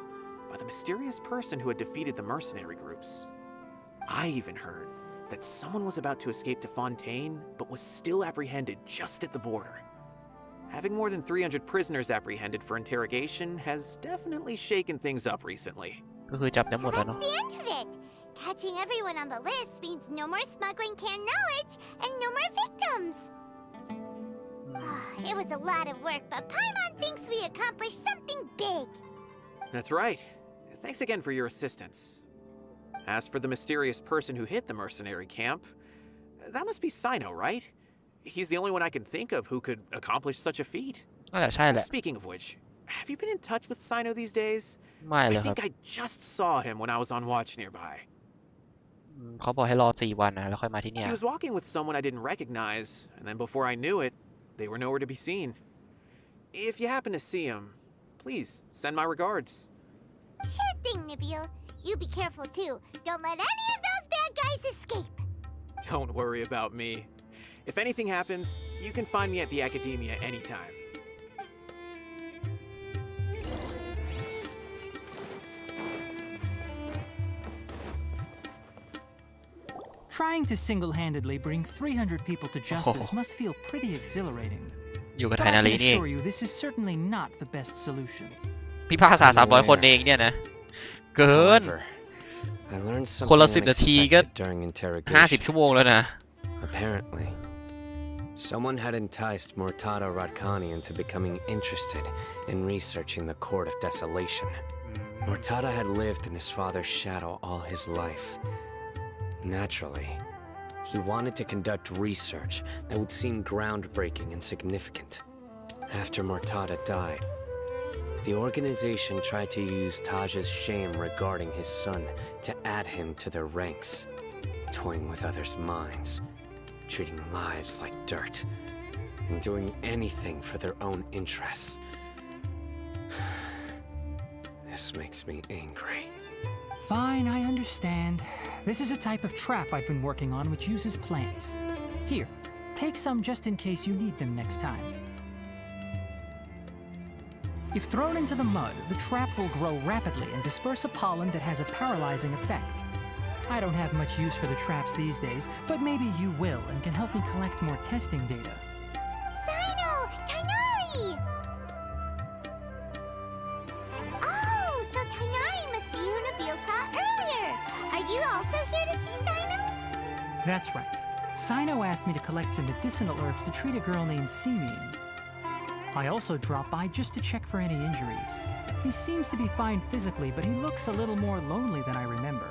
by the mysterious person who had defeated the mercenary groups. I even heard that someone was about to escape to Fontaine, but was still apprehended just at the border. Having more than 300 prisoners apprehended for interrogation has definitely shaken things up recently. ก็คือจับได้หมดแล้ว That's เนาะ the end of it. Catching everyone on the list means no more smuggling canned knowledge and no more victims. It was a lot of work, but Paimon thinks we accomplished something big. That's right. Thanks again for your assistance. As for the mysterious person who hit the mercenary camp, that must be Cyno, right? He's the only one I can think of who could accomplish such a feat. นั่นแหละใช่แหละ Speaking of which, have you been in touch with Cyno these days? ไม่เลย I ครับ think I just saw him when I was on watch nearby. เขาบอกให้รอ4 วันนะแล้วค่อยมาที่เนี่ย He was walking with someone I didn't recognize, and then before I knew it, they were nowhere to be seen. If you happen to see him, please send my regards. Sure thing, Nabil. You be careful too. Don't let any of those bad guys escape. Don't worry about me. If anything happens, you can find me at the academia anytime. Trying to single-handedly bring 300 people to justice must feel pretty exhilarating. อยู่กับ But ไท I นา can รีนี่ assure you this is certainly not the best solution. พิพากษา300 คนเองเนี่ยนะ เกิน However, I learned คน something ละ10 นาทีก็ unexpected during interrogation. 50 ชั่วโมงแล้วนะ Apparently, someone had enticed Murtada Radkani into becoming interested in researching the Court of Desolation. Murtada had lived in his father's shadow all his life. Naturally, he wanted to conduct research that would seem groundbreaking and significant. After Murtada died, the organization tried to use Taj's shame regarding his son to add him to their ranks, toying with others' minds, treating lives like dirt, and doing anything for their own interests. This makes me angry. Fine, I understand. This is a type of trap I've been working on which uses plants. Here, take some just in case you need them next time. If thrown into the mud, the trap will grow rapidly and disperse a pollen that has a paralyzing effect. I don't have much use for the traps these days, but maybe you will and can help me collect more testing data. Cyno! Tainari! Oh, so Tainari must be who Nabil saw earlier. Are you also here to see Cyno? That's right. Cyno asked me to collect some medicinal herbs to treat a girl named Simin. I also dropped by just to check for any injuries. He seems to be fine physically, but he looks a little more lonely than I remember.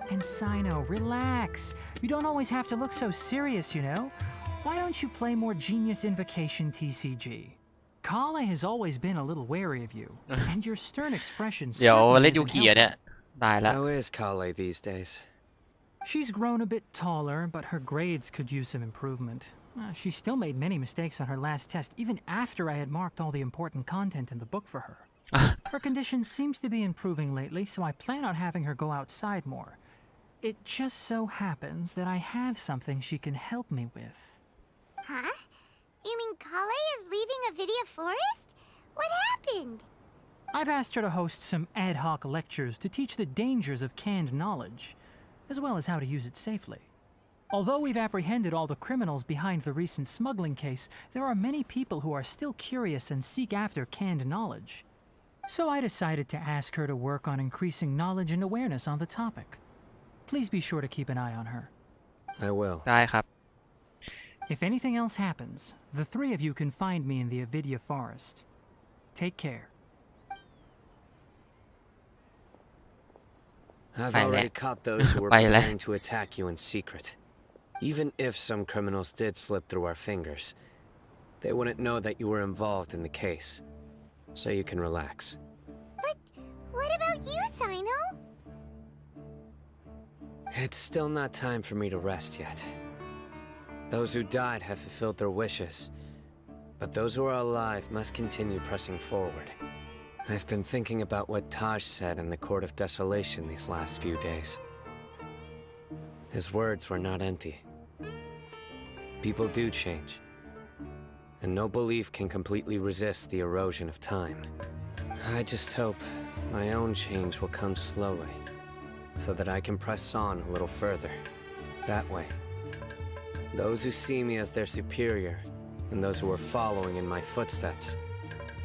And Cyno, relax. You don't always have to look so serious, you know? Why don't you play more Genius Invocation TCG? Kale has always been a little wary of you, and your stern expression เดี๋ยว certainly เล่นยู isn't กิอ่ะเนี่ย helping. ตายละ How is Kale these days? She's grown a bit taller, but her grades could use some improvement. She still made many mistakes on her last test, even after I had marked all the important content in the book for her. Her condition seems to be improving lately, so I plan on having her go outside more. It just so happens that I have something she can help me with. Huh? You mean Kale is leaving Avidia Forest? What happened? I've asked her to host some ad hoc lectures to teach the dangers of canned knowledge, as well as how to use it safely. Although we've apprehended all the criminals behind the recent smuggling case, there are many people who are still curious and seek after canned knowledge. So I decided to ask her to work on increasing knowledge and awareness on the topic. Please be sure to keep an eye on her. I will. ได้ครับ If anything else happens, the 3 of you can find me in the Avidia Forest. Take care. I've ไปแล้ว already caught those who were ไปแล้ว preparing to attack you in secret. Even if some criminals did slip through our fingers, they wouldn't know that you were involved in the case. So you can relax. It's still not time for me to rest yet. Those who died have fulfilled their wishes, but those who are alive must continue pressing forward. I've been thinking about what Taj said in the Court of Desolation these last few days. His words were not empty. People do change, and no belief can completely resist the erosion of time. I just hope my own change will come slowly, so that I can press on a little further. That way, those who see me as their superior, and those who are following in my footsteps,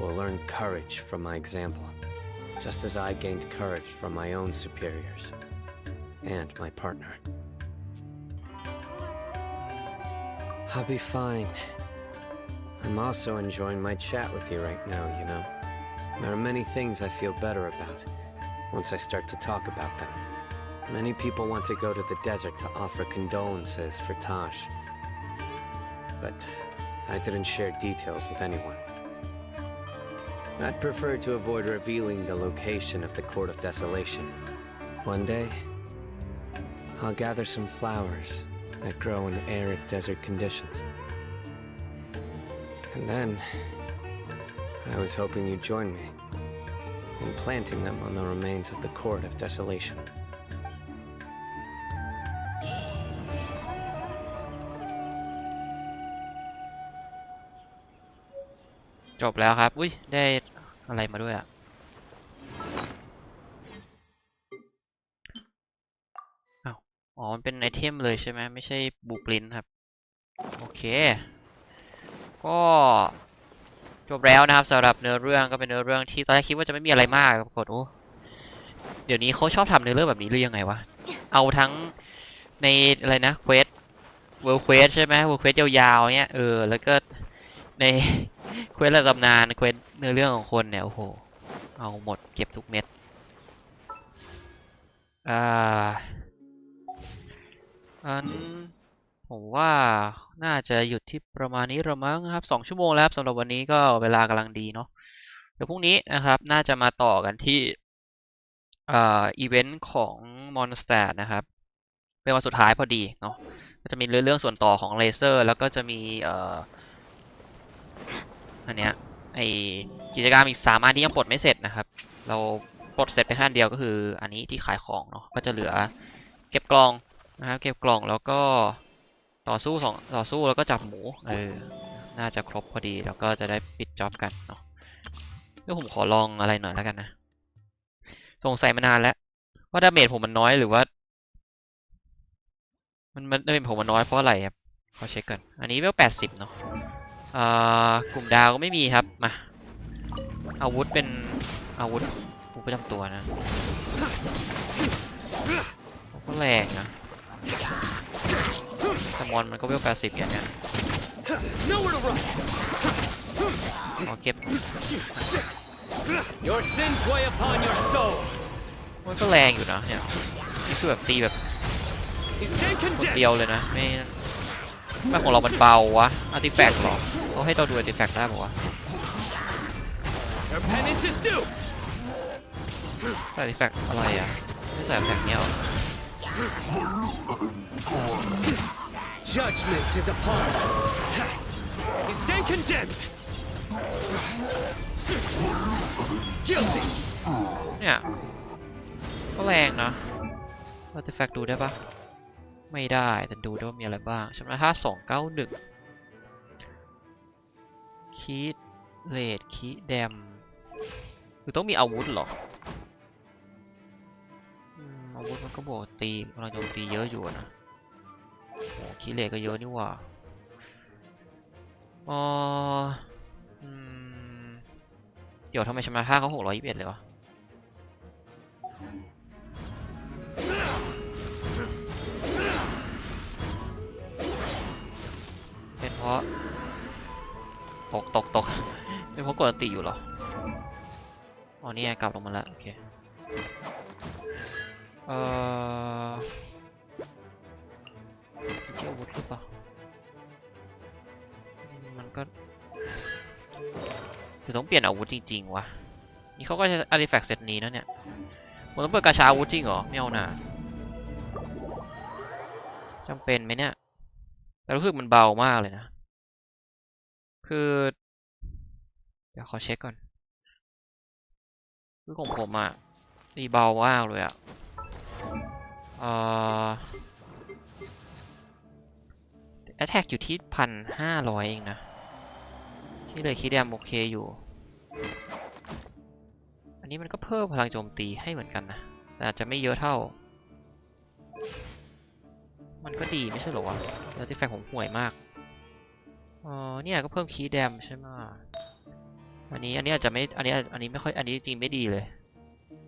will learn courage from my example, just as I gained courage from my own superiors, and my partner. I'll be fine. I'm also enjoying my chat with you right now, you know. There are many things I feel better about once I start to talk about them. Many people want to go to the desert to offer condolences for Taj, but I didn't share details with anyone. I'd prefer to avoid revealing the location of the Court of Desolation. One day, I'll gather some flowers that grow in arid desert conditions. And then, I was hoping you'd join me in planting them on the remains of the Court of Desolation. จบแล้วครับ อุ้ยได้อะไรมาด้วยอ่ะอ้าวอ๋อมันเป็นไอเทมเลยใช่ไหมไม่ใช่บลูพรินท์ครับโอเคก็จบแล้วนะครับสำหรับเนื้อเรื่องก็เป็นเนื้อเรื่องที่ตอนแรกคิดว่าจะไม่มีอะไรมากปรากฏโอ้เดี๋ยวนี้เขาชอบทำเนื้อเรื่องแบบนี้หรือยังไงวะเอาทั้งในอะไรนะเควสเวิลด์เควสใช่ไหมเวิลด์เควสยาวๆเนี้ยแล้วก็ในเควสระดับตำนานเควสเนื้อเรื่องของคนเนี่ยโอ้โหเอาหมดเก็บทุกเม็ดผมว่าน่าจะหยุดที่ประมาณนี้ละมั้งครับ2 ชั่วโมงแล้วครับสำหรับวันนี้ก็เวลากำลังดีเนาะเดี๋ยวพรุ่งนี้นะครับน่าจะมาต่อกันที่อีเวนต์ของมอนสเตอร์นะครับเป็นวันสุดท้ายพอดีเนาะก็จะมีเรื่องส่วนต่อของเลเซอร์แล้วก็จะมีอันเนี้ยไอกิจกรรมอีก3 อันที่ยังปลดไม่เสร็จนะครับเราปลดเสร็จไปขั้นเดียวก็คืออันนี้ที่ขายของเนาะก็จะเหลือเก็บกล่องนะครับเก็บกล่องแล้วก็ต่อสู้แล้วก็จับหมูน่าจะครบพอดีแล้วก็จะได้ปิดจ็อบกันเนาะเดี๋ยวผมขอลองอะไรหน่อยแล้วกันนะสงสัยมานานแล้วว่าดาเมจผมมันน้อยหรือว่ามันดาเมจผมมันน้อยเพราะอะไรครับขอเช็คก่อนอันนี้เวล80เนาะกลุ่มดาวก็ไม่มีครับมาอาวุธเป็นอาวุธประจำตัวนะก็แรงนะแต่มอนมันก็เวล80อย่างเนี้ยขอเก็บมันก็แรงอยู่นะเนี่ยนี่คือแบบตีแบบคนเดียวเลยนะไม่ของเรามันเบาวะอาร์ติแฟกต์หรอเขาให้เราดูอาร์ติแฟกต์ได้ป่าวะใส่อาร์ติแฟกต์อะไรอ่ะไม่ใส่อาร์ติแฟกต์เนี้ยหรอ Judgment is upon you. Stand condemned. Guilty. เนี่ยก็แรงนะอาร์ติแฟกต์ดูได้ปะไม่ได้แต่ดูได้ว่ามีอะไรบ้างใช่ไหม5291คีดเลดคีแดมคือต้องมีอาวุธหรออาวุธมันก็บอกตีกำลังโจมตีเยอะอยู่นะโอ้คีเลดก็เยอะนี่ว่าเดี๋ยวทำไมชำนาญท่าเขา621เลยวะเป็นเพราะตกเป็นเพราะกดตีอยู่เหรออ๋อนี่กลับลงมาแล้วโอเคเจ้าวุธหรือเปล่ามันก็คือต้องเปลี่ยนอาวุธจริงๆวะนี่เขาก็ใช้อาร์ติแฟกต์เซตนี้นะเนี่ยผมต้องเปิดกาชาอาวุธจริงเหรอไม่เอาหน่า จำเป็นไหมเนี่ยแต่รู้สึกมันเบามากเลยนะคือเดี๋ยวขอเช็คก่อนคือของผมอ่ะตีเบามากเลยอ่ะattack อยู่ที่ 1,500 เองนะที่เลยคิดแดมโอเคอยู่อันนี้มันก็เพิ่มพลังโจมตีให้เหมือนกันนะแต่อาจจะไม่เยอะเท่ามันก็ดีไม่ใช่หรอวะแล้วที่แฟกผมห่วยมากเนี่ยก็เพิ่มคีย์แดมใช่ไหมอันนี้อาจจะไม่อันนี้ไม่ค่อยอันนี้จริงไม่ดีเลย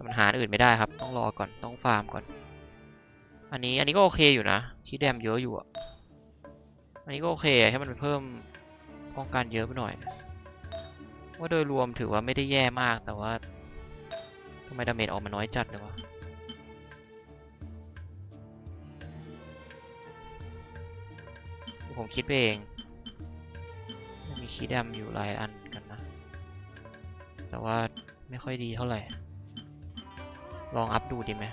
มันหาอื่นไม่ได้ครับต้องรอก่อนต้องฟาร์มก่อนอันนี้ก็โอเคอยู่นะคีย์แดมเยอะอยู่อ่ะอันนี้ก็โอเคให้มันเพิ่มป้องกันเยอะไปหน่อยว่าโดยรวมถือว่าไม่ได้แย่มากแต่ว่าทำไมดาเมจออกมาน้อยจัดเลยวะผมคิดไปเองมีคีย์แดมอยู่หลายอันกันนะแต่ว่าไม่ค่อยดีเท่าไหร่ลองอัพดูดีไหม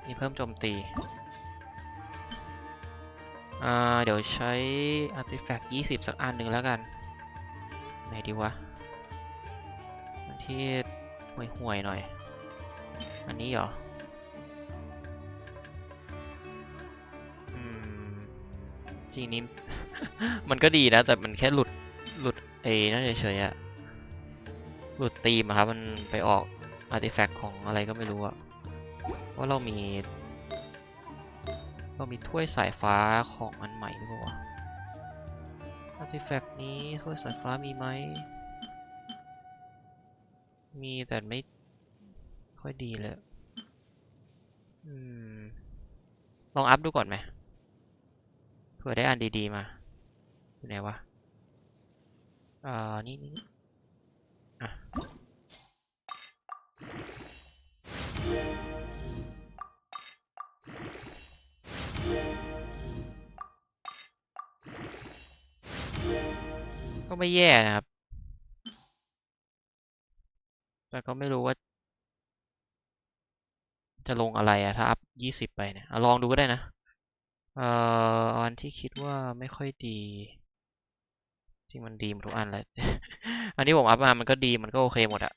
นี่เพิ่มโจมตีเดี๋ยวใช้อาร์ติแฟกต์20สักอันหนึ่งแล้วกันไหนดีวะอันที่ห่วยๆหน่อยอันนี้เหรอจริงนี้ มันก็ดีนะแต่มันแค่หลุดนั่นเฉยๆอะหลุดธีมอะครับมันไปออกอาร์ติแฟกต์ของอะไรก็ไม่รู้อะว่าเรามีถ้วยสายฟ้าของอันใหม่หรือเปล่าวะอาร์ติแฟกต์นี้ถ้วยสายฟ้ามีไหมมีแต่ไม่ค่อยดีเลยลองอัพดูก่อนไหมเผื่อได้อันดีๆมาอยู่ไหนวะนี่อ่ะก็ไม่แย่นะครับแต่ก็ไม่รู้ว่าจะลงอะไรอะถ้าอัพ20ไปเนี่ยลองดูก็ได้นะอันที่คิดว่าไม่ค่อยดีจริงมันดีหมดทุกอันเลย อันที่ผมอัพมามันก็ดีมันก็โอเคหมดอะ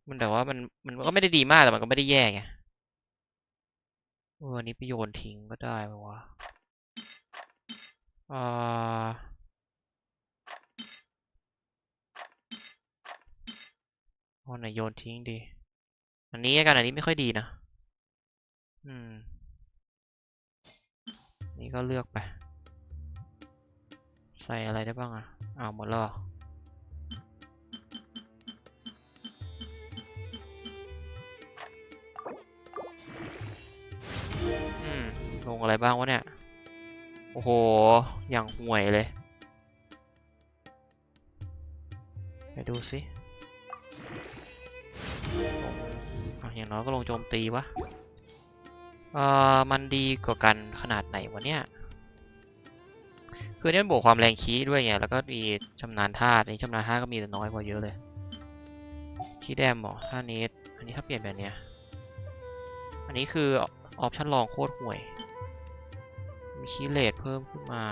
มันแต่ว่ามันก็ไม่ได้ดีมากแต่มันก็ไม่ได้แย่ไงอันนี้ไปโยนทิ้งก็ได้ไหมวะไหนโยนทิ้งดีอันนี้กันอันนี้ไม่ค่อยดีนะนี่ก็เลือกไปใส่อะไรได้บ้างอะหมดแล้วลงอะไรบ้างวะเนี่ยโอ้โหอย่างห่วยเลยไปดูสิอย่างน้อยก็ลงโจมตีวะมันดีกว่ากันขนาดไหนวะเนี่ยคือเนี่ยบวกความแรงคีย์ด้วยไงแล้วก็มีชำนาญธาตุนี้ชำนาญธาตุก็มีแต่น้อยกว่าเยอะเลยคีย์แดมหรอท่านี้อันนี้ถ้าเปลี่ยนแบบเนี้ยอันนี้คือออปชั่นรองโคตรห่วยมีคีย์เรทเพิ่มขึ้นมา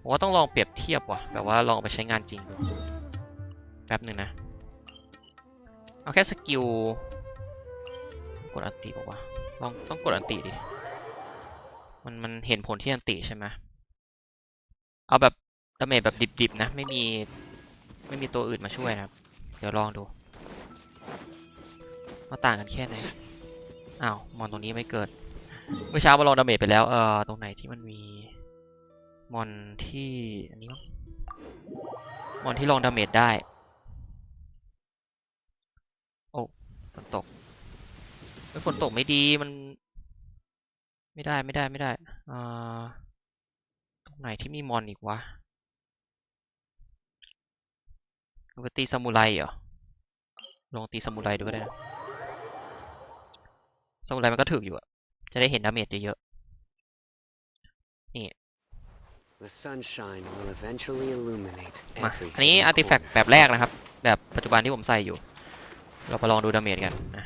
ผมว่าต้องลองเปรียบเทียบว่ะแบบว่าลองไปใช้งานจริงดูแป๊บหนึ่งนะเอาแค่สกิลกดอันติบอกว่าต้องกดอันติดิมันเห็นผลที่อันติใช่ไหมเอาแบบดาเมจแบบดิบๆนะไม่มีตัวอื่นมาช่วยนะครับเดี๋ยวลองดูว่าต่างกันแค่ไหนมอนตรงนี้ไม่เกิดเมื่อเช้ามาลองดาเมจไปแล้วตรงไหนที่มันมีมอนที่อันนี้มอนที่ลองดาเมจได้โอ้ฝนตกฝนตกไม่ดีมันไม่ได้ตรงไหนที่มีมอนอีกวะไปตีซามูไรเหรอลองตีซามูไรดูก็ได้นะซามูไรมันก็ถึกอยู่อะจะได้เห็นดาเมจเยอะ The sunshine will eventually illuminate มา every อันนี้อาร์ติแฟกต์แบบแรกนะครับแบบปัจจุบันที่ผมใส่อยู่เราไปลองดูดาเมจกันนะ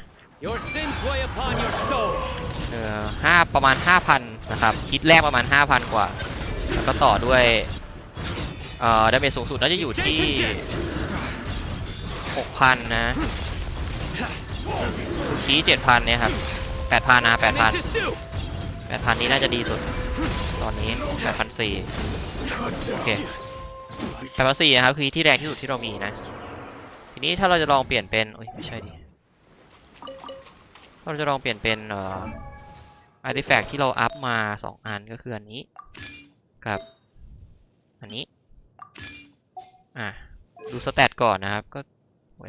ประมาณ 5,000 นะครับคิดแรกประมาณ 5,000 กว่าแล้วก็ต่อด้วยดาเมจสูงสุดน่าจะอยู่ที่ 6,000 นะชี้ 7,000 เนี่ยครับ 8,000 นะ 8,000 นี้น่าจะดีสุดตอนนี้ 8,400 โอเค 8,400 นะครับคือที่แรงที่สุดที่เรามีนะทีนี้ถ้าเราจะลองเปลี่ยนเป็นไม่ใช่ดิเราจะลองเปลี่ยนเป็นอาร์ติแฟกต์ที่เราอัพมา2อันก็คืออันนี้กับอันนี้ดูสแตทก่อนนะครับก็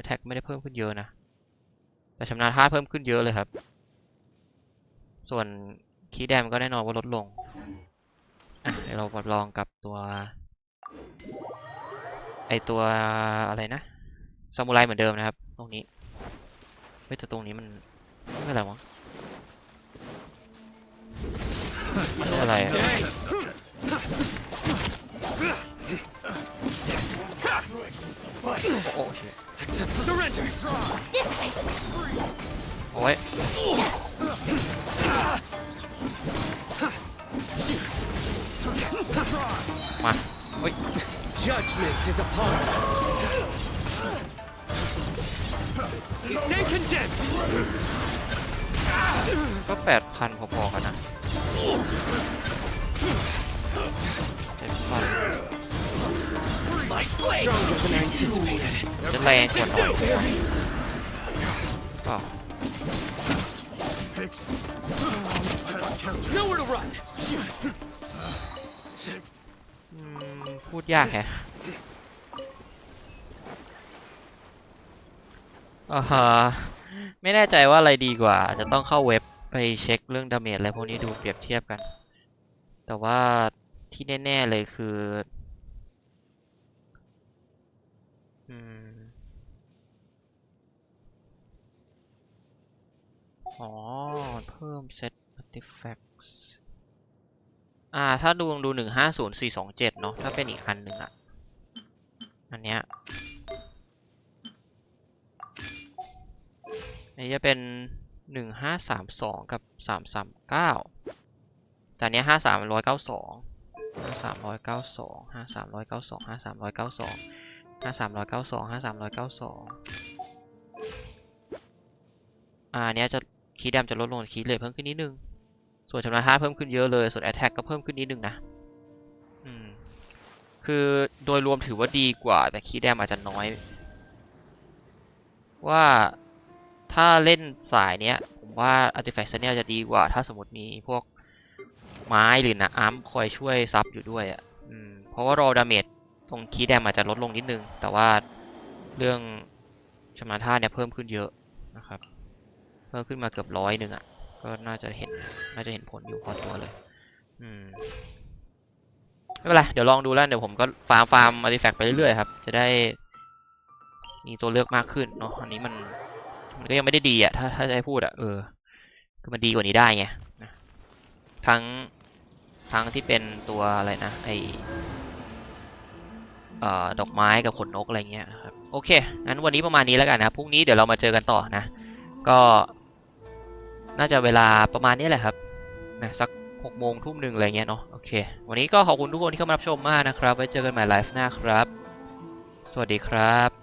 แท็กไม่ได้เพิ่มขึ้นเยอะนะแต่ชำนาญธาตุเพิ่มขึ้นเยอะเลยครับส่วนคีย์แดมก็แน่นอนว่าลดลงเดี๋ยวเราลองกับตัวตัวอะไรนะซามูไรเหมือนเดิมนะครับตรงนี้แต่ตรงนี้มันไม่อะไรวะอะไรโอ้ยมาJudgment is upon us. Stay condemned. ก็ 8,000 พอๆกันนะจะแรงกว่าหน่อยก็พูดยากแฮะไม่แน่ใจว่าอะไรดีกว่าจะต้องเข้าเว็บไปเช็คเรื่องดาเมจอะไรพวกนี้ดูเปรียบเทียบกันแต่ว่าที่แน่ๆเลยคือเพิ่มเซต artifacts ถ้าดู150427เนาะถ้าเป็นอีกอันหนึ่งอันเนี้ยนี่จะเป็น1532กับ339แต่เนี้ย5392 อันเนี้ยจะคีย์แดมจะลดลงคีย์เลทเพิ่มขึ้นนิดนึงส่วนชำนาญธาตุเพิ่มขึ้นเยอะเลยส่วน attack ก็เพิ่มขึ้นนิดนึงนะคือโดยรวมถือว่าดีกว่าแต่คีย์แดมอาจจะน้อยว่าถ้าเล่นสายเนี้ยผมว่า artifact เนี่ยจะดีกว่าถ้าสมมติมีพวกไม้หรือนะอาร์มคอยช่วยซับอยู่ด้วยเพราะว่ารอดาเมจตรงคีย์แดมอาจจะลดลงนิดนึงแต่ว่าเรื่องชำนาญธาตุเนี่ยเพิ่มขึ้นเยอะนะครับเพิ่มขึ้นมาเกือบ100ก็น่าจะเห็นผลอยู่พอตัวเลยไม่เป็นไรเดี๋ยวลองดูแล้วเดี๋ยวผมก็ฟาร์มอาร์ติแฟกต์ไปเรื่อยๆครับจะได้มีตัวเลือกมากขึ้นเนาะอันนี้มันก็ยังไม่ได้ดีถ้าจะให้พูดคือมันดีกว่านี้ได้ไงทั้งที่เป็นตัวอะไรนะดอกไม้กับขนนกอะไรเงี้ยครับโอเคงั้นวันนี้ประมาณนี้แล้วกันนะพรุ่งนี้เดี๋ยวเรามาเจอกันต่อนะก็น่าจะเวลาประมาณนี้แหละครับสัก6 โมงทุ่ม1อะไรเงี้ยเนาะโอเควันนี้ก็ขอบคุณทุกคนที่เข้ามารับชมมากนะครับไว้เจอกันใหม่ไลฟ์หน้าครับสวัสดีครับ